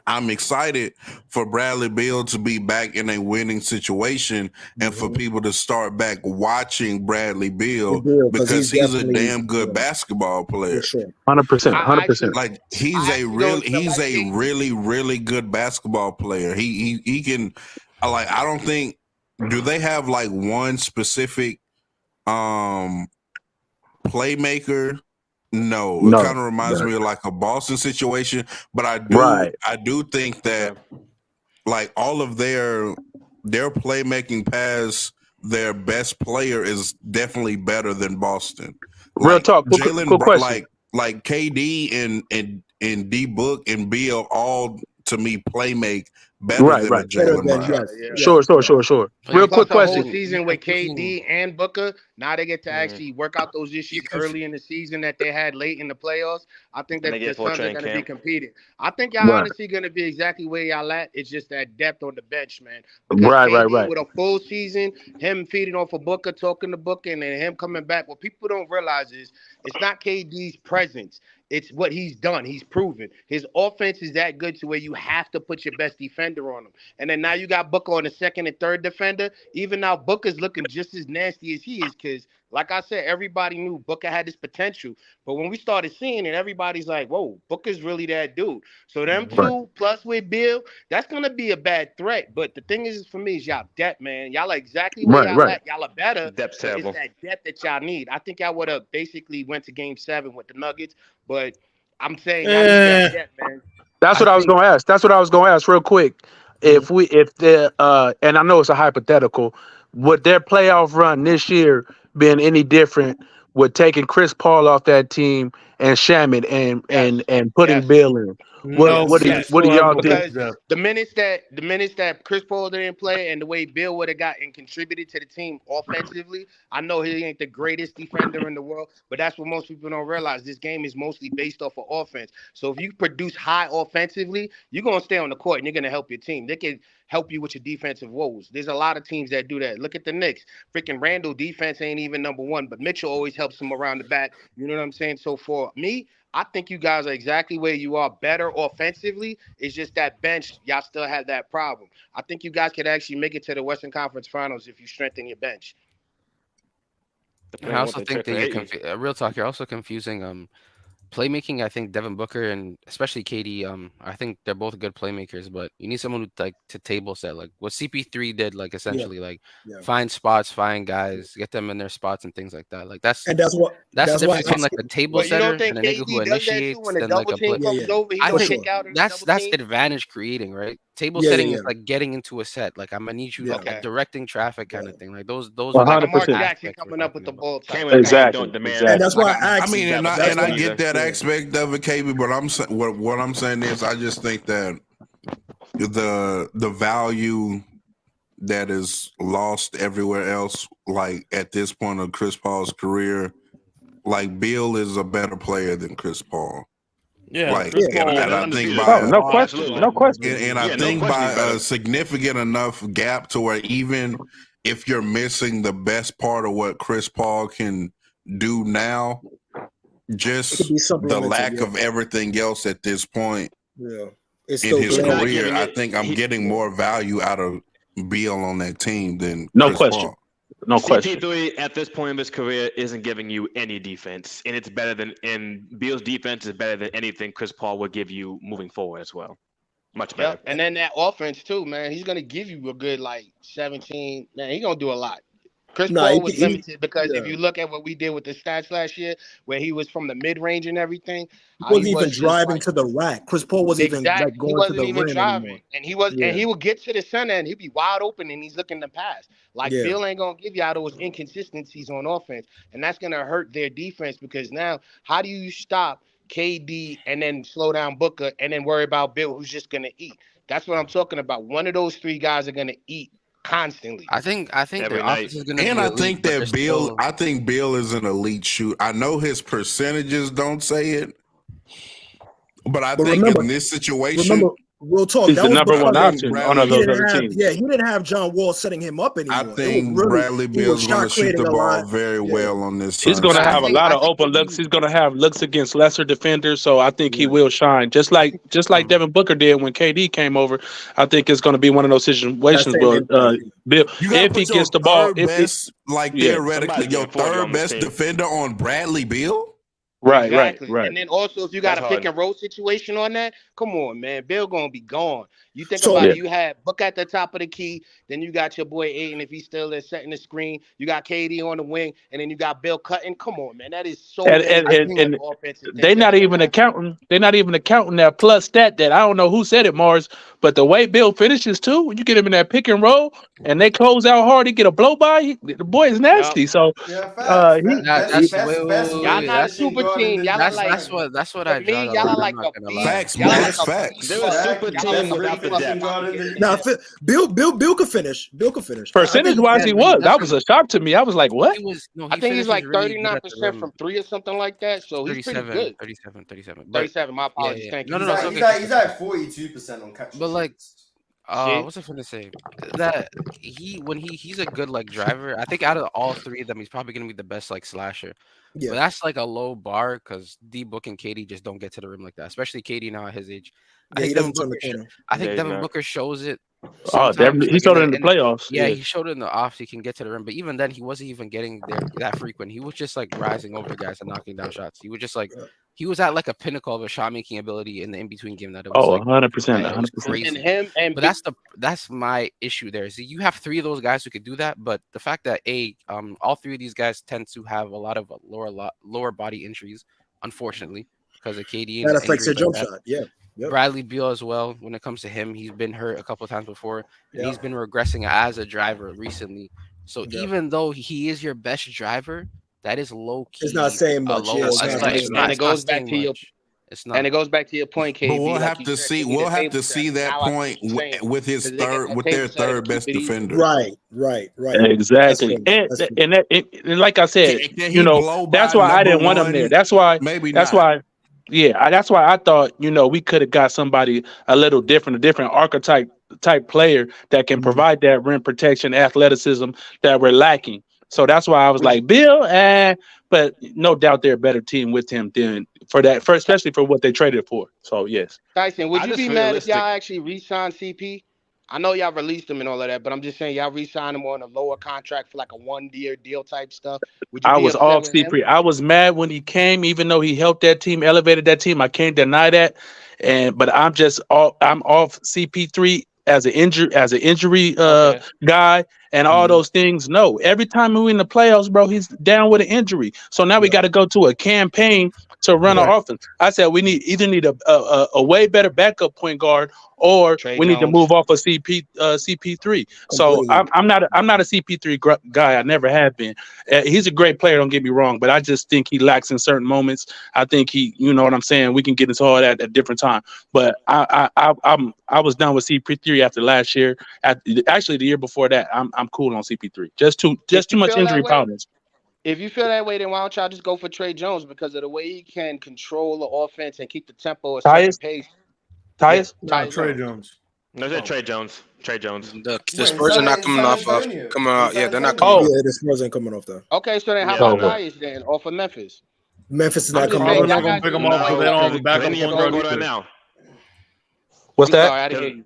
I'm excited for Bradley Beal to be back in a winning situation and for people to start back watching Bradley Beal because he's a damn good basketball player. 100%. Like he's a really, really good basketball player. He can like, I don't think, do they have like one specific playmaker? No, it kind of reminds me of like a Boston situation, but I do think that like all of their playmaking past their best player is definitely better than Boston. Real talk, quick question. Like KD and D Book and Beal all to me play make better than a Jalen Brown. Sure. Real quick question. Whole season with KD and Booker, now they get to actually work out those issues early in the season that they had late in the playoffs. I think that the Suns are going to be competing. I think y'all honestly going to be exactly where y'all at. It's just that depth on the bench, man. Because with a full season, him feeding off of Booker, talking to Booker, and then him coming back. What people don't realize is it's not KD's presence. It's what he's done. He's proven. His offense is that good to where you have to put your best defender on him. And then now you got Booker on the second and third defender. Even now, Booker's looking just as nasty as he is because Like I said, everybody knew Booker had this potential. But when we started seeing it, everybody's like, whoa, Booker's really that dude. So them two plus with Beal, that's going to be a bad threat. But the thing is, for me, is y'all depth, man. Y'all are exactly where y'all at. Y'all are better. Depth's but terrible. It's that depth that y'all need. I think y'all would have basically went to Game 7 with the Nuggets. But I'm saying y'all need that depth, man. That's what I was going to ask. That's what I was going to ask real quick. If the and I know it's a hypothetical, would their playoff run this year been any different with taking Chris Paul off that team and Shamit and putting Bill in? What do y'all think? Because the minutes that Chris Paul didn't play and the way Bill would have got and contributed to the team offensively, I know he ain't the greatest defender in the world, but that's what most people don't realize. This game is mostly based off of offense. So if you produce high offensively, you're gonna stay on the court and you're gonna help your team. They can help you with your defensive woes. There's a lot of teams that do that. Look at the Knicks. Freaking Randall defense ain't even number one, but Mitchell always helps him around the back. You know what I'm saying? So for me, I think you guys are exactly where you are, better offensively. It's just that bench, y'all still have that problem. I think you guys could actually make it to the Western Conference Finals if you strengthen your bench. I also think that you're real talk. You're also confusing playmaking. I think Devin Booker and especially KD. I think they're both good playmakers, but you need someone who like to table set, like what CP3 did, like essentially, find spots, find guys, get them in their spots and things like that. Like that's the difference between like a table setter and a nigga who initiates and like a play. That's advantage creating, right? Table setting is like getting into a set. Like I'm gonna need you like directing traffic kind of thing. Like those are like Lamar Jackson coming up with the ball. Exactly. And that's why I asked. I mean, and I get that aspect of it, KB. But what I'm saying is, I just think that the value that is lost everywhere else, like at this point of Chris Paul's career, like Beal is a better player than Chris Paul. Yeah, like, and I think by no question. And I think by a significant enough gap to where even if you're missing the best part of what Chris Paul can do now, just the lack of everything else at this point in his career, I think I'm getting more value out of Beal on that team than Chris Paul. No question. CP3 at this point of his career isn't giving you any defense, and it's better than. And Beal's defense is better than anything Chris Paul would give you moving forward as well. Much better. Yep. And then that offense too, man. He's gonna give you a good 17. Man, he's gonna do a lot. Chris Paul was limited because if you look at what we did with the stats last year, where he was from the mid range and everything, he wasn't even driving to the rack. Chris Paul wasn't even going to the rim anymore. And he was, and he would get to the center and he'd be wide open and he's looking to pass. Bill ain't gonna give you all those inconsistencies on offense, and that's gonna hurt their defense because now how do you stop KD and then slow down Booker and then worry about Bill who's just gonna eat? That's what I'm talking about. One of those three guys are gonna eat constantly. I think their offense is gonna and I think that Beal, I think Beal is an elite shooter. I know his percentages don't say it, but I think in this situation, real talk, he's the number one option on those other teams. Yeah, he didn't have John Wall setting him up anymore. I think Bradley Beal's going to shoot the ball very well on this. He's going to have a lot of open looks. He's going to have looks against lesser defenders, so I think he will shine. Just like Devin Booker did when KD came over. I think it's going to be one of those situations where Bill, if he gets the ball, theoretically, your third best defender on Bradley Beal. Right. And then also, if you got a pick and roll situation on that, come on, man, Bill gonna be gone. You think about it, you had Book at the top of the key, then you got your boy Aiden if he's still there setting the screen. You got KD on the wing, and then you got Bill cutting. Come on, man, that is so. And they're not even accounting. They're not even accounting that plus stat that I don't know who said it, Mars, but the way Bill finishes too, when you get him in that pick and roll, and they close out hard, he get a blow by. The boy is nasty. So y'all not a super team. Y'all are like that's what I mean. Y'all are like a facts. They're a super team without the depth. Now, Bill could finish. Percentage-wise, he was. That was a shock to me. I was like, what? I think he's like 39% from three or something like that. So he's pretty good. 37. My apologies. Thank you. No. He's at 42% on catch. But like, what's I gonna say? That he's a good like driver. I think out of all three of them, he's probably gonna be the best like slasher. Yeah. But that's like a low bar because D-Book and KD just don't get to the rim like that, especially KD now at his age. I think Devin Booker shows it definitely. He showed it in the playoffs. Yeah, he showed it in the offs. He can get to the rim, but even then, he wasn't even getting there that frequent. He was just like rising over guys and knocking down shots. He was just like he was at like a pinnacle of a shot making ability in the in between game. That it was 100%, 100%. Crazy. And him and but that's my issue there. See, you have three of those guys who could do that, but the fact that all three of these guys tend to have a lot of lower body injuries, unfortunately, because of KD. That affects their jump shot. Yeah. Yep. Bradley Beal as well. When it comes to him, he's been hurt a couple of times before, and he's been regressing as a driver recently. So even though he is your best driver, that is low key. It's not saying much. And it goes back to your. It's not. And it goes back to your point, KB. But we'll have to see. We'll have to see that point with their third best defender. Right. Exactly. And like I said, that's why I didn't want him there. That's why. Maybe that's why. Yeah, that's why I thought, we could have got somebody a little different, a different archetype type player that can provide that rim protection, athleticism that we're lacking. So that's why I was like, Bill, but no doubt they're a better team with him than especially for what they traded for. So yes. Tyson, would you be mad if y'all actually re-signed CP? I know y'all released him and all of that, but I'm just saying y'all re-signed him on a lower contract for like a 1-year deal type stuff. I was off CP. I was mad when he came, even though he helped that team, elevated that team. I can't deny that. But I'm off CP3 as an injury guy and all those things. No, every time we're in the playoffs, bro, he's down with an injury. So now we got to go to a campaign to run our offense. I said we need a way better backup point guard, or we need to move off of CP3. So I'm not a CP3 guy. I never have been. He's a great player. Don't get me wrong, but I just think he lacks in certain moments. I think you know what I'm saying. We can get into all that at a different time. But I was done with CP3 after last year. Actually, the year before that, I'm cool on CP3. Just too much injury problems. If you feel that way, then why don't y'all just go for Trey Jones, because of the way he can control the offense and keep the tempo at such a pace. Tyus? Trey Jones. No, I said Trey Jones. Trey Jones. The Spurs are not coming off. Yeah, they're not coming off. Yeah, the Spurs ain't coming off though. Okay, so then how about Tyus then off of Memphis? Memphis is not coming off. off. They're not going to pick them off because they don't have a backup point guard now. What's that?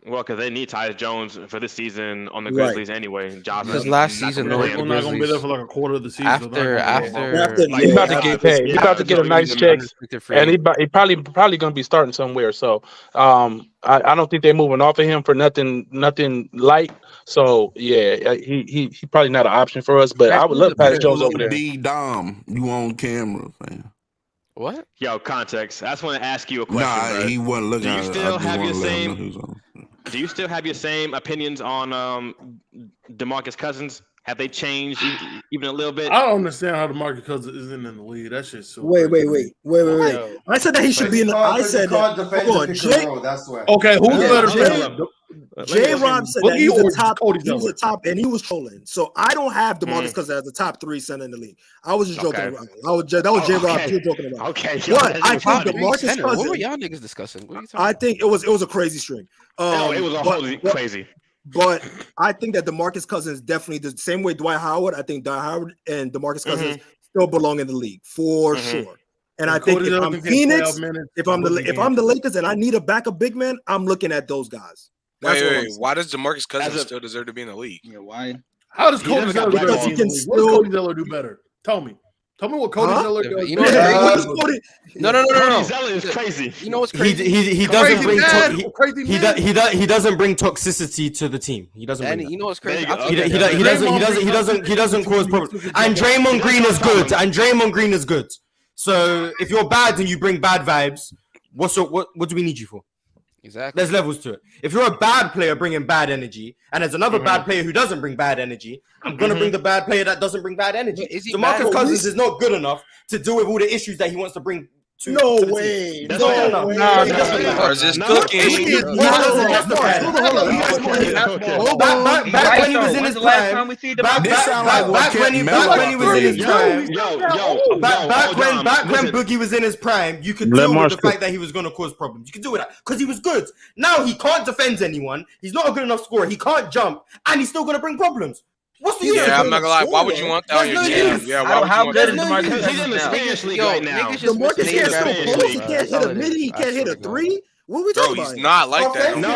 Well, because they need Tyus Jones for this season on the Grizzlies anyway. Because last season, they're not going to be there for like a quarter of the season. After he's about to get paid. He's about to get a nice check, and he probably going to be starting somewhere. So I don't think they're moving off of him for nothing light. So yeah, he probably not an option for us. But I would love Tyus Jones over there. Dom, you on camera, man? What? Yo, context. I just want to ask you a question. Nah, he wasn't looking. Do you still have your same? Do you still have your same opinions on DeMarcus Cousins? Have they changed even a little bit? I don't understand how DeMarcus Cousins isn't in the league. That's just so. Wait. I said that he should be in the. I said that. Hold on, Jay. Okay, who's the better player? J-Rob said that he was a top, and he was trolling. So I don't have DeMarcus Cousins as the top 3 center in the league. I was just joking around. That was J-Rob joking about. Okay. But I think DeMarcus Cousins. What were y'all niggas discussing? What are you talking I think it was a crazy string. It was a whole crazy. But I think that DeMarcus Cousins definitely the same way Dwight Howard. I think Dwight Howard and DeMarcus Cousins still belong in the league for sure. And I think if I'm Phoenix, if I'm the Lakers and I need a backup big man, I'm looking at those guys. Wait. Why does DeMarcus Cousins still deserve to be in the league? Yeah, why? How does Cody Zeller do better? What does Cody Zeller do better? Tell me what Cody Zeller does. You know no. Cody Zeller is crazy. You know what's crazy? He doesn't bring he doesn't bring toxicity to the team. He doesn't. And you know what's crazy? He doesn't cause problems. And Draymond Green is good. So if you're bad and you bring bad vibes, what do we need you for? Exactly. There's levels to it. If you're a bad player bringing bad energy, and there's another bad player who doesn't bring bad energy, I'm gonna bring the bad player that doesn't bring bad energy. DeMarcus Cousins is not good enough to deal with all the issues that he wants to bring. No way. Is this cooking? Back when he was in his prime. Back when Boogie was in his prime, you could deal with the fact that he was going to cause problems. You could deal with that because he was good. Now he can't defend anyone. He's not a good enough scorer. He can't jump, and he's still going to bring problems. What's the use? Yeah, I'm not gonna lie. Why would you want that on your team? Yeah, how good is DeMarcus He's in the Spanish league right now. DeMarcus can't score posts. He can't hit a mid. He can't hit a 3. What are we Bro, talking he's about? not like that. No,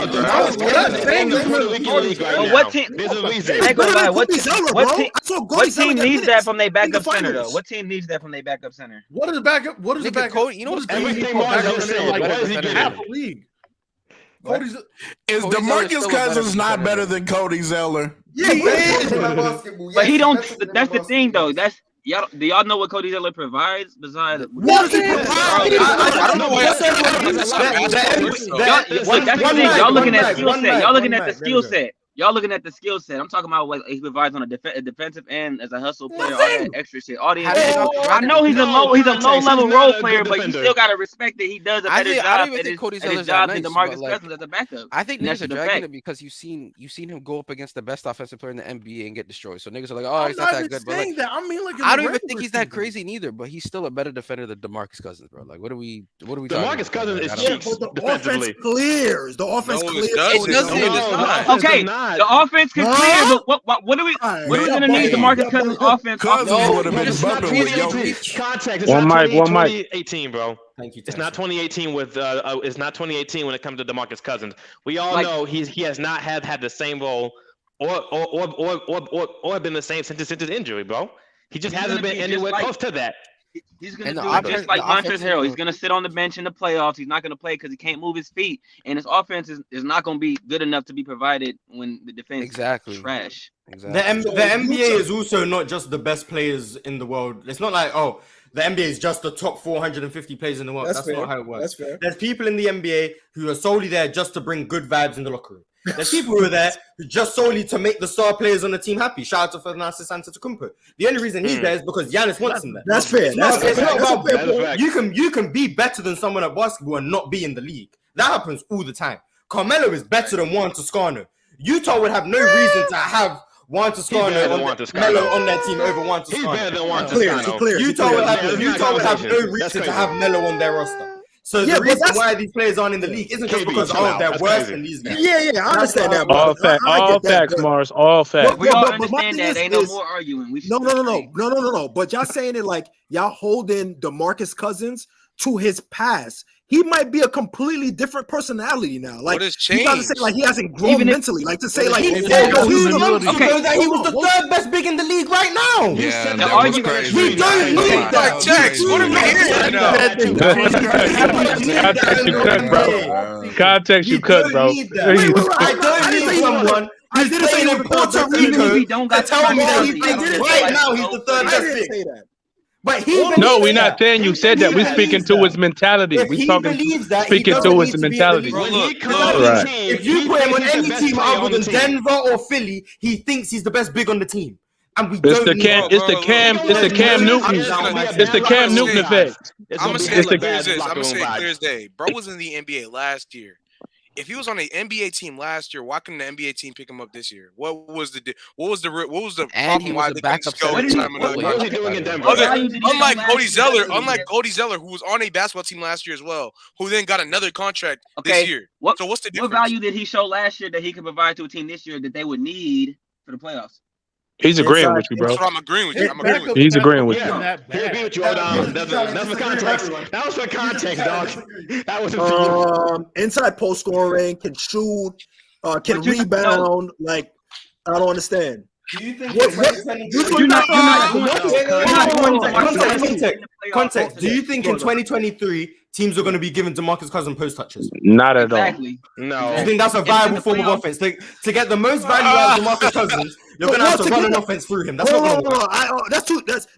What team? There's a reason. I ain't gonna lie. What team needs that from their backup center though? What team needs that from their backup center? What is the backup? What is the backup? Cody, you know what's everything Mark just said? Like, What is he half getting? the league. Is DeMarcus Cousins not better than Cody Zeller? Yeah, he is. But he don't. That's the thing though. That's y'all. Do y'all know what Cody Zeller provides besides? What does he provide? I don't know why y'all saying That's the thing. Y'all looking at skill set. Y'all looking at the skill set. Y'all looking at the skill set. I'm talking about what he provides on a defensive end as a hustle player, all that extra shit. All the I know he's a low level role player, but you still gotta respect that he does a better job at his job than DeMarcus Cousins as a backup. I think niggas are dragging it because you've seen him go up against the best offensive player in the NBA and get destroyed. So niggas are like, oh, he's not that good. But like, I mean, like, I don't even think he's that crazy neither. But he's still a better defender than DeMarcus Cousins, bro. Like, what are we? DeMarcus Cousins is cheap defensively. Clears. The offense clears. Okay, the offense can clear, but what are we gonna need DeMarcus Cousins offense? Context. One mic. 2018, bro. Thank you. It's not 2018 with it's not 2018 when it comes to DeMarcus Cousins. We all know he has not had the same role or been the same since his injury, bro. He just hasn't been anywhere close to that. He's going to do it just like Montrezl Harrell. He's going to sit on the bench in the playoffs. He's not going to play because he can't move his feet. And his offense is not going to be good enough to be provided when the defense is trash. Exactly. The NBA is also not just the best players in the world. It's not like, oh, the NBA is just the top 450 players in the world. That's not how it works. That's fair. There's people in the NBA who are solely there just to bring good vibes in the locker room. There's people who are there just solely to make the star players on the team happy. Shout out to Fernando Antetokounmpo. The only reason he's there is because Giannis wants him there. That's fair. You can be better than someone at basketball and not be in the league. That happens all the time. Carmelo is better than Juan Toscano. Utah would have no reason to have Juan Toscano Melo on their team over Juan Toscano. He's better than Juan Toscano. Utah would have no reason to have Melo on their roster. So the reason why these players aren't in the league isn't just because they're worse than these guys. Yeah, I understand that. All facts, Mars. All facts. We all understand that. Ain't no more arguing. No. But y'all saying it like y'all holding DeMarcus Cousins to his past. He might be a completely different personality now. Like what has you gotta changed? say like he hasn't grown mentally. Like to say like he said that he was the third best big in the league right now. Yeah, that was crazy. We don't need that. Checks. What are we hearing right now? Context you cut, bro. I don't need someone who's playing in Puerto Rico to tell me that he thinks right now he's the third best big. But we're not saying you said that. We're speaking to his mentality. We're talking speaking to his mentality. If you put him on any team other than Denver or Philly, he thinks he's the best big on the team. And we it's the Cam Newton. It's the Cam Newton effect. I'm gonna say it clear as day. Bro was in the NBA last year. If he was on an NBA team last year, why couldn't the NBA team pick him up this year? What was the problem why they couldn't just go and time another What was he doing in Denver? Unlike Cody Zeller, who was on a basketball team last year as well, who then got another contract this year. So what's the difference? What value did he show last year that he could provide to a team this year that they would need for the playoffs? He's agreeing with you, bro. That's what I'm agreeing with you. He's agreeing with you. He agree with you. That's for context. That was for context, dog. That wasn't for you. Inside post scoring, can shoot, can rebound. Like I don't understand. Do you think you're not context? Do you think in 2023 teams are going to be giving DeMarcus Cousins post touches? Not at all. No. I think that's a viable form of offense. To get the most value out of DeMarcus Cousins, you're going to have to run an offense through him. That's not going to work.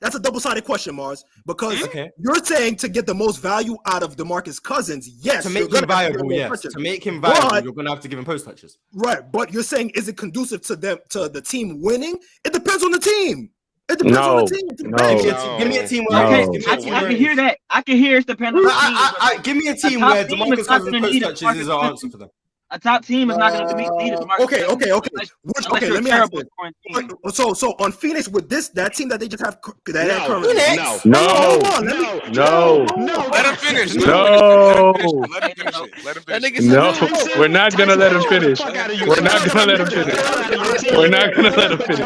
That's a double-sided question, Mars. Because you're saying to get the most value out of DeMarcus Cousins, yes. To make him viable, yes. To make him viable, you're going to have to give him post touches. Right, but you're saying is it conducive to the team winning? It depends on the team. It depends on the team. Give me a team where I can hear that. I can hear it's dependent on the team. Give me a team where DeMarcus Cousins post touches is our answer for them. A top team is not going to meet DeMarcus. Okay. Let me ask you. So on Phoenix with that team that they just have currently. No. Let him finish. No. Let him finish. No, we're not gonna let him finish. We're not gonna let him finish. We're not gonna let him finish.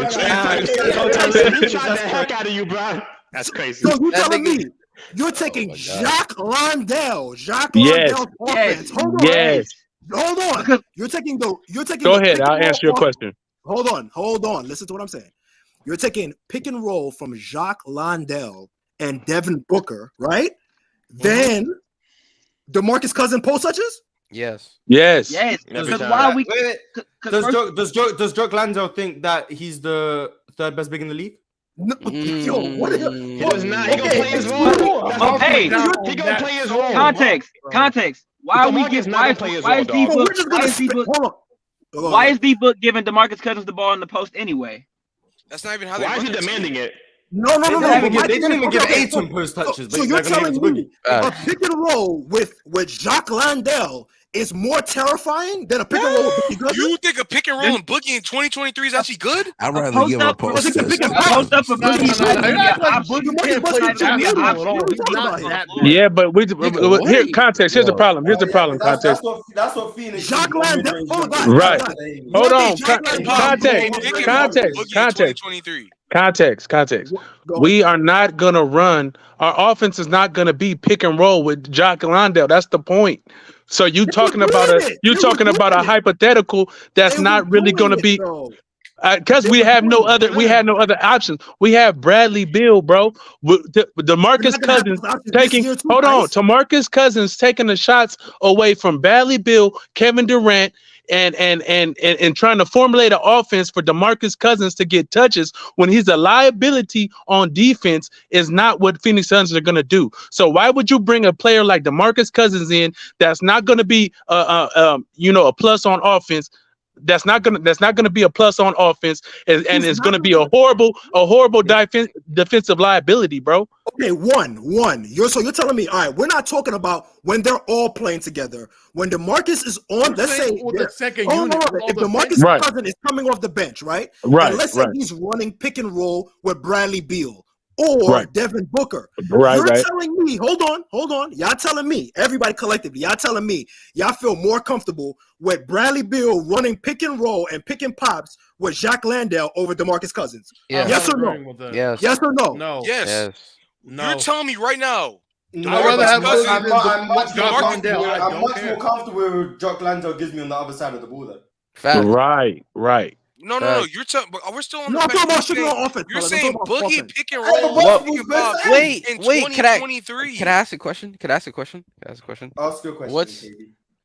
You tried the heck out of you, bro. That's crazy. So you telling me You're taking Jacques Landale. Jacques Yes. Landale's offense. Hold on. Yes. Hold on. You're taking Go the ahead. pick and I'll roll answer your from- question. Hold on. Listen to what I'm saying. You're taking pick and roll from Jacques Landale and Devin Booker, right? Then DeMarcus Cousins post touches? Yes. Yes. Does Jock Landale think that he's the third best big in the league? No, yo, what is He does not. He gonna play his role. Hey, He gonna play his role. Context. Why are we giving? Why is D-Book giving DeMarcus Cousins the ball in the post anyway? That's not even how they. Why is he demanding it? No. They don't even give Ayton post touches. So you're telling me a pick and roll with Jacques Landale is more terrifying than a pick and roll with Boogie Cousins? You think a pick and roll and Boogie in 2023 is actually good? I'd rather give a post touch. Post up for Boogie. Yeah, but here context. Here's the problem. Context. That's what Phoenix. Jacques Landale. Right. Hold on. Context. We are not gonna run. Our offense is not gonna be pick and roll with Jacques Landale. That's the point. So you talking about a hypothetical that's not really gonna be. Because we had no other options. We have Bradley Beal, bro. DeMarcus Cousins taking. Hold on, DeMarcus Cousins taking the shots away from Bradley Beal, Kevin Durant, and trying to formulate an offense for DeMarcus Cousins to get touches when he's a liability on defense is not what Phoenix Suns are going to do. So why would you bring a player like DeMarcus Cousins in that's not going to be a plus on offense? That's not gonna be a plus on offense, and it's gonna be a horrible defensive liability, bro. Okay, one. You're telling me, all right, we're not talking about when they're all playing together. When DeMarcus is on, let's say the second unit, if DeMarcus Cousins is coming off the bench, right? Right. And let's say he's running pick and roll with Bradley Beal or Devin Booker. You're telling me, hold on. Y'all telling me, everybody collectively, y'all telling me, y'all feel more comfortable with Bradley Beal running pick and roll and pick and pops with Jacques Landale over DeMarcus Cousins? Yeah. Yes or no? Yes. Yes or no? No. Yes. No. You're telling me right now. I'd rather have I'm much more comfortable with Jock Landale gives me on the other side of the ball though. Right. No. You're but we're still on the offense. You're saying Boogie pick and roll. Wait. Can I ask a question? Ask your question.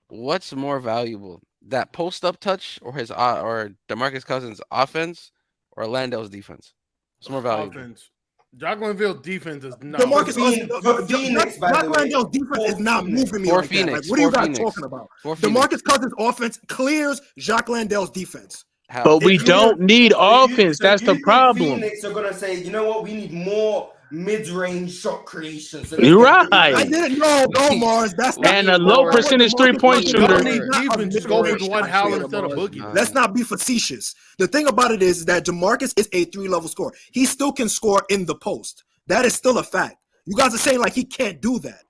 What's more valuable, that post up touch or his or DeMarcus Cousins' offense or Landale's defense? What's more valuable? Offense. Jacques Landale's defense is not. DeMarcus Landale's defense is not moving me like that. Like, what are you guys talking about? DeMarcus Cousins' offense clears Jacques Landale's defense. But we don't need offense. That's the problem. Phoenix are gonna say, you know what? We need more mid-range shot creation. So You're right. I didn't know, Mars. That's and a low percentage 3-point shooter. Just go with Dwight Howard instead of Boogie. Let's not be facetious. The thing about it is that DeMarcus is a 3-level scorer. He still can score in the post. That is still a fact. You guys are saying like he can't do that.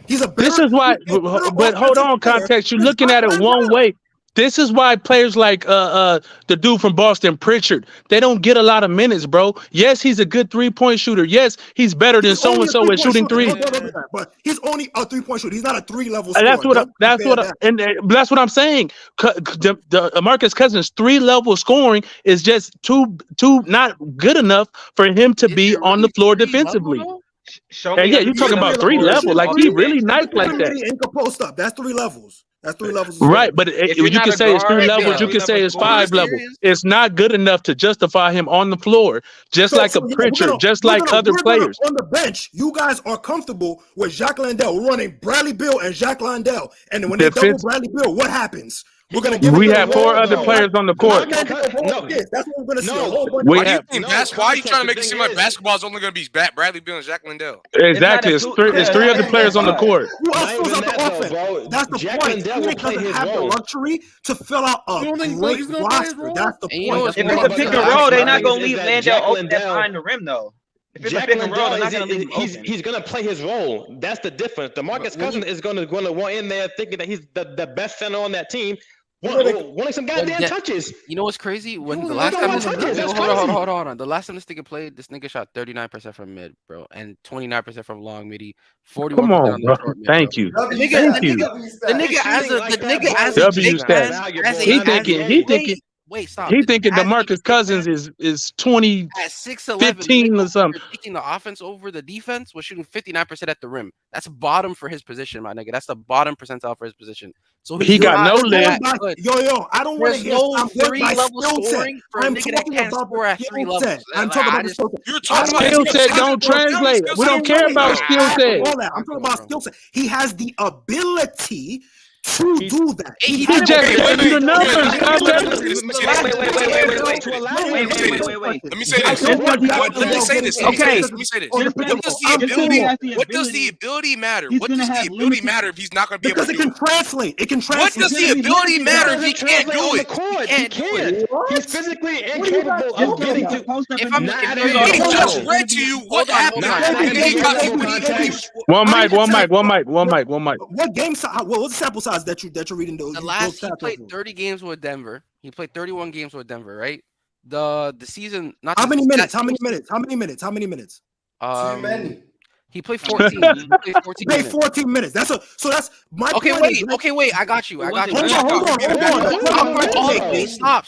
He's a better. This is why. But hold on, context. You're looking at it one way. This is why players like the dude from Boston, Pritchard, they don't get a lot of minutes, bro. Yes, he's a good 3-point shooter. Yes, he's better than so and so at shooting threes. But he's only a 3-point shooter. He's not a 3-level scorer. That's what I'm saying. The Marcus Cousins 3-level scoring is just too not good enough for him to be on the floor defensively. You're talking about 3-level. Like he really nice like that. And can post up. That's 3 levels. That's 3 levels. Right, but you can say it's 3 levels. You can say it's 5 levels. It's not good enough to justify him on the floor, just like a Pritchard, just like other players. On the bench, you guys are comfortable with Jacques Landale running Bradley Beal and Jacques Landale. And when they double Bradley Beal, what happens? We have 4 other players on the court. That's what we're going to see. Why are you trying to make it seem like basketball is only going to be Bradley Beal and Jacques Landale? Exactly. It's 3 other players on the court. Who else fills out the offense? That's the point. Phoenix doesn't have the luxury to fill out a great roster. That's the point. If it's a pick and roll, they're not going to leave Landale open behind the rim, though. Jack Landale, he's going to play his role. That's the difference. DeMarcus Cousins is going to go in there thinking that he's the best center on that team. wanting some goddamn touches. You know what's crazy? When the last time hold on. The last time this nigga played, this nigga shot 39% from mid, bro, and 29% from long midi. 41%. Come on, bro. Thank you. The nigga as a he thinking. Wait, stop. He thinking DeMarcus Cousins is 20 at 6'11", 15 or something. Taking the offense over the defense was shooting 59% at the rim. That's bottom for his position, my nigga. That's the bottom percentile for his position. So he got no leg. Yo, I don't want to hear no three-level scoring for a nigga that can't score at 3 levels. I'm talking about the skill set. You're talking about skill set. Don't translate. We don't care about skill set. I'm talking about skill set. He has the ability to do that. He just gave you the numbers. Wait. Let me say this. Okay. Let me say this. What does the ability matter? What does the ability matter if he's not going to be able to do it? Because it can translate. It can translate. What does the ability matter if he can't do it? He can. He's physically incapable of getting to post up. He just read to you what happened. One mic. What game size? What was the sample size that you're reading? The last he played 30 games with Denver. He played 31 games with Denver, right? The season. Not how many minutes? Too many. He played 14. He played 14 minutes. That's my point. Okay, wait. I got you. Hold on. Stop.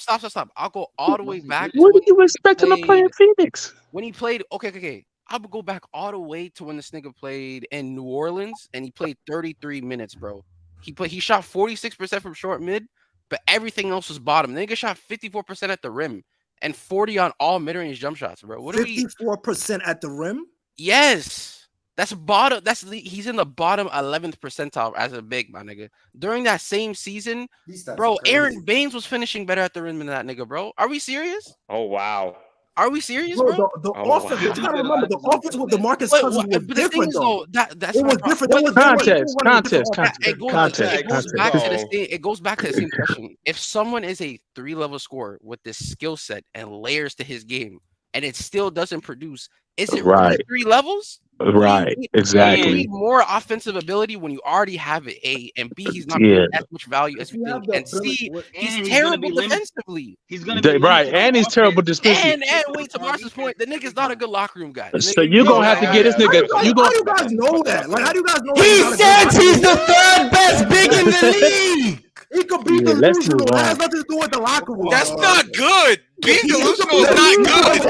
I'll go all the way back. What did you expect him to play in Phoenix? When he played, okay. I would go back all the way to when this nigga played in New Orleans, and he played 33 minutes, bro. He shot 46% from short mid, but everything else was bottom. The nigga shot 54% at the rim and 40 on all mid-range jump shots, bro. 54% at the rim? Yes. That's bottom. He's in the bottom 11th percentile as a big, my nigga. During that same season, bro, Aaron Baines was finishing better at the rim than that nigga, bro. Are we serious? Oh, wow. Are we serious, bro? The offense, you gotta remember, the offense with DeMarcus Cousins was different, though. That's it was different. It goes back to the same question. If someone is a 3-level scorer with this skill set and layers to his game, and it still doesn't produce, is it really 3 levels? Right, exactly. You need more offensive ability when you already have it. A and B, he's not getting as much value as you think. And C, he's terrible defensively. He's gonna be right, and he's terrible defensively. And wait, to Marcus' point, the nigga's not a good locker room guy. So you're gonna have to get this nigga. How do you guys know that? Like, how do you guys know? He said he's the 3rd best big in the league. He could be delusional. It has nothing to do with the locker room. That's not good. Being delusional is not good.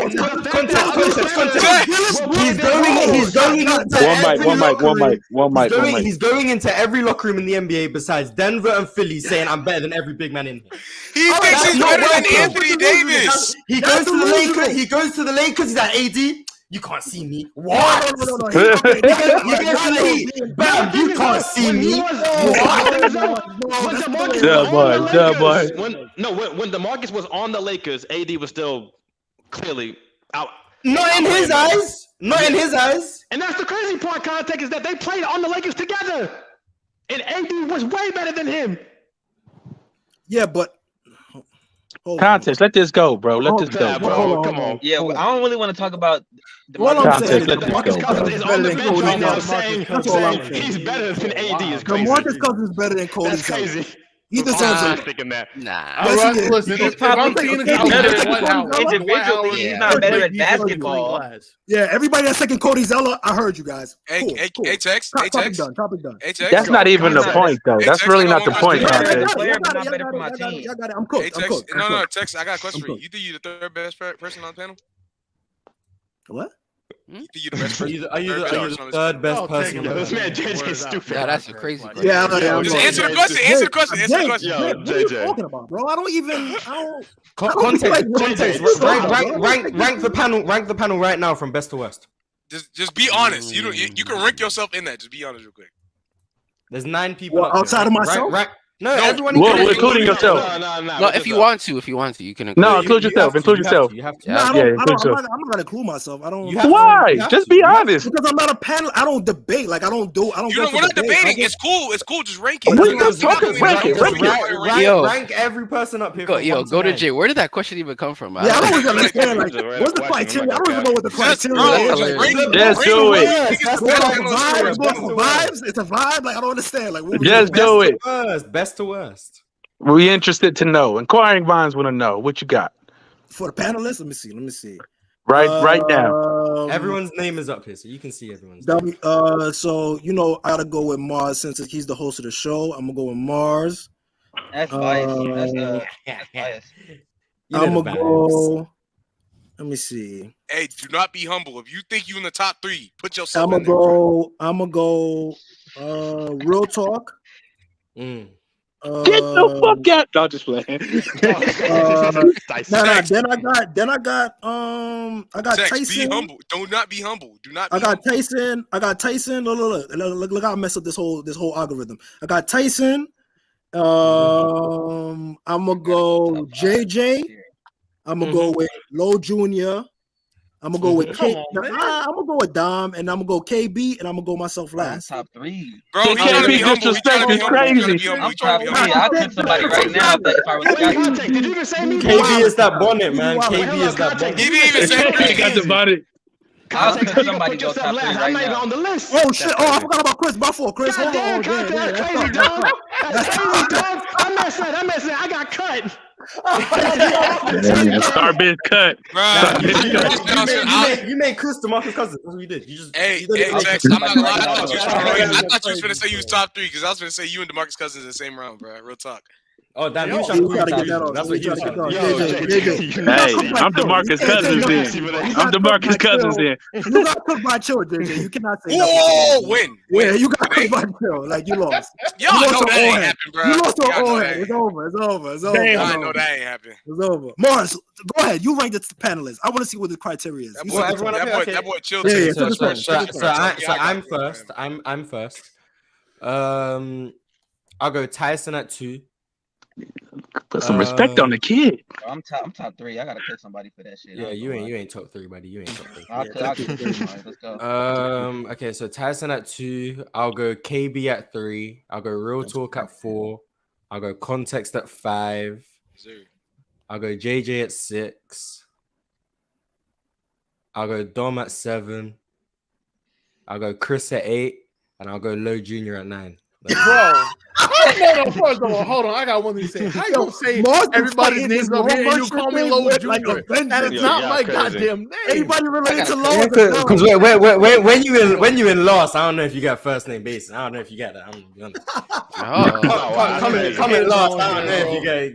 He's going into every locker room in the NBA besides Denver and Philly, saying I'm better than every big man in here. He thinks he's better than Anthony Davis. He goes to the Lakers. He's at AD. You can't see me. What? No. You can't see me. When DeMarcus was on the Lakers, AD was still clearly out. Not in his eyes. And that's the crazy part, Context, is that they played on the Lakers together. And AD was way better than him. Yeah, but Context, let this go, bro. Let this go, bro. Come on. Yeah, I don't really want to talk about DeMarcus Cousins is on the bench right now saying he's better than AD is crazy. DeMarcus Cousins is better than Cody. That's crazy. He deserves it. Thinking that. Nah. Listen, individually, he's not better at basketball. Yeah, everybody that's second Cody Zeller, I heard you guys. Hey, Tex. Topic done. That's not even the point, though. That's really not the point, Context. I'm cooked. No, Tex, I got a question for you. You think you're the 3rd best person on the panel? What? Are you the 3rd best person? This man JJ is stupid. Yeah, that's a crazy question. Yeah, just answer the question. Answer the question. What are you talking about, bro? I don't. Context. Rank the panel right now from best to worst. Just be honest. You can rank yourself in that. Just be honest real quick. There's 9 people outside of myself. No, everyone, including yourself. No, if you want to, you can. Include yourself. Include yourself. You have to. I'm not gonna include myself. I don't. Why? Just be honest. Because I'm not a panel. I don't debate. Like I don't. We're not debating. It's cool. Just rank it. Rank every person up here. Go to Jay. Where did that question even come from? Yeah, I don't even understand. Like, what's the criteria? I don't even know what the criteria is. Just do it. Vibes. It's a vibe. Like I don't understand. Like just do it. Best to worst. We interested to know. Inquiring minds want to know. What you got? For the panelists, let me see. Right now. Everyone's name is up here, so you can see everyone's name. So I gotta go with Mars since he's the host of the show. I'm gonna go with Mars. That's biased. That's biased. I'm gonna go. Let me see. Hey, do not be humble. If you think you in the top 3, put yourself I'm in there. I'm gonna go. Real talk. Get the fuck out! No, just playing. Then I got Sex, Tyson. be humble. Do not be humble. Do not. Be I got humble. Tyson. Look how I messed up this whole algorithm. I got Tyson. I'm gonna go JJ. I'm gonna go with Low Jr. I'm gonna go with K. I'm gonna go with Dom, and I'm gonna go KB, and I'm gonna go myself last. Top 3, bro. He trying to be humble. He trying to be crazy. I'm top 3. I'll pick somebody right now if I was Scott. Did you even say me? KB is that bonnet, man. KB is that bonnet. He didn't even say He got the bonnet. I'll pick somebody go top 3 right I'm not even now. on the list. Oh shit! Oh, I forgot about Chris Buffalo. Chris, hold on. That's crazy, dog. That's crazy, dog. I messed up. I got cut. Starbit cut. You made Chris DeMarcus Cousins. That's what you did. You just Hey, Jax, I'm not gonna lie. I thought you was gonna say you was top 3 because I was gonna say you and DeMarcus Cousins in the same round, bro. Real talk. Oh, damn! He was trying to get that off. That's what he was trying to do. Hey, I'm DeMarcus Cousins then. I'm DeMarcus Cousins then. You got cooked by Chill, JJ. You cannot say. Oh, win. Yeah, you got cooked by Chill. Like you lost. Y'all know that ain't happened, bro. You lost to an old head. It's over. I know that ain't happened. It's over. Mars, go ahead. You rank the panelists. I want to see what the criteria is. That boy Chill. So I'm first. I'm first. I'll go Tyson at 2. Put some respect on the kid. I'm top 3. I gotta pick somebody for that shit. Yeah, you ain't top 3, buddy. You ain't top 3. I'll pick 3. Let's go. Okay, so Tyson at 2. I'll go KB at 3. I'll go Real Talk at 4. I'll go Context at 5. I'll go JJ at 6. I'll go Dom at 7. I'll go Chris at 8, and I'll go Low Jr. at 9. Bro, no, first of all, hold on. I got one thing to say. How you gonna say everybody's names up here and you call me Low Jr.? That is not my goddamn name. Anybody related to Low? Because when you in loss, I don't know if you got first name basis. I don't know if you got that. I'm gonna come in lost. I don't know if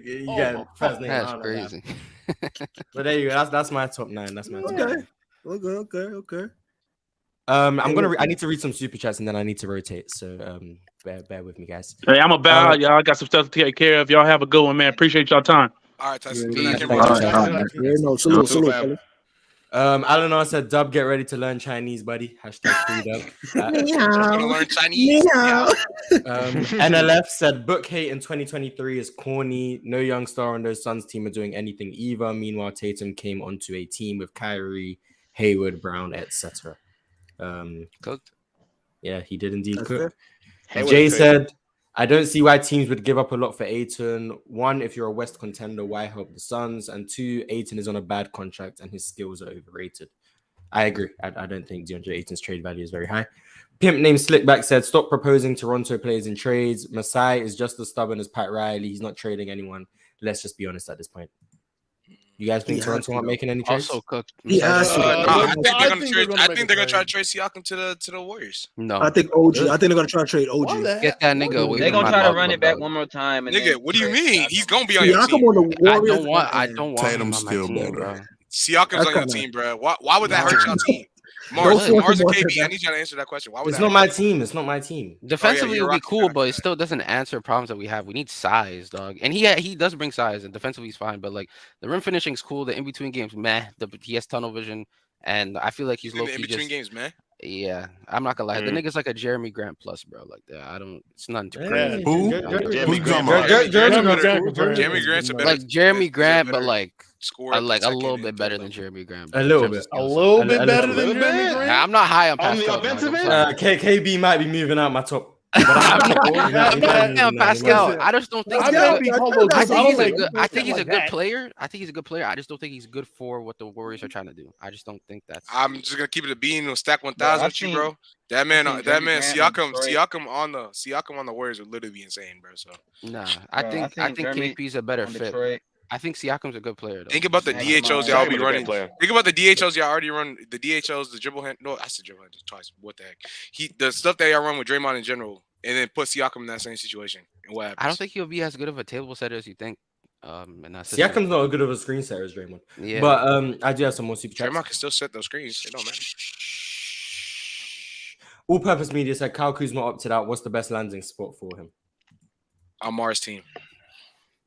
you got first name. That's crazy. But there you go. That's my top 9. That's my top 9. Okay. I need to read some super chats and then I need to rotate. So bear with me, guys. Hey, I'm about y'all. I got some stuff to take care of. Y'all have a good one, man. Appreciate y'all time. All right, Tyson. Salute. Eleanor said, "Dub, get ready to learn Chinese, buddy." #3Dub. Gonna learn Chinese. NLF said, "Book hate in 2023 is corny. No young star on those Suns team are doing anything either. Meanwhile, Tatum came onto a team with Kyrie, Hayward, Brown, etc." Cooked. Yeah, he did indeed cook. Jay said, "I don't see why teams would give up a lot for Ayton. 1, if you're a West contender, why help the Suns? And 2, Ayton is on a bad contract and his skills are overrated." I agree. I don't think DeAndre Ayton's trade value is very high. Pimp named Slickback said, "Stop proposing Toronto players in trades. Masai is just as stubborn as Pat Riley. He's not trading anyone. Let's just be honest at this point." You guys think Toronto aren't making any trades? Also cooked. I think they're gonna try to trade Siakam to the Warriors. No, I think they're gonna try to trade OG. Get that nigga away. They're gonna try to run it back one more time. And nigga, what do you mean? He's gonna be on your team. I don't want Tatum's him on still my team, better. bro. Siakam's on your team, bro. Why would that hurt your team? Mars and KB, I need you to answer that question. Why would It's not my team. It's not my team. Defensively, it'll be cool, but it still doesn't answer problems that we have. We need size, dog. And he does bring size, and defensively he's fine. But like the rim finishing is cool. The in between games, meh. He has tunnel vision, and I feel like he's low key in between games, man. Yeah, I'm not gonna lie. The nigga's like a Jeremy Grant plus, bro. Like that, I don't. It's nothing too crazy. Who? Jeremy Grant's a better, like Jeremy Grant, but like a little bit better than Jeremy Grant. A little bit better than Jeremy Grant. I'm not high on the offensive end. KB might be moving out my top Pascal, I just don't think I think he's a good player. I think he's a good player. I just don't think he's good for what the Warriors are trying to do. I just don't think that's. I'm just gonna keep it a bean and stack 1,000 with you, bro. That man, Siakam on the Warriors would literally be insane, bro. So nah, I think KP's a better fit. I think Siakam's a good player. Though. Think about the DHOs y'all be running. Think about the DHOs y'all already run. The DHOs, the dribble hand. No, I said dribble hand twice. What the heck? The stuff that y'all run with Draymond in general, and then put Siakam in that same situation. And what happens? I don't think he'll be as good of a table setter as you think. Siakam's not as good of a screen setter as Draymond. Yeah, but I do have some more super chats. Draymond can still set those screens. It don't matter. All Purpose Media said Kyle Kuzma opted out. What's the best landing spot for him? On Mars team.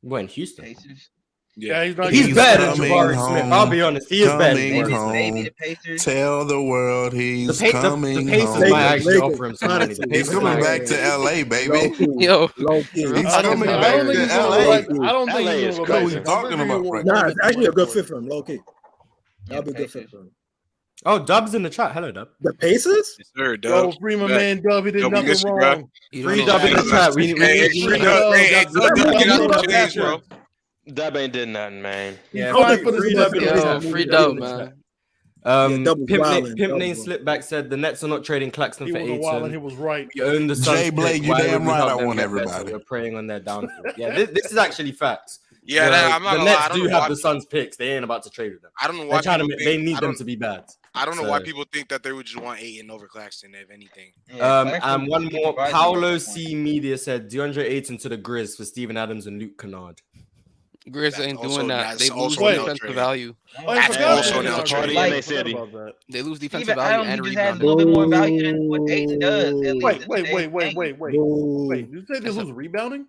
What, in Houston? Pacers. Yeah, he's better than Jabari Smith. I'll be honest, he is better. Maybe the Pacers. Tell the world he's coming the Pacers home. might actually offer him some money. He's coming back to LA, baby. Yo, he's coming back to LA. I don't think he's what we're talking about right now. It's actually a good fit for him, low key. That'll be a good fit for him. Oh, Dub's in the chat. Hello, Dub. The Pacers? Yes, sir, Dub. Yo, free my man Dub. He did nothing wrong. Free Dub in the chat. We need Dub, bro. Dub ain't did nothing, man. Yeah, free Dub, man. Pimp name Slipback said the Nets are not trading Claxton for Ayton. He was right. We own the Suns. Jay Blake, you damn right. I want everybody. We're preying on their downfall. Yeah, this is actually facts. Yeah, I'm not the Nets do have the Suns picks. They ain't about to trade with them. I don't know why they need them to be bad. I don't know why people think that they would just want Ayton over Claxton, if anything. And one more. Paolo C. Media said DeAndre Ayton to the Grizz for Steven Adams and Luke Kennard. Grizz ain't doing that. They lose defensive value. They lose defensive value and rebound. A little bit more value than what Ayton does. Wait. You said they lose rebounding?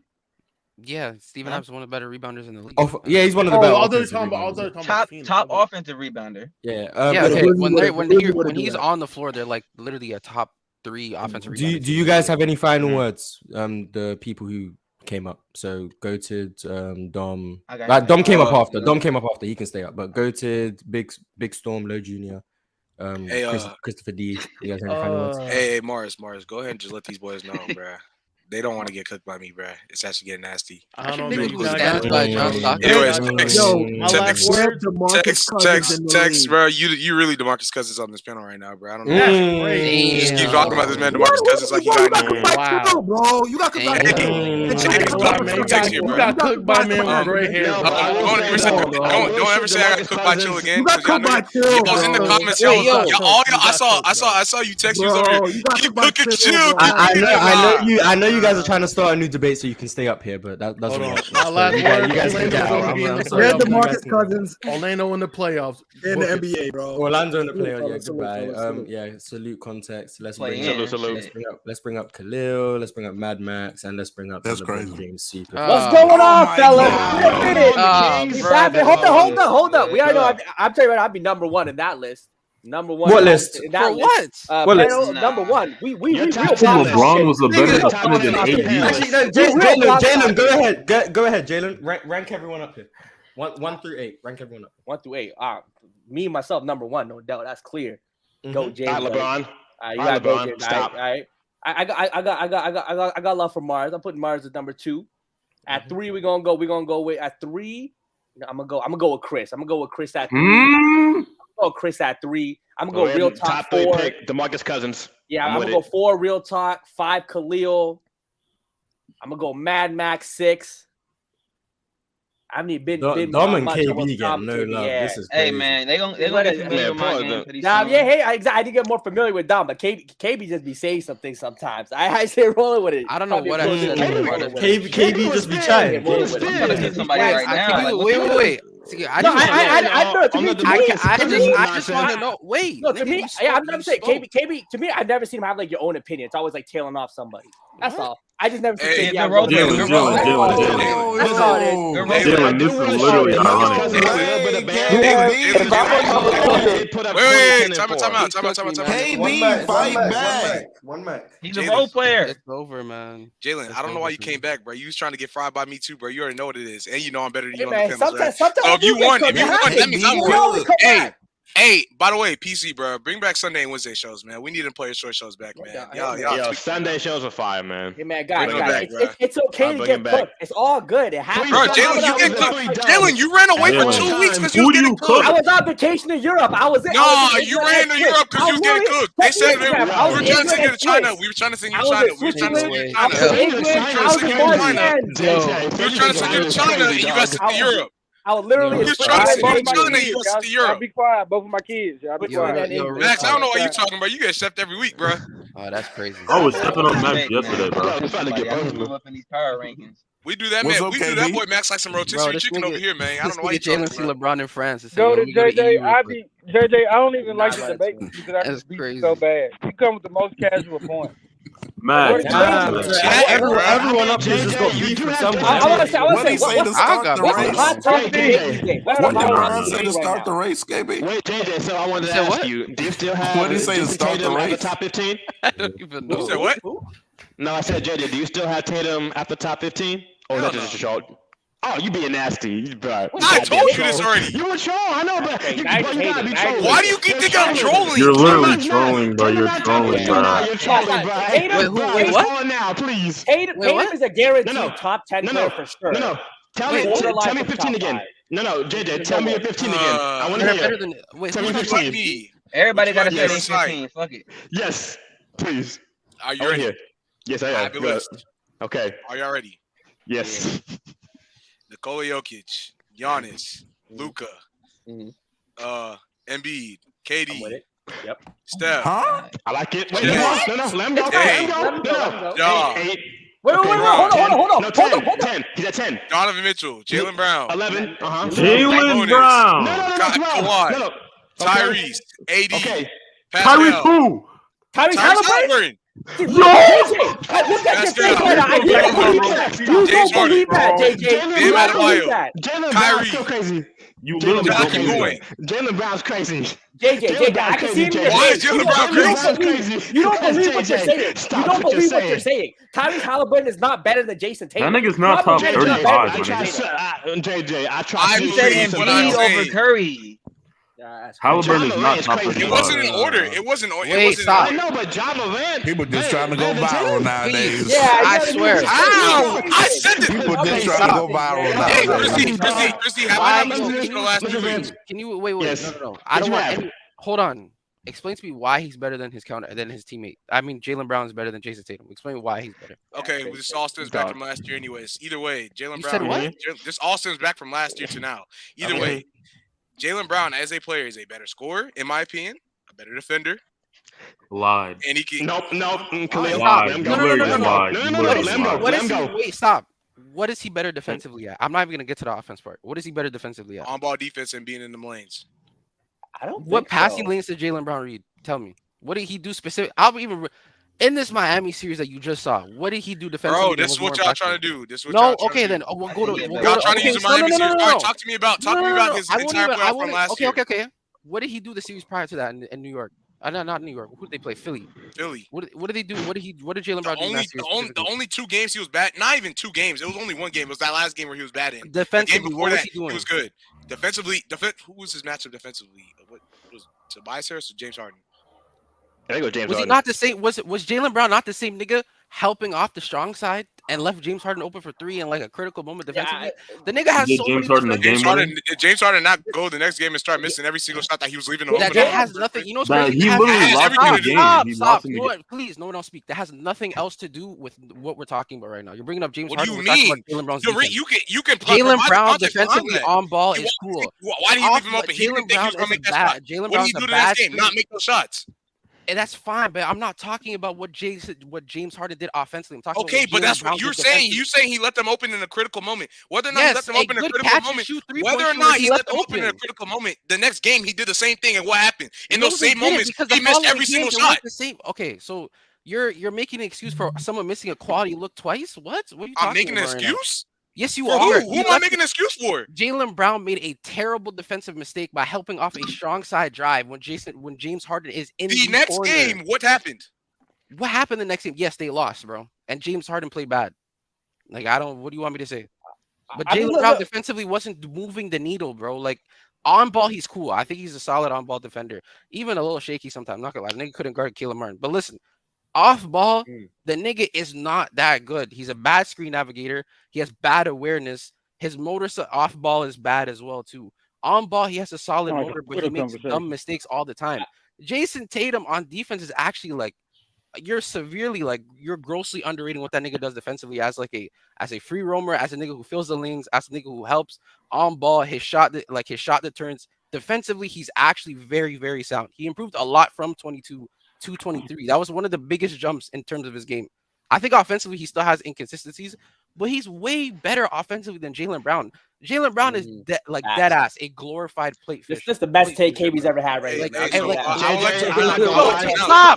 Yeah, Steven Adams is one of the better rebounders in the league. Oh, yeah, he's one of the better. Top offensive rebounder. Yeah. Okay. When he's on the floor, they're like literally a top 3 offensive rebounder. Do you guys have any final words? The people who came up. So go to Dom. Dom came up after. Dom came up after. He can stay up. But go to Big Storm, Low Junior. Christopher D. You guys have any final words? Hey, Mars, go ahead and just let these boys know, bro. They don't want to get cooked by me, bro. It's actually getting nasty. I don't know. Anyways, text, bro. You really DeMarcus Cousins on this panel right now, bro. I don't know. You just keep talking about this man DeMarcus Cousins like he got wow, bro. You got cooked by you got cooked by man with gray hair. Don't ever say I got cooked by Chill again. He goes in the comments, I saw you text you over here. Keep cooking Chill. I know you guys are trying to start a new debate so you can stay up here, but that's what you guys can get out. Where's DeMarcus Cousins? Orlando in the playoffs. In the NBA, bro. Orlando in the playoffs. Yeah, goodbye. Yeah, salute context. Let's bring up Khalil. Let's bring up Mad Max, and let's bring up LeBron James Super. What's going on, fellas? Hold up. We already know. I'm telling you right now, I'd be number 1 in that list. Number 1. What list? For what? What list? Number 1. We LeBron was a better defender than AD. Jalen, go ahead. Jalen, rank everyone up here. 1 through 8. Rank everyone up. 1 through 8. Me and myself, number 1, no doubt. That's clear. Go, James. LeBron. You gotta go, James. Stop. All right. I got love for Mars. I'm putting Mars at number 2. At 3, we're gonna go with at 3. I'm gonna go with Chris. I'm gonna go with Chris at 3. Chris at 3. I'm gonna go real top 4. Pick DeMarcus Cousins. Yeah, I'm gonna go 4 real talk, 5 Khalil. I'm gonna go Mad Max 6. I haven't been Dom and KB getting no love. Yeah. This is crazy. Hey man, they gonna get familiar with my game. I did get more familiar with Dom, but KB just be saying something sometimes. I say rolling with it. I don't know what I said. KB just be chatting. I'm gonna get somebody right now. Wait. I just want to know. Wait. No, to me, I'm not saying KB. To me, I've never seen him have like your own opinion. It's always like tailing off somebody. That's all. I just never seen Jalen, this is literally ironic. Wait, time out. KB, fight back. One mic. He's a role player. It's over, man. Jalen, I don't know why you came back, bro. You was trying to get fried by me too, bro. You already know what it is, and you know I'm better than you on on the sometimes so if you won, that means I'm wrong. Hey, Hey, by the way, PC, bro, bring back Sunday and Wednesday shows, man. We need to play your short shows back, man. Yo, Sunday shows are fire, man. Hey man, guys, back, it's okay to get cooked. It's all good. It happens. Bro, Jalen, you get cooked. Jalen, you ran away for 2 weeks because you was getting cooked. I was on vacation in Europe. No, you ran to Europe because you was getting cooked. They said we were trying to send you to China. We were trying to send you to China. We were trying to send you to China. We were trying to send you to China, and you got sent to Europe. I was literally you trying to send you to China, you got sent to Europe. I'll be quiet. Both of my kids. I'll be quiet. Max, I don't know what you talking about. You get chefed every week, bro. Oh, that's crazy. I was stepping on Max yesterday, bro. I'm trying to get both of them up in these power rankings. We do that, man. We do that, boy. Max like some rotisserie chicken over here, man. I don't know why you talking about. Jalen see LeBron in France. Go to JJ. I don't even like the debate because I just beat you so bad. You come with the most casual point. Man, everyone up here just got beat from somewhere. I want to say, what's the hot topic? What did LeBron say to start the race, KB? Wait, JJ, so I wanted to ask you, do you still have what did he say to start the race? Top 15? I don't even know. You said what? No, I said, JJ, do you still have Tatum at the top 15? Or is that just a short? Oh, you being nasty, bro. I told you this already. You a troll, I know, but you gotta be trolling. Why do you keep thinking I'm trolling? You're literally trolling, bro. You're trolling, bro. You're trolling, bro. Wait, what? Now, please. Tatum is a guaranteed top 10 player for sure. No. Tell me 15 again. No, JJ, tell me your 15 again. I want to hear. Tell me 15. Everybody got to say 15. Fuck it. Yes, please. Are you ready? Yes, I am. I have a list. Okay. Are y'all ready? Yes. Nikola Jokic, Giannis, Luka, Embiid, KD, Steph. Huh? I like it. Wait, no, let him go. Ja. Wait, hold on. 10. He's at 10. Donovan Mitchell, Jaylen Brown. 11. Jaylen Brown. No. Tyrese, AD. Okay. Tyrese who? Tyrese Halliburton. Yo! Look at your face right now. I can't believe that. You don't believe that, JJ. You don't believe that. Jaylen Brown's so crazy. You literally don't believe that. Jaylen Brown's crazy. JJ, I can see him. Why is Jaylen Brown crazy? You don't believe what you're saying. You don't believe what you're saying. Tyrese Halliburton is not better than Jason Tatum. That nigga's not top 35. JJ, I tried to say Embiid over Curry. Halliburton is not top 35. It wasn't in order. It wasn't. I know, but Ja Morant. People just trying to go viral nowadays. Yeah, I swear. How? I said it. People just trying to go viral nowadays. Chrissy, have I listened to the last 2 weeks? Can you wait? Yes. No. I don't want any. Hold on. Explain to me why he's better than his teammate. I mean, Jaylen Brown is better than Jason Tatum. Explain why he's better. Okay, this all stems back from last year, anyways. Either way, Jaylen Brown. Said what? This all stems back from last year to now. Either way, Jaylen Brown as a player is a better scorer, in my opinion, a better defender. Lied. And he can. Nope. Lied. Let him go. Wait, stop. What is he better defensively at? I'm not even gonna get to the offense part. What is he better defensively at? On ball defense and being in the lanes. I don't. What passing lanes did Jaylen Brown read? Tell me. What did he do specific? I'll even in this Miami series that you just saw. What did he do defensively? Bro, this is what y'all trying to do. This is what no, y'all okay, then we'll go to. Y'all trying to use the Miami series. All right, talk to me about his entire playoff from last year. Okay. What did he do the series prior to that in New York? Not New York. Who did they play? Philly. What did they do? What did Jaylen Brown do? The only 2 games he was bad. Not even 2 games. It was only 1 game. It was that last game where he was bad in. Defensively, what was he doing? He was good. Defensively, who was his matchup defensively? What was Tobias Harris or James Harden? I think it was James Harden. Was he not the same? Was Jaylen Brown not the same nigga helping off the strong side and left James Harden open for 3 in like a critical moment defensively? The nigga has so many. James Harden not go the next game and start missing every single shot that he was leaving open. That has nothing. You know, he literally lost the game. Stop. Please, no one else speak. That has nothing else to do with what we're talking about right now. You're bringing up James Harden. What do you mean? Jaylen Brown's you can Jaylen Brown defensively on ball is cool. Why do you leave him open? He didn't think he was gonna make that shot. What do you do to this game? Not make those shots. And that's fine, but I'm not talking about what James Harden did offensively. I'm talking about but that's what you're saying. You're saying he let them open in a critical moment. Whether or not he let them open in a critical moment, whether or not he let them open in a critical moment, the next game he did the same thing. And what happened in those same moments? He missed every single shot. Okay, so you're making an excuse for someone missing a quality look twice? What? What are you talking about? I'm making an excuse? Yes, you are. Who am I making an excuse for? Jaylen Brown made a terrible defensive mistake by helping off a strong side drive when James Harden is in the next corner. Game. What happened? What happened the next game? Yes, they lost, bro. And James Harden played bad. Like, what do you want me to say? But Jaylen Brown defensively wasn't moving the needle, bro. Like, On ball, he's cool. I think he's a solid on ball defender. Even a little shaky sometimes. I'm not gonna lie, the nigga couldn't guard Caleb Martin. But listen, off ball, the nigga is not that good. He's a bad screen navigator. He has bad awareness. His motor off ball is bad as well too. On ball, he has a solid motor, but he makes dumb mistakes all the time. Jason Tatum on defense is actually like, you're grossly underrating what that nigga does defensively as a free roamer, as a nigga who fills the lanes, as a nigga who helps on ball. His shot that turns. Defensively, he's actually very, very sound. He improved a lot from 22 to 23. That was one of the biggest jumps in terms of his game. I think offensively he still has inconsistencies, but he's way better offensively than Jaylen Brown. Jaylen Brown is dead ass, a glorified plate fish. This is the best take KB's ever had right now.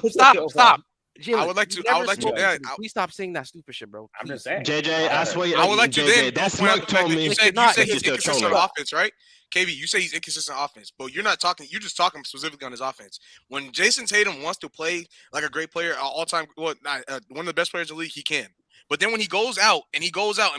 Stop. Jaylen, I would like to. Please stop saying that stupid shit, bro. I'm just saying. JJ, I swear. I would like to then. That smoke told me. You say he's inconsistent on offense, right? KB, you say he's inconsistent on offense, but you're not talking. You're just talking specifically on his offense. When Jason Tatum wants to play like a great player, all time, one of the best players in the league, he can. But then when he goes out and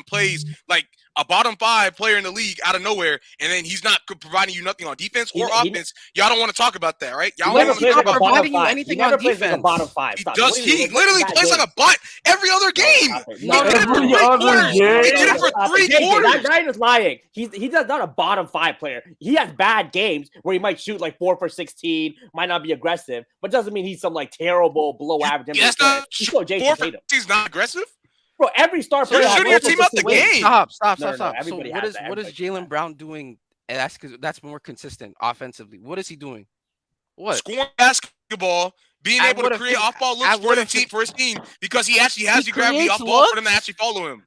plays like a bottom 5 player in the league out of nowhere, and then he's not providing you nothing on defense or offense, y'all don't want to talk about that, right? Y'all never plays like providing you anything on defense. Like a bottom 5. He literally plays like a butt every other game. He did it for 3 quarters. That guy is lying. He does not a bottom 5 player. He has bad games where he might shoot like 4 for 16, might not be aggressive, but doesn't mean he's some like terrible below average. That's not he's not aggressive. Bro, every star player you're shooting your team out the game. Stop. No, So what is Jaylen Brown doing? And that's more consistent offensively. What is he doing? What? Scoring basketball, being able to create off-ball looks for his team because he actually has the gravity off-ball for them to actually follow him.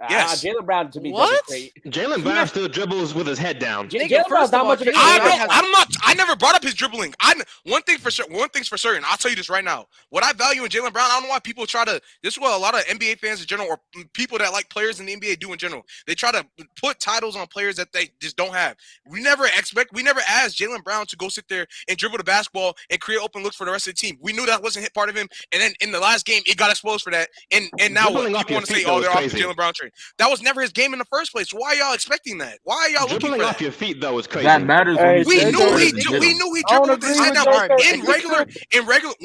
Yes, Jaylen Brown to me. What? Jaylen Brown still dribbles with his head down. Jaylen Brown's not much of a. I never brought up his dribbling. One thing's for certain. I'll tell you this right now. What I value in Jaylen Brown, I don't know why people try to. This is what a lot of NBA fans in general, or people that like players in the NBA do in general. They try to put titles on players that they just don't have. We never asked Jaylen Brown to go sit there and dribble the basketball and create open looks for the rest of the team. We knew that wasn't part of him. And then in the last game, it got exposed for that. And now what? People want to say, oh, they're off the Jaylen Brown train. That was never his game in the first place. Why are y'all expecting that? Why are y'all looking for that? Off your feet though is crazy. That matters. We knew he dribbled with his head down. In regular,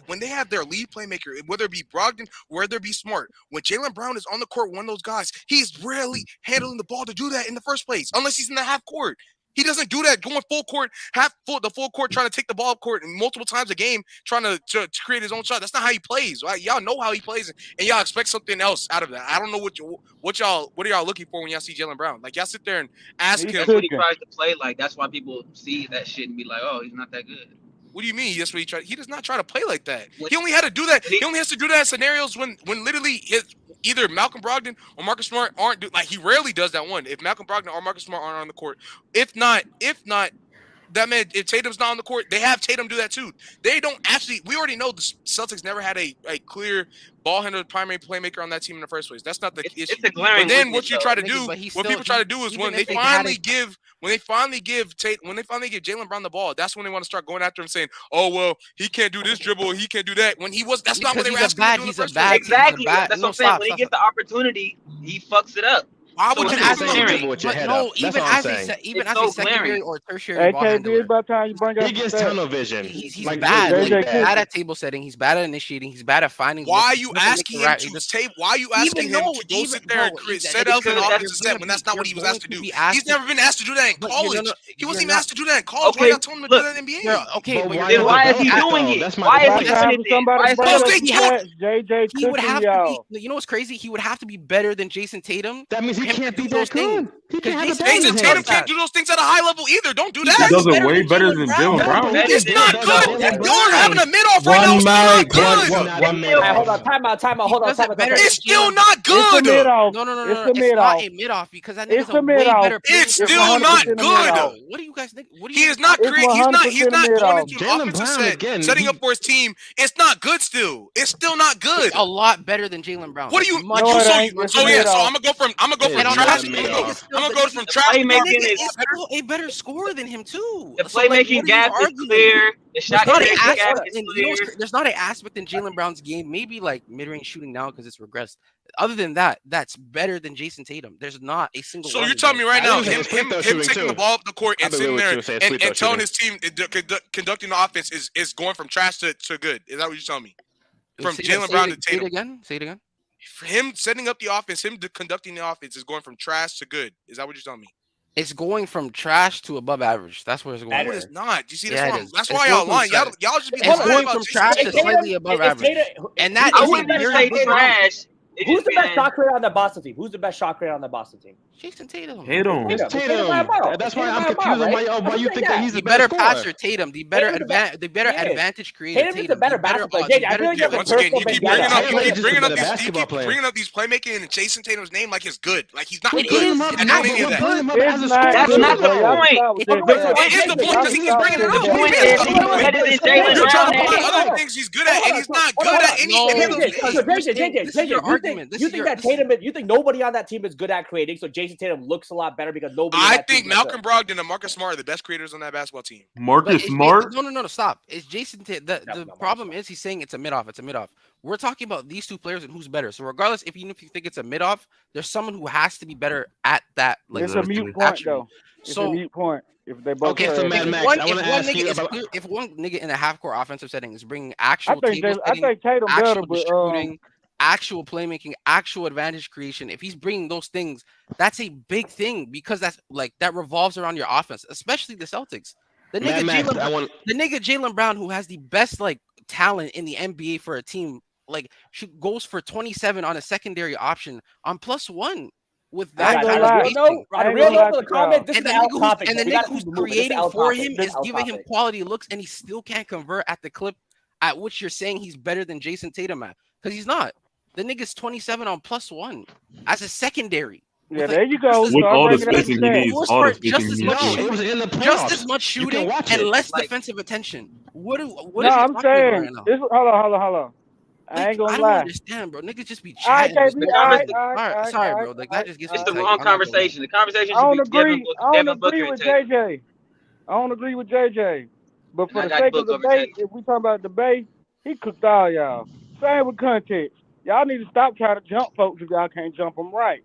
when they have their lead playmaker, whether it be Brogdon, whether it be Smart, when Jaylen Brown is on the court, one of those guys, he's rarely handling the ball to do that in the first place, unless he's in the half court. He doesn't do that going full court, the full court, trying to take the ball up court multiple times a game, trying to create his own shot. That's not how he plays, right? Y'all know how he plays, and y'all expect something else out of that. I don't know what are y'all looking for when y'all see Jaylen Brown. Like y'all sit there and ask him. That's what he tries to play like. That's why people see that shit and be like, oh, he's not that good. What do you mean? That's what he tried. He does not try to play like that. He only had to do that. He only has to do that in scenarios when literally either Malcolm Brogdon or Marcus Smart aren't he rarely does that one. If Malcolm Brogdon or Marcus Smart aren't on the court, if not, that man, if Tatum's not on the court, they have Tatum do that too. They don't actually. We already know the Celtics never had a clear ball handler, primary playmaker on that team in the first place. That's not the issue. But then what you try to do, what people try to do is when they finally give Jaylen Brown the ball, that's when they want to start going after him, saying, "Oh well, he can't do this dribble, he can't do that." When that's not what they were asking him to do in the first place. Exactly. That's what I'm saying. When he gets the opportunity, he fucks it up. Why would you as a secondary or tertiary ball handler, he gets tunnel vision. He's bad. He's bad at table setting. He's bad at initiating. He's bad at finding. Why are you asking him to Why are you asking him to go sit there and set up an offensive set when that's not what he was asked to do? He's never been asked to do that in college. He wasn't even asked to do that in college. Why y'all telling him to do that in the NBA? Okay, then why is he doing it? Why is he doing it? He would have to be. You know what's crazy? He would have to be better than Jason Tatum. That means he can't be that good. Jason Tatum can't do those things at a high level either. Don't do that. He does it way better than Jaylen Brown. It's not good. Y'all are having a mid-off right now. It's not good. Hold on, time out. Hold on, it's still not good. No. It's not a mid-off because that nigga's a way better player. It's still not good. What do you guys think? He is not creating. He's not going into an offensive set, setting up for his team. It's not good still. It's still not good. It's a lot better than Jaylen Brown. What do you? So I'm gonna go from trash. I'm gonna go from trash. He's still a better scorer than him too. The playmaking gap is clear. There's not an aspect in Jaylen Brown's game, maybe like mid-range shooting now because it's regressed. Other than that, that's better than Jason Tatum. There's not a single. So you're telling me right now, him taking the ball up the court and sitting there and telling his team conducting the offense is going from trash to good. Is that what you're telling me? From Jaylen Brown to Tatum. Say it again. For him setting up the offense, him conducting the offense is going from trash to good. Is that what you're telling me? It's going from trash to above average. That's where it's going. No, it's not. You see, that's why y'all lying. Y'all just be it's going from trash to slightly above average. And that I wouldn't say trash. Who's the best shot creator on the Boston team? Who's the best shot creator on the Boston team? Jason Tatum. Tatum. That's why I'm confused on why you think that he's the better passer. Tatum, the better advantage creator. Tatum is the better basketball player. I feel like once again, you keep bringing up these playmaking and Jason Tatum's name like it's good. Like he's not good. That's not the point. It is the point because he keeps bringing it up. You're trying to find other things he's good at, and he's not good at any of those things. You think that Tatum? You think nobody on that team is good at creating? So Jason Tatum looks a lot better because nobody. I think Malcolm Brogdon and Marcus Smart are the best creators on that basketball team. Marcus Smart? No, stop. It's Jason Tatum. The problem is he's saying it's a mid-off. It's a mid-off. We're talking about these two players and who's better. So regardless, even if you think it's a mid-off, there's someone who has to be better at that. Like, it's a mute point, though. It's a mute point. If they both if one nigga in a half-court offensive setting is bringing actual I think Tatum better, but actual playmaking, actual advantage creation. If he's bringing those things, that's a big thing because that revolves around your offense, especially the Celtics. The nigga Jaylen Brown, who has the best talent in the NBA for a team, goes for 27 on a secondary option on +1 with that kind of spacing. And the nigga who's creating for him is giving him quality looks, and he still can't convert at the clip at which you're saying he's better than Jason Tatum at, because he's not. The nigga's 27 on +1 as a secondary. Yeah, there you go. With all the spacing he needs, just as much shooting and less defensive attention. What I'm saying, hold on. I ain't gonna lie. I don't understand, bro. Niggas just be chatting. Sorry, bro. That just gets it's the wrong conversation. The conversation should be Devin Booker and JJ. I don't agree with JJ. But for the sake of debate, if we talk about debate, he cooked all y'all. Same with context. Y'all need to stop trying to jump folks if y'all can't jump them right.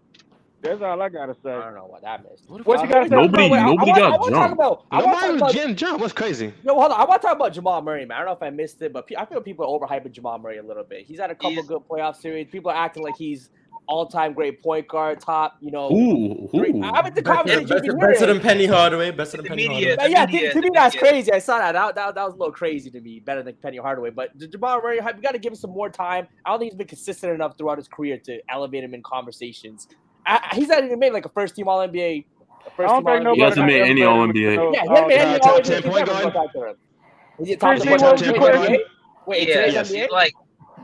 That's all I gotta say. I don't know what that means. What you gotta say? Nobody got jumped. Nobody was getting jumped. What's crazy? No, hold on. I want to talk about Jamal Murray, man. I don't know if I missed it, but I feel people are overhyping Jamal Murray a little bit. He's had a couple good playoff series. People are acting like he's all-time great point guard, top, I mean, the conversation better than Penny Hardaway. Better than Penny Hardaway. Yeah, to me that's crazy. I saw that. That was a little crazy to me. Better than Penny Hardaway. But Jamal Murray, we got to give him some more time. I don't think he's been consistent enough throughout his career to elevate him in conversations. He's not even made like a first-team All-NBA. He hasn't made any All-NBA. Yeah, he hasn't made any top 10 point guard. Is he top 10 point guard? Wait,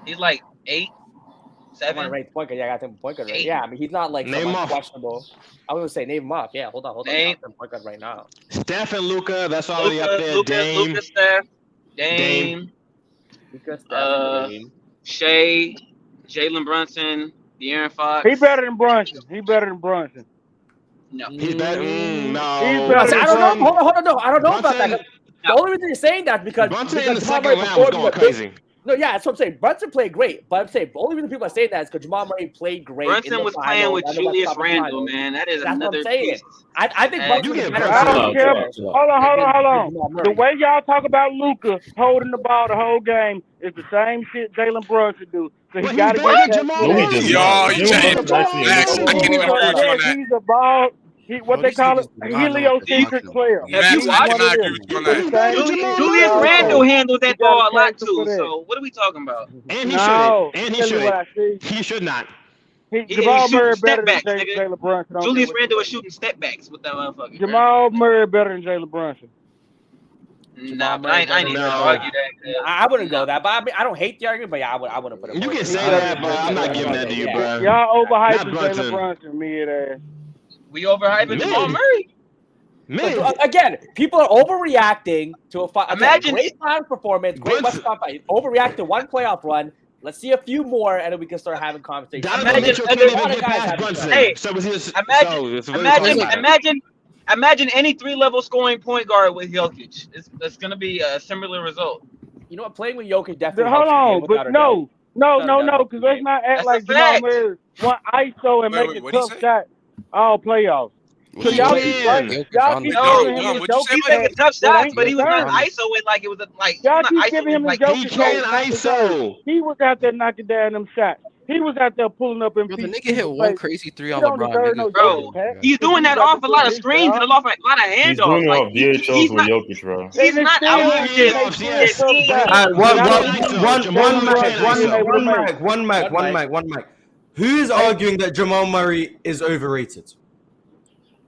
he's like 8. 7. Right, point guard. Yeah, I got him point guard. Right? Yeah, I mean he's not like questionable. I was gonna say name him off. Yeah, hold on. Point guard right now. Steph and Luka. That's already up there. Dame. Luka, Steph. Dame. Luka, Steph. Shea. Jalen Brunson. De'Aaron Fox. He better than Brunson. No. He's better. No. I don't know. Hold on. No, I don't know about that. The only reason you're saying that because Brunson in the second round was going crazy. No, yeah, that's what I'm saying. Brunson played great, but I'm saying the only reason people are saying that is because Jamal Murray played great. Brunson was playing with Julius Randle, man. That is another piece. I think Brunson was better. I don't care. Hold on. The way y'all talk about Luka holding the ball the whole game is the same shit Jalen Brunson do. So he got to get Jamal. I can't even agree with you on that. He's a ball. What they call it, heliocentric player. Julius Randle handled that ball a lot too. So what are we talking about? And he shouldn't. And he should. He should not. Jamal Murray better than Jalen Brunson. Julius Randle was shooting step backs with that motherfucker. Jamal Murray better than Jalen Brunson. Nah, but I ain't even argue that. I wouldn't go that, but I mean, I don't hate the argument, but yeah, I wouldn't put it. You can say that, but I'm not giving that to you, bro. Y'all overhyping Jalen Brunson, mid-ass. We overhyping Jamal Murray. Man. Again, people are overreacting to a great finals performance, great Western Conference. Overreact to one playoff run. Let's see a few more, and then we can start having conversations. Imagine any 3-level scoring point guard with Jokic. It's going to be a similar result. You know what? Playing with Jokic definitely Hold helps. on, but no, because let's not act like Jamal Murray want ISO and make a tough shot all playoffs. So y'all keep he's making tough shots, but he was not ISO with like it was like y'all keep giving him the Jokic. He can't ISO. He was out there knocking down them shots. He was out there pulling up and the nigga hit one crazy 3 on LeBron. Bro, he's doing that off a lot of screens and off a lot of handoffs. He's doing it off VHLs with Jokic, bro. He's not out here. One mic. Who is arguing that Jamal Murray is overrated?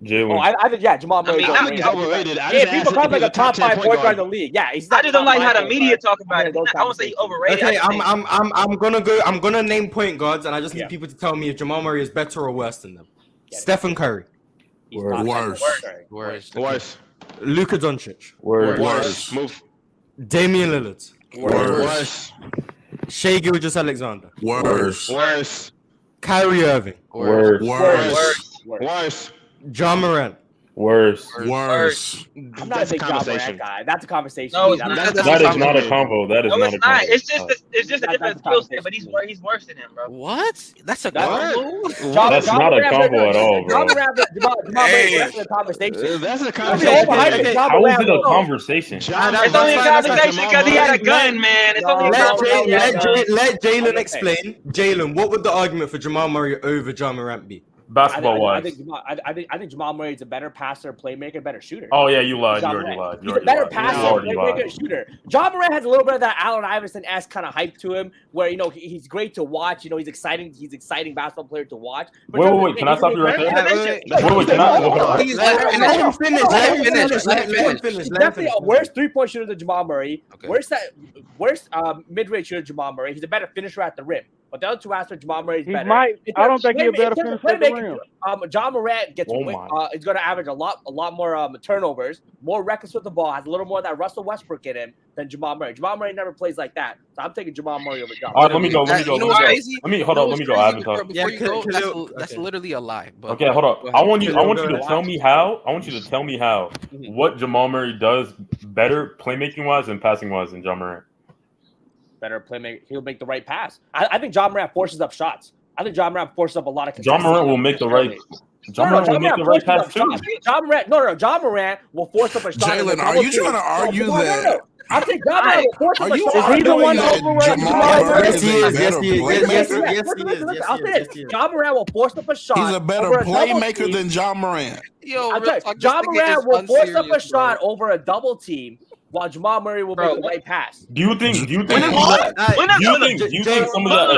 Jalen. Oh, I think Jamal Murray is overrated. Yeah, people call him like a top 5 point guard in the league. Yeah, he's not. I just don't like how the media talk about it. I won't say he's overrated. Okay, I'm gonna name point guards, and I just need people to tell me if Jamal Murray is better or worse than them. Stephen Curry. Worse. Luka Doncic. Worse. Move. Damian Lillard. Worse. Shai Gilgeous-Alexander. Worse. Kyrie Irving. Worse. Ja Morant. Worse. I'm not a big Ja Morant guy. That's a conversation. No, that is not a combo. That is not a combo. It's just a different skill set, but he's worse than him, bro. What? That's a combo? That's not a combo at all, bro. That's a conversation. That's a conversation. How is it a conversation? It's only a conversation because he had a gun, man. It's only a conversation. Let Jalen explain. Jalen, what would the argument for Jamal Murray over Ja Morant be? Basketball-wise. I think Jamal Murray is a better passer, playmaker, better shooter. Oh, yeah, you lied. You already lied. He's a better passer, playmaker, shooter. Ja Morant has a little bit of that Allen Iverson-esque kind of hype to him where, he's great to watch. He's exciting basketball player to watch. Wait. Can I stop you right there? Wait, can I? Let him finish. He's definitely a worse three-point shooter than Jamal Murray. Worse mid-range shooter than Jamal Murray. He's a better finisher at the rim. But the other two aspects, Jamal Murray is better. I don't think he's a better finisher at the rim. Ja Morant is going to average a lot more turnovers, more reckless with the ball, has a little more of that Russell Westbrook in him than Jamal Murray. Jamal Murray never plays like that, so I'm taking Jamal Murray over Ja. All right, let me go. Let me go. That's literally a lie. But okay, hold up. I want you to tell me how. What Jamal Murray does better playmaking wise and passing wise than Ja Morant. Better playmaker. He'll make the right pass. I think Ja Morant forces up shots. I think Ja Morant forces up a lot of. Ja Morant will make the right. Ja Morant will make the right pass too. Ja Morant will force up a shot. Jalen, are you trying to argue that? I think Ja Morant will force up a shot. Is he the one overrated? Yes, I'll say this. Ja Morant will force up a shot. He's a better playmaker than Ja Morant. Ja Morant will force up a shot over a double team. While Jamal Murray will make the right pass. Do you think some of that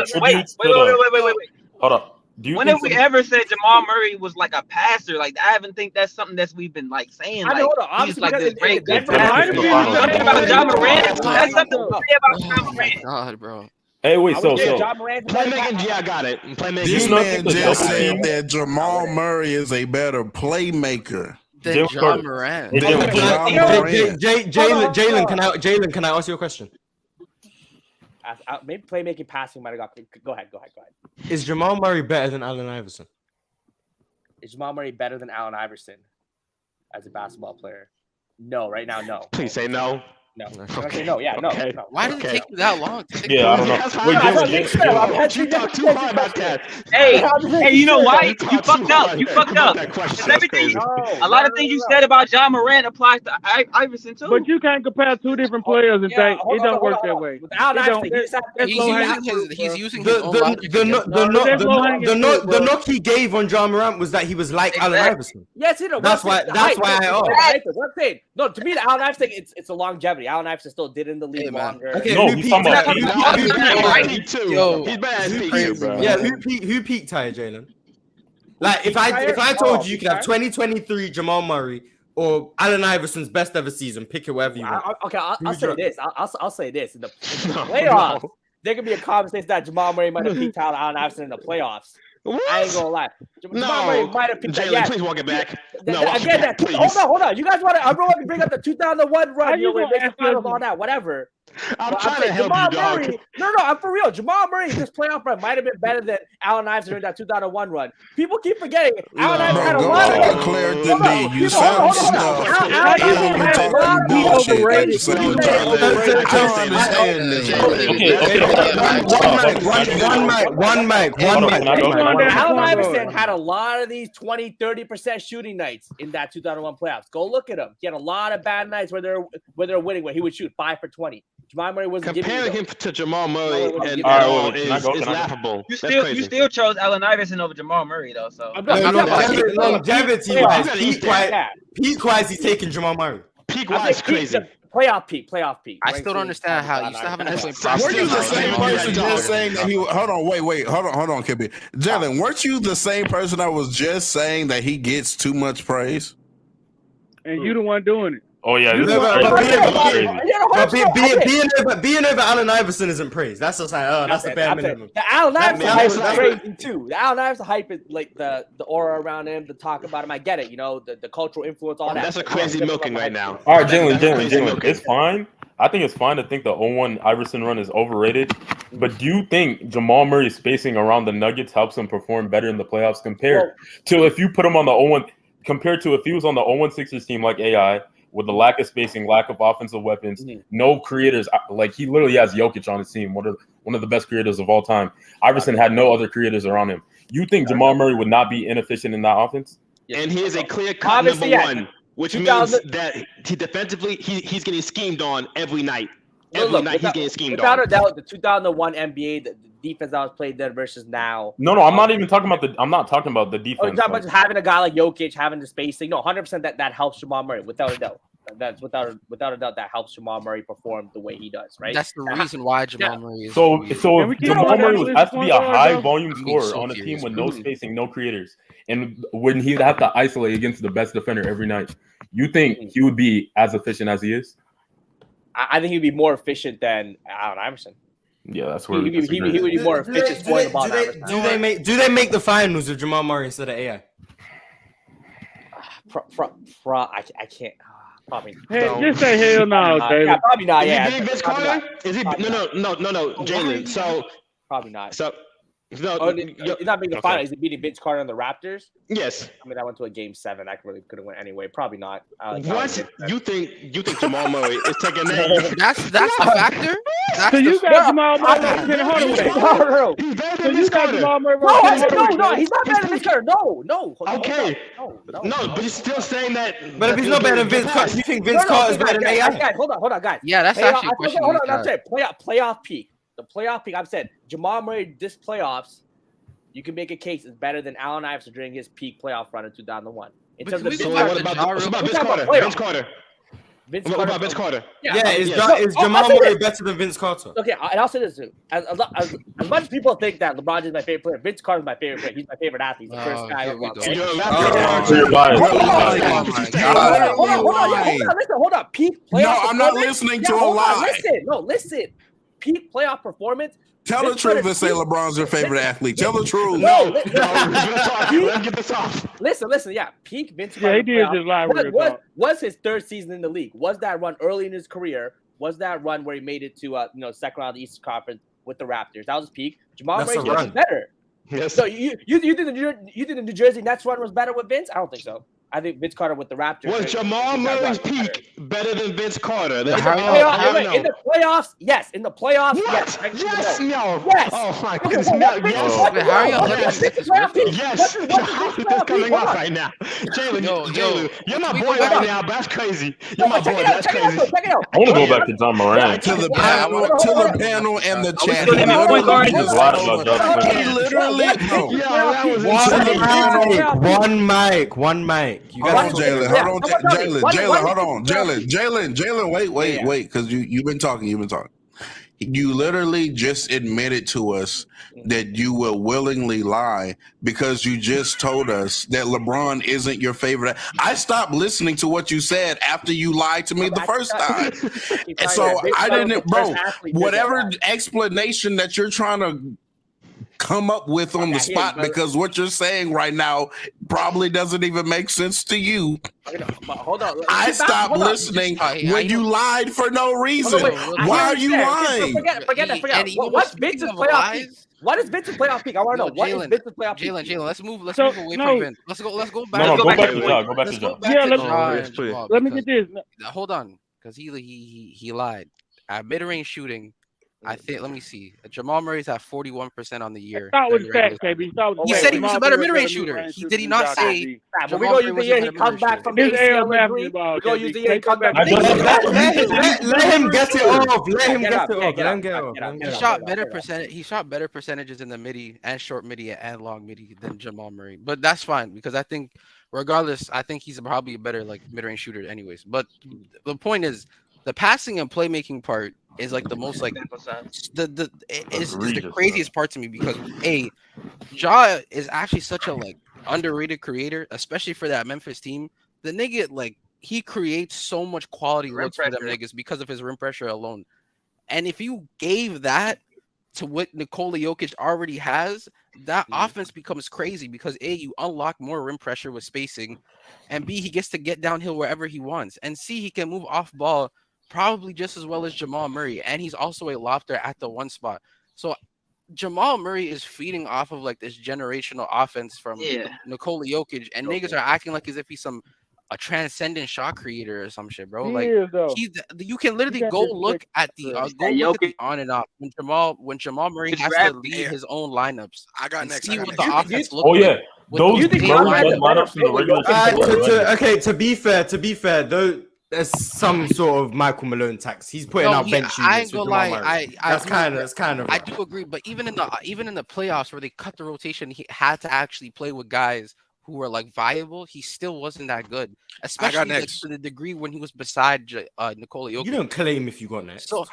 attributes to the... Wait. Hold up. When have we ever said Jamal Murray was like a passer? Like, I haven't think that's something that we've been like saying. Like, he's like this great good passer. Something about Ja Morant. That's something to say about Ja Morant. God, bro. Hey, wait, so playmaking, I got it. This man just said that Jamal Murray is a better playmaker. Ja Morant. Jalen, can I ask you a question? Maybe playmaking, passing might have got. Go ahead. Is Jamal Murray better than Allen Iverson? Is Jamal Murray better than Allen Iverson as a basketball player? No, right now, no. Please say no. No. Okay. No. Yeah. No. Okay. No. Why did it take you that long? I don't know. Wait, you talk too hard about that. Hey, you know why? You fucked up. Everything. A lot of things you said about Ja Morant applies to Iverson too. But you can't compare two different players and think it don't work that way. He's using his own logic. The knock he gave on Ja Morant was that he was like Allen Iverson. Yes, that's why I asked. No, to me, the Allen Iverson thing, it's a longevity. Allen Iverson still did in the league longer. Okay, no, he's talking about Who peaked higher, Jalen? Like, if I told you could have 2023 Jamal Murray or Allen Iverson's best ever season, pick it wherever you want. I'll say this. I'll say this. In the playoffs, there could be a conversation that Jamal Murray might have peaked Allen Iverson in the playoffs. What? I ain't gonna lie. Jamal Murray might have picked Jalen, please walk it back. Hold on. You guys want to? Everyone can bring up the 2001 run. Finals, all that, whatever. I'm trying to help you, dog. No, I'm for real. Jamal Murray, this playoff run might have been better than Allen Iverson during that 2001 run. People keep forgetting. Allen Iverson had a lot of Clarity D. You sound stuff. Allen Iverson had a lot of overrated. One mic. Allen Iverson had a lot of these 20-30% shooting nights in that 2001 playoffs. Go look at him. He had a lot of bad nights where they're winning, where he would shoot 5 for 20. Jamal Murray wasn't comparing him to Jamal Murray is laughable. You still chose Allen Iverson over Jamal Murray though. So longevity-wise, peak-wise, he's taking Jamal Murray. Peak-wise, crazy. Playoff peak. I still don't understand how you still have an explain process. Weren't you the same person just saying that he? Hold on, Kibby. Jalen, weren't you the same person that was just saying that he gets too much praise? And you the one doing it. Oh yeah, this being over Allen Iverson isn't praise. That's just like, that's the bare minimum. The Allen Iverson hype is crazy too. The Allen Iverson hype is like the aura around him, the talk about him. I get it, the cultural influence, all that. That's a crazy milking right now. All right, Jalen, it's fine. I think it's fine to think the 0-1 Iverson run is overrated, but do you think Jamal Murray's spacing around the Nuggets helps him perform better in the playoffs compared to if you put him on the 0-1, compared to if he was on the 0-1 Sixers team like AI? With the lack of spacing, lack of offensive weapons, no creators. Like he literally has Jokic on his team, one of the best creators of all time. Iverson had no other creators around him. You think Jamal Murray would not be inefficient in that offense? And he is a clear-cut number one, which means that he defensively he's getting schemed on every night. Every night he's getting schemed on. Without a doubt, the 2001 NBA, the defense that was played then versus now. No, I'm not even talking about I'm not talking about the defense. You're talking about just having a guy like Jokic, having the spacing. No, 100% that helps Jamal Murray, without a doubt. That's without a doubt that helps Jamal Murray perform the way he does, right? That's the reason why Jamal Murray is. So Jamal Murray has to be a high volume scorer on a team with no spacing, no creators, and when he'd have to isolate against the best defender every night. You think he would be as efficient as he is? I think he'd be more efficient than Allen Iverson. Yeah, that's where he would be more efficient scoring the ball. Do they make the finals with Jamal Murray instead of AI? I can't. Probably. Just say hell no, David. Yeah, probably not. Is he being Vince Carter? Is he? No, Jalen. So probably not. So. No, he's not being the final. Is he beating Vince Carter on the Raptors? Yes. I mean, I went to a game 7. I could have went anyway. Probably not. What you think Jamal Murray is taking that? That's the factor. So you got Jamal Murray. So you got Jamal Murray. No, he's not better than Vince Carter. No. Okay. No, but you're still saying that. But if he's not better than Vince Carter, you think Vince Carter is better than AI? Guys, hold on, guys. Yeah, that's actually a question. Hold on, I'm saying playoff peak. The playoff peak, I've said Jamal Murray this playoffs, you can make a case is better than Allen Iverson during his peak playoff run in 2001. In terms of what about Vince Carter? Vince Carter? Yeah, is Jamal Murray better than Vince Carter? Okay, and I'll say this too. As much as people think that LeBron is my favorite player, Vince Carter is my favorite player. He's my favorite athlete. He's the first guy. Hold on. Peak playoff. No, I'm not listening to a lie. Listen. Peak playoff performance. Tell the truth and say LeBron's your favorite athlete. Tell the truth. No. Let's get this off. Listen. Yeah, peak Vince Carter. Yeah, he did just lie. Was his third season in the league? Was that run early in his career? Was that run where he made it to second round of the Eastern Conference with the Raptors? That was his peak. Jamal Murray was better. Yes. So you think the New Jersey Nets run was better with Vince? I don't think so. I think Vince Carter with the Raptors. Was Jamal Murray's peak better than Vince Carter? In the playoffs, yes. In the playoffs, yes. Yes. No. Yes. Oh my goodness. Yes. How is this coming up right now? Jalen, you're my boy right now. That's crazy. You're my boy. That's crazy. I want to go back to Ja Morant. To the panel and the chat. One mic. You got Jalen. Jalen, wait, because you've been talking. You literally just admitted to us that you will willingly lie because you just told us that LeBron isn't your favorite. I stopped listening to what you said after you lied to me the first time. And so I didn't, bro, whatever explanation that you're trying to come up with on the spot because what you're saying right now probably doesn't even make sense to you. Hold on. I stopped listening when you lied for no reason. Why are you lying? Forget that. What's Vince's playoff peak? What is Vince's playoff peak? I want to know. What is Vince's playoff peak? Jalen, let's move away from Vince. Let's go back. No, go back to Ja. Go back to Ja. Yeah, let me get this. Hold on, because he lied. At mid-range shooting, I think. Let me see. Jamal Murray's at 41% on the year. Start with stats, KB. He said he was a better mid-range shooter. Did he not say? But we go use the year he comes back from the ACL injury. We go use the year he comes back. Let him get it off. Let him get it off. He shot better percentage. He shot better percentages in the midi and short midi and long midi than Jamal Murray. But that's fine because I think, regardless, I think he's probably a better like mid-range shooter, anyways. But the point is, the passing and playmaking part is like the most like is the craziest part to me because Ja is actually such a like underrated creator, especially for that Memphis team. The nigga like he creates so much quality looks for them niggas because of his rim pressure alone. And if you gave that to what Nikola Jokic already has, that offense becomes crazy because you unlock more rim pressure with spacing, and B, he gets to get downhill wherever he wants, and C, he can move off ball probably just as well as Jamal Murray, and he's also a lofter at the one spot. So Jamal Murray is feeding off of like this generational offense from Nikola Jokic, and niggas are acting like as if he's a transcendent shot creator or some shit, bro. You can literally go look at the on and off when Jamal Murray has to lead his own lineups. I got next. See what the offense looks like. Those lineups in the regular season. Okay, to be fair, though. There's some sort of Michael Malone tax. He's putting out bench units. I ain't gonna lie. That's kind of. I do agree, but even in the playoffs where they cut the rotation, he had to actually play with guys who were like viable. He still wasn't that good, especially like, to the degree when he was beside Nikola Jokic. You don't claim if you got next. So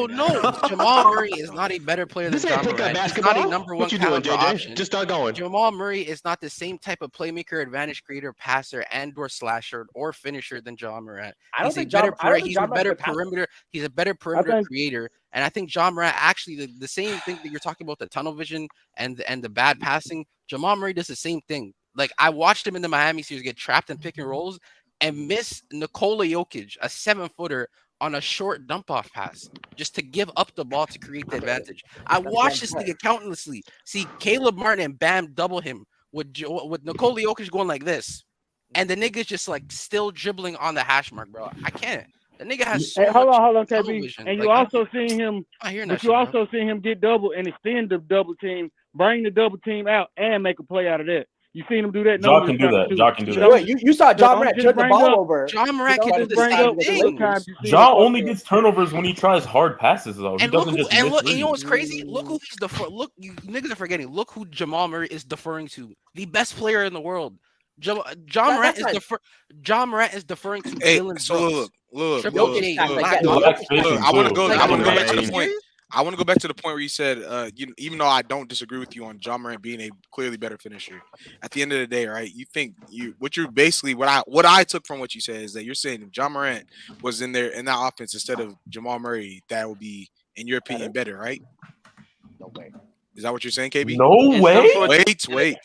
no, Jamal Murray is not a better player than Ja Morant. He's not a number one caliber option. Just start going. Jamal Murray is not the same type of playmaker, advantage creator, passer, and/or slasher or finisher than Ja Morant. He's a better perimeter creator. And I think Ja Morant actually the same thing that you're talking about, the tunnel vision and the bad passing. Jamal Murray does the same thing. Like I watched him in the Miami series get trapped in pick and rolls and miss Nikola Jokic, a 7-footer, on a short dump off pass just to give up the ball to create the advantage. I watched this nigga countlessly see Caleb Martin and Bam double him with Nikola Jokic going like this, and the nigga's just like still dribbling on the hash mark, bro. I can't. The nigga has so hold on, KB. And you also seen him. Seen him get double and extend the double team, bring the double team out, and make a play out of that. You seen him do that? Ja can do that. Ja can do that. Wait, you saw Ja Morant turn the ball over. Ja Morant can do the same thing. Ja only gets turnovers when he tries hard passes, though. He doesn't just miss look, you know what's crazy? Look who he's Look, you niggas are forgetting. Look who Jamal Murray is deferring to. The best player in the world. Ja Morant is deferring to Dylan Brooks. Look. I want to go back to the point. I want to go back to the point where you said, even though I don't disagree with you on Ja Morant being a clearly better finisher, at the end of the day, right? You think what I took from what you said is that you're saying if Ja Morant was in there in that offense instead of Jamal Murray, that would be, in your opinion, better, right? No way. Is that what you're saying, KB? No way. Wait.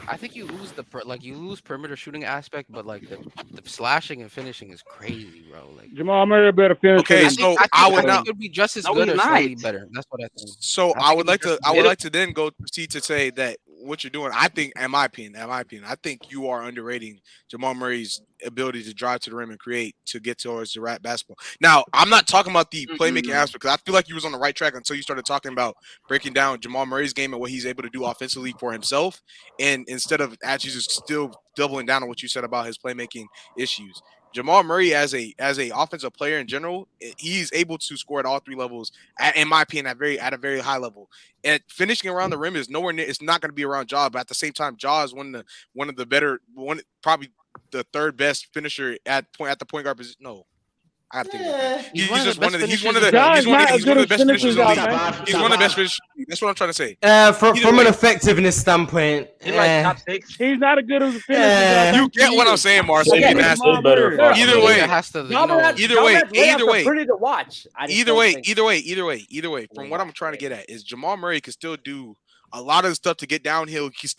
I think you lose perimeter shooting aspect, but like the slashing and finishing is crazy, bro. Like Jamal Murray better finish. Okay, so I would not be just as good or slightly better. That's what I think. So I would like to then go proceed to say that what you're doing, I think, in my opinion, I think you are underrating Jamal Murray's ability to drive to the rim and create to get towards the right basketball. Now, I'm not talking about the playmaking aspect because I feel like you was on the right track until you started talking about breaking down Jamal Murray's game and what he's able to do offensively for himself, and instead of actually just still doubling down on what you said about his playmaking issues. Jamal Murray, as a offensive player in general, he's able to score at all three levels. In my opinion, at a very high level. And finishing around the rim is nowhere near. It's not going to be around Ja, but at the same time, Ja is one of the better, probably the third best finisher at the point guard position. No, I gotta think about that. He's one of just the one of the best he's one of the finishers in the he's one of the best finishers in the league. man. He's one of the best finishers. That's what I'm trying to say. From an effectiveness standpoint, He's like top 6. He's not as good as a finisher. You get what I'm saying, Marcel. Either way, either way. Pretty to watch. Either way. From what I'm trying to get at is Jamal Murray can still do a lot of the stuff to get downhill. He can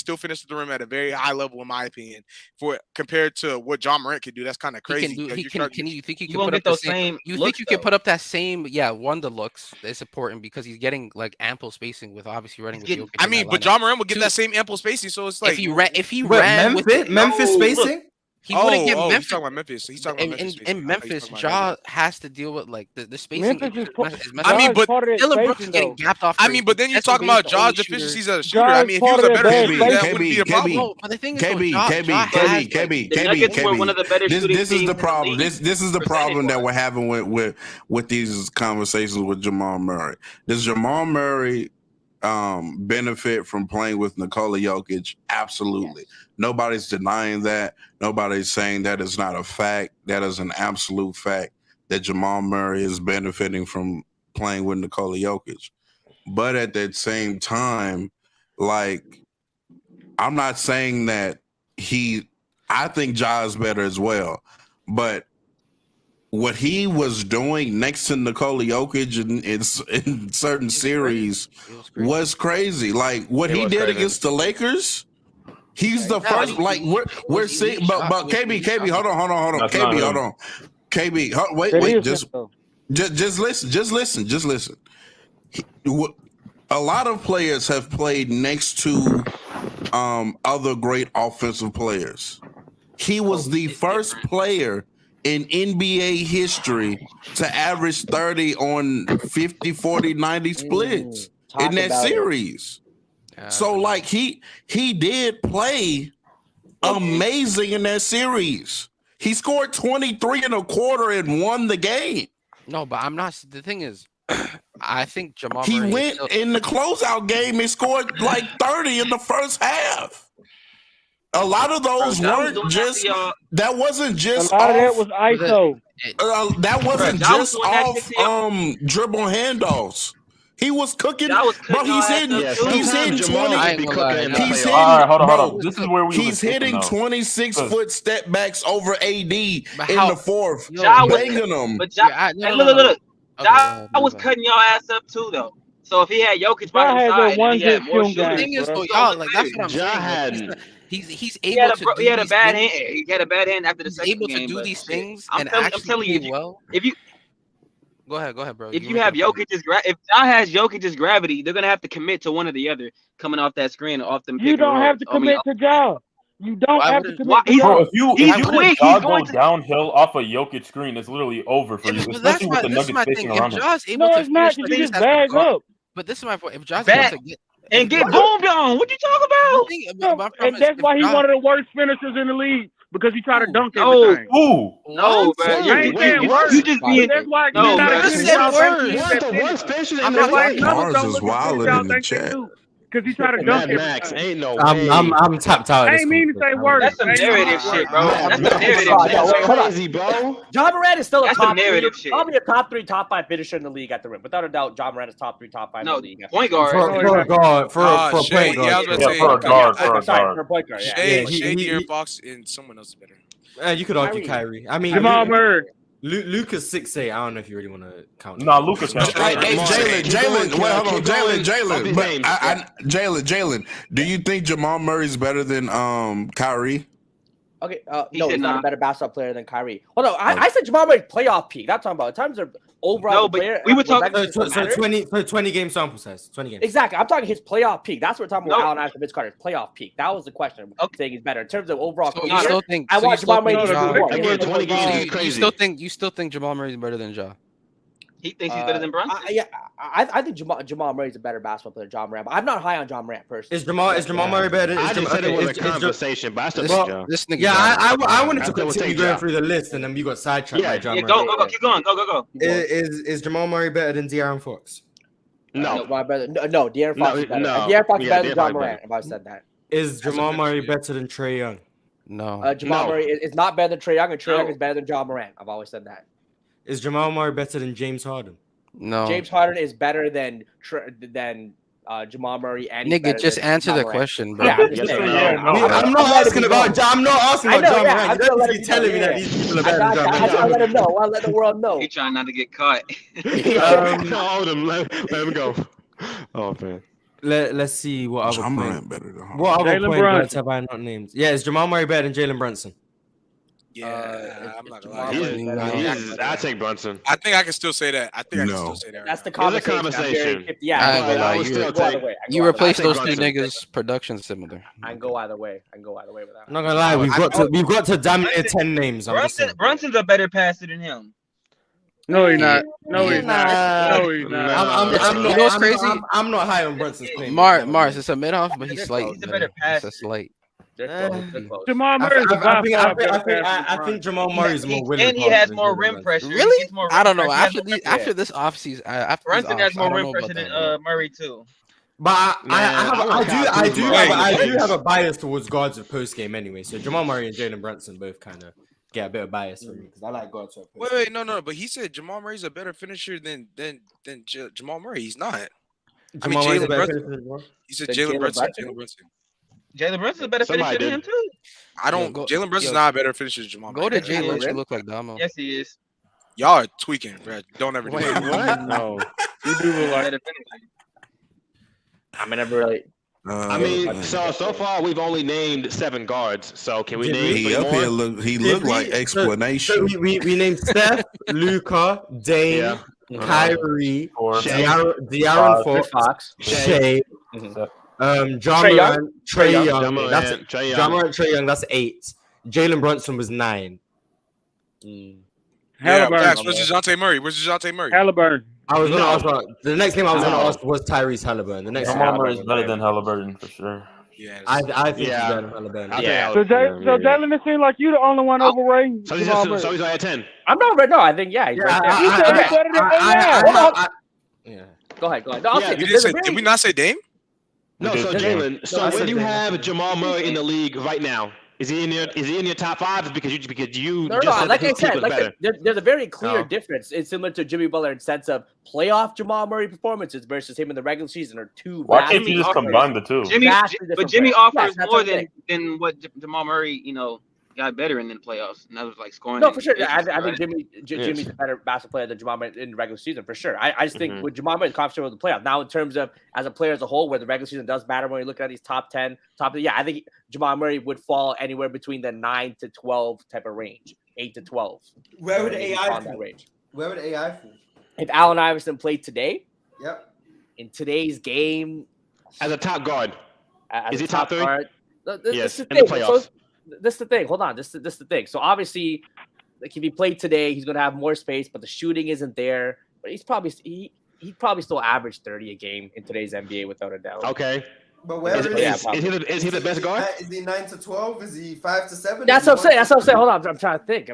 still finish the rim at a very high level, in my opinion, for compared to what Ja Morant could do. That's kind of crazy. You think you can put up the same? You think you can put up that same? Yeah, the looks is important because he's getting like ample spacing with obviously running with Jokic. I mean, but Ja Morant would get that same ample spacing, so it's like if he ran with Memphis spacing. He wouldn't get He's Memphis. talking about Memphis. He's talking about Memphis. In Memphis, Ja has to deal with like the spacing. I mean, but Dylan Brooks is getting gapped off. I mean, but then you're talking about Ja's deficiencies as a shooter. I mean, if he was a better shooter, that wouldn't be a problem. But the thing is, KB, this is the problem. This is the problem that we're having with these conversations with Jamal Murray. Does Jamal Murray benefit from playing with Nikola Jokic? Absolutely. Yes. Nobody's denying that. Nobody's saying that is not a fact. That is an absolute fact that Jamal Murray is benefiting from playing with Nikola Jokic. But at that same time, like, I'm not saying that I think Ja is better as well. But what he was doing next to Nikola Jokic in certain series was crazy. Like what he did against the Lakers, he's the first. Like we're seeing, but KB, hold on, KB, hold on, KB, wait, just listen. A lot of players have played next to other great offensive players. He was the first player in NBA history to average 30 on 50, 40, 90 splits in that series. So like he did play amazing in that series. He scored 23 and a quarter and won the game. No, but I'm not. The thing is, I think Jamal He Murray went in the closeout game and scored like 30 in the first half. A lot of those weren't just. That wasn't just. A lot of that was ISO. That wasn't just off dribble handoffs. He was cooking. Bro, he's hitting 20. Hold on. This is where he's hitting 26-foot step backs over AD in the fourth, banging them. But look. Ja was cutting y'all ass up too, though. So if he had Jokic by his side, he had more shooting. The thing is, y'all, like that's what I'm saying. He's able to. He had a bad hand. He had a bad hand after the second game. Able to do these things, I'm telling you, well. If you go ahead, bro. If you have Jokic's if Ja has Jokic's gravity, they're gonna have to commit to one or the other coming off that screen or off them. You don't have to commit to Ja. You don't have to commit. Bro, if you let Ja go downhill off a Jokic screen, it's literally over for you, especially with the Nuggets facing around him. No, it's not. You just bag up. But this is my point. If Ja's able to get and get boomed on, what you talking about? And that's why he's one of the worst finishers in the league. Because he tried to dunk everything. No, man. You just being. That's why the worst finisher in the league. Mars is wilding in the chat. Because he tried to dunk everything. Ain't no I'm tapped out. I ain't mean to say words. That's some narrative shit, bro. That's some narrative shit. That's crazy, bro. Ja Morant is still a top narrative shit. Probably a top 3, top 5 finisher in the league at the rim. Without a doubt, Ja Morant is top 3, top 5 in the league. Point guard. For a guard. For a point guard. Yeah, I was about to say. For a point guard. Shea, Aaron Fox, and someone else is better. You could argue Kyrie. I mean, Jamal Murray. Lucas 6'8". I don't know if you really want to count. Nah, Lucas. Jalen. Wait, hold on, Jalen. Do you think Jamal Murray's better than Kyrie? Okay, no, he's not a better basketball player than Kyrie. Hold on, I said Jamal Murray's playoff peak. That's talking about. In terms of overall player. We were talking. So 20 game sample size. 20 games. Exactly. I'm talking his playoff peak. That's what we're talking about. Allen Iverson, Vince Carter's playoff peak. That was the question. I'm saying he's better in terms of overall. You still think? I want Jamal Murray to do 20 games is crazy. You still think Jamal Murray is better than Ja? He thinks he's better than Brunson. I think Jamal Murray is a better basketball player than Ja Morant. But I'm not high on Ja Morant personally. Is Jamal Murray better? I just said it was a conversation, but I still think Ja. I wanted to continue going through the list, and then you got sidetracked by Ja Morant. Go, keep going. Go. Is Jamal Murray better than De'Aaron Fox? No, De'Aaron Fox is better. De'Aaron Fox is better than Ja Morant. If I said that. Is Jamal Murray better than Trae Young? No. Jamal Murray is not better than Trae Young, and Trae Young is better than Ja Morant. I've always said that. Is Jamal Murray better than James Harden? No. James Harden is better than Jamal Murray. And nigga, just answer the question, bro. Yeah, I'm not asking about Jamal Murray. You don't need to be telling me that these people are better than Jamal Murray. I'll let him know. I'll let the world know. He trying not to get caught. Hold him. Let him go. Oh man. Let's see what other point. What other point guards have I not named? Yeah, is Jamal Murray better than Jalen Brunson? Yeah, I'm not gonna lie. I take Brunson. I think I can still say that. I think I can still say that. That's the It's a conversation. conversation. You replace those two niggas, production similar. I can go either way. with that. I'm not gonna lie, we've got to damn near 10 names. Brunson's a better passer than him. No, he's not. No, he's not. No, he's not. I'm not high on Brunson's play. Mars, it's a mid-off, but he's slight. He's a better passer. It's a slight. Jamal Murray's I think Jamal Murray's more willing. And he has more rim pressure. Really? I don't know. After this offseason, Brunson has more rim pressure than Murray too. But I do have a bias towards guards of post game anyway. So Jamal Murray and Jalen Brunson both kind of get a bit of bias for me because I like guards of post. Wait, no. But he said Jamal Murray's a better finisher than Jamal Murray. He's not. Jalen Brunson. He said Jalen Brunson. Jalen Brunson's a better finisher than him too. Jalen Brunson's not a better finisher than Jamal Murray. Go to Jalen. You look like Damo. Yes, he is. Y'all are tweaking, bro. Don't ever do Wait, that. what? No. You do look like. I mean, never really. So far we've only named 7 guards. So can we name? He looked like explanation. So we named Steph, Luka, Dame, Kyrie, De'Aaron Fox, Shea. Ja Morant, Trae Young. That's 8. Jalen Brunson was 9. Where's DeJounte Murray? Halliburton. I was gonna ask the next name I was gonna ask was Tyrese Halliburton. The next Jamal Murray is better than Halliburton for sure. Yeah, I think he's better than Halliburton. So Jalen, it seems like you the only one overrated. So he's at 10. I'm not. No, I think he's right there. You said he's better than Yeah. Go ahead. No, did we not say Dame? No, so Jalen. So when you have Jamal Murray in the league right now, is he in your top 5? Because you no, like I said, there's a very clear difference. It's similar to Jimmy Butler in sense of playoff Jamal Murray performances versus him in the regular season are two. Why can't you just combine the two? Jimmy offers more than what Jamal Murray, got better in the playoffs, and that was like scoring. No, for sure. I think Jimmy's a better basketball player than Jamal Murray in the regular season, for sure. I just think with Jamal Murray, the competition with the playoffs. Now, in terms of as a player as a whole, where the regular season does matter when you look at these top 10, I think Jamal Murray would fall anywhere between the 9 to 12 type of range, 8 to 12. Where would AI fall? Where would AI fall? If Allen Iverson played today, in today's game, as a top guard, is he top 3? Yes, in the playoffs. This is the thing. Hold on. This is the thing. So obviously, like if he played today, he's gonna have more space, but the shooting isn't there. But he'd probably still average 30 a game in today's NBA without a doubt. Okay. But where is he the best guard? Is he 9 to 12? Is he 5 to 7? That's what I'm saying. Hold on. I'm trying to think.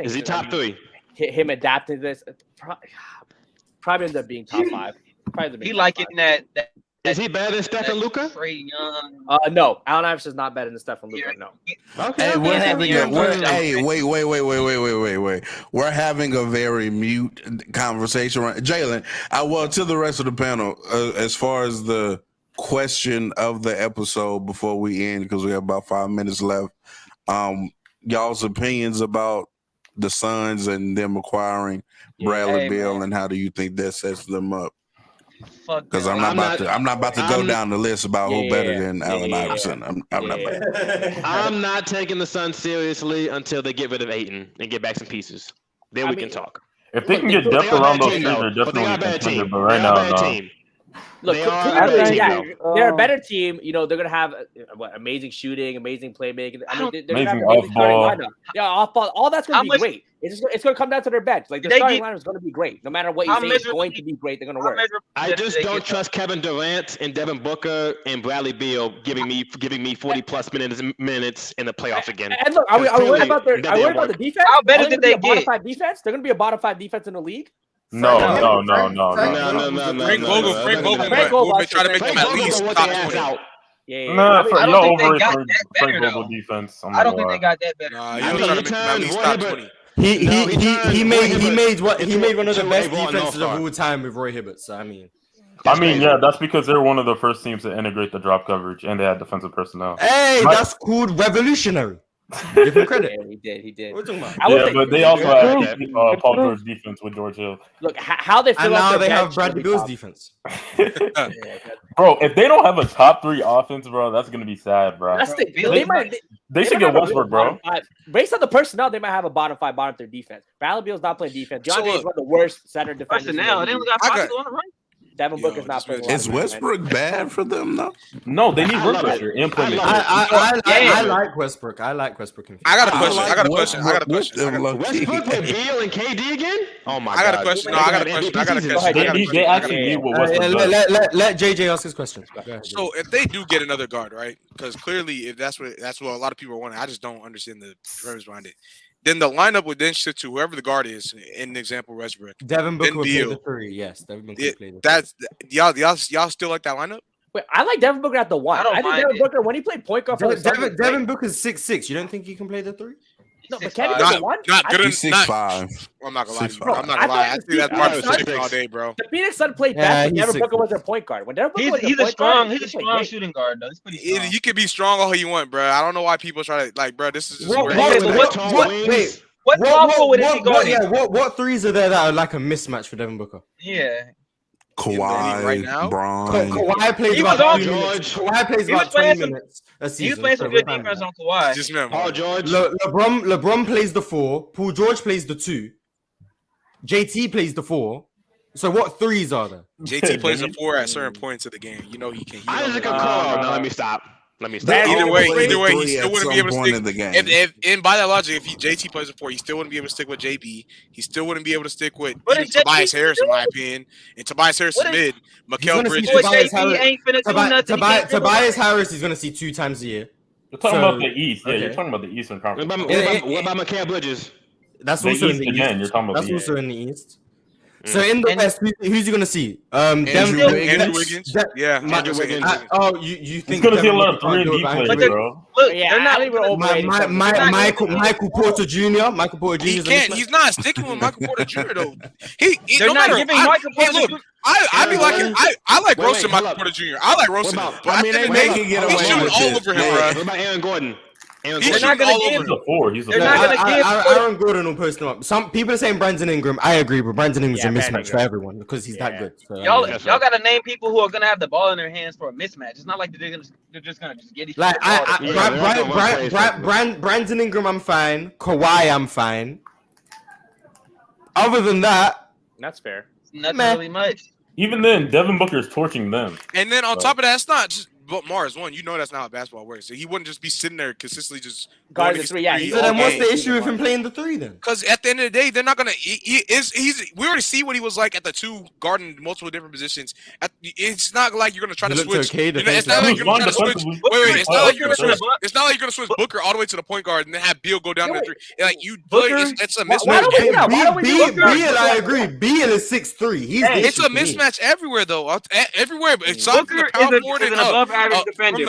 Is he top 3? Him adapting to this probably ends up being top 5. He like it in that. Is he better than Steph and Luka? No, Allen Iverson is not better than Steph and Luka. No. Okay. Wait. We're having a very mute conversation, right? Jalen, to the rest of the panel, as far as the question of the episode before we end, because we have about 5 minutes left. Y'all's opinions about the Suns and them acquiring Bradley Beal, and how do you think that sets them up? Because I'm not about to go down the list about who better than Allen Iverson. I'm not taking the Suns seriously until they get rid of Ayton and get back some pieces. Then we can talk. If they can get depth around those three, they're definitely a contender. But right now, no. Look, they're a better team. They're gonna have amazing shooting, amazing playmaking. They're gonna have amazing starting lineup. Yeah, off ball. All that's gonna be great. It's gonna come down to their bench. Like their starting lineup is gonna be great. No matter what you say, it's going to be great. They're gonna work. I just don't trust Kevin Durant and Devin Booker and Bradley Beal giving me 40+ minutes in the playoffs again. And look, are we worried about the defense? How better did they get? Bottom 5 defense? They're gonna be a bottom 5 defense in the league. No. Frank Vogel would try to make them at least top 20. Nah, y'all overrated Frank Vogel defense. I don't think they got that better. Nah, you trying to make them at least top 20. He made one of the best defenses of all time with Roy Hibbert. So I mean, that's because they're one of the first teams to integrate the drop coverage, and they had defensive personnel. Hey, that's called revolutionary. Give him credit. Yeah, he did. What are you talking about? Yeah, but they also had Paul George defense with George Hill. Look, how they feel. And now they have Bradley Beal's defense. Bro, if they don't have a top 3 offense, bro, that's gonna be sad, bro. That's the they should get Westbrook, bro. Based on the personnel, they might have a bottom 5, bottom 3 defense. Bradley Beal's not playing defense. DeAndre is one of the worst center defenders. Personnel, they only got 5 on the right. Devin Booker's not playing. Is Westbrook bad for them though? No, they need work this year. Implement. I like Westbrook. I like Westbrook. I got a question. Westbrook with Beal and KD again? Oh my god. I got a question. They actually need what Westbrook does. Let JJ ask his question. So if they do get another guard, right? Because clearly, if that's what a lot of people are wanting, I just don't understand the premise behind it. Then the lineup would then shift to whoever the guard is. In the example, Westbrook. Devin Booker will play the 3. Yes, Devin Booker will play the 3. That's y'all still like that lineup? Wait, I like Devin Booker at the 1. I think Devin Booker when he played point guard for Devin Booker's 6'6". You don't think he can play the 3? No, but can he be the 1? Not good. 6'5". I'm not gonna lie to you. I'm not gonna lie. I see that part of 6 all day, bro. The Phoenix Sun played best when Devin Booker was their point guard. When Devin Booker he's a strong shooting guard though. He's pretty strong. You can be strong all you want, bro. I don't know why people try to bro. This is just wait. What 3s are there that are like a mismatch for Devin Booker? Yeah. Kawhi right now. Kawhi plays about 2 minutes. Kawhi plays about 20 minutes a season. He was playing some good defense on Kawhi. Just remember, Paul George. LeBron plays the 4. Paul George plays the 2. JT plays the 4. So what 3s are there? JT plays the 4 at certain points of the game. You know he can. Isaac Okoro. No, let me stop. Either way, he still wouldn't be able to stick. And by that logic, if JT plays a 4, he still wouldn't be able to stick with JB. He still wouldn't be able to stick with Tobias Harris, in my opinion. And Tobias Harris is mid. Mikal Bridges. Tobias Harris is going to see 2 times a year. You're talking about the East. Yeah, you're talking about the Eastern Conference. What about Mikal Bridges? That's also in the East. You're talking about that's also in the East. So in the West, who's you gonna see? Andrew Wiggins. Andrew Wiggins. You think he's gonna see a lot of 3-and-D players, bro? Look, they're not even overrated. Michael Porter Jr. Michael Porter Jr. He can't. He's not sticking with Michael Porter Jr. though. They're not giving Michael Porter Jr. I like roasting Michael Porter Jr. I like roasting him. But they can get away with shooting all over him, bro. What about Aaron Gordon? They're not going to give him the 4. He's they're not going to give Aaron Gordon will post him up. Some people are saying Brandon Ingram. I agree, but Brandon Ingram's a mismatch for everyone because he's that good. So, y'all got to name people who are going to have the ball in their hands for a mismatch. It's not like they're just going to get each like Brandon Ingram, I'm fine. Kawhi, I'm fine. Other than that, that's fair. Not really much. Even then, Devin Booker is torching them. And then on top of that, it's not just. But Mars, you know that's not how basketball works. So he wouldn't just be sitting there consistently just guarding the 3. Yeah. So then what's the issue with him playing the 3 then? Because at the end of the day, they're not gonna. We already see what he was like at the 2, guarding multiple different positions. It's not like you're gonna try to switch. It's not like you're gonna try to switch. Wait. It's not like you're gonna switch Booker all the way to the point guard and then have Beal go down to the 3. Like it's a mismatch. Beal, I agree. Beal is 6'3". It's a mismatch everywhere though. Everywhere. Booker is an above average defender.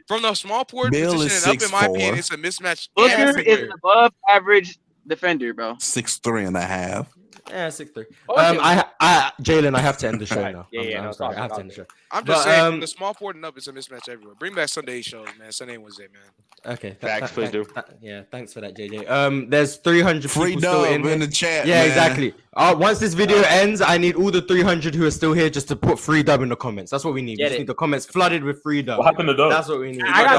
From the small forward position and up, in my opinion, it's a mismatch. Booker is an above average defender, bro. 6'3.5". Yeah, 6'3". Jalen, I have to end the show now. I'm sorry. I have to end the show. I'm just saying, from the small forward and up, it's a mismatch everywhere. Bring back Sunday shows, man. Sunday and Wednesday, man. Okay. Facts, please do. Yeah, thanks for that, JJ. There's 300 free people still in the chat. Yeah, man. exactly. Once this video ends, I need all the 300 who are still here just to put free dub in the comments. That's what we need. We just need the comments flooded with free dub. What happened to dub? That's what we need. I'm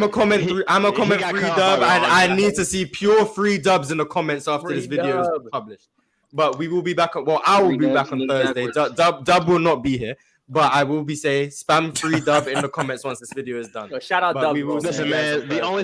a comment free dub, and I need to see pure free dubs in the comments after this video is published. But we will be back. Well, I will be back on Thursday. Dub will not be here. But I will be saying spam free dub in the comments once this video is done. Shout out Dub. Listen, man. The only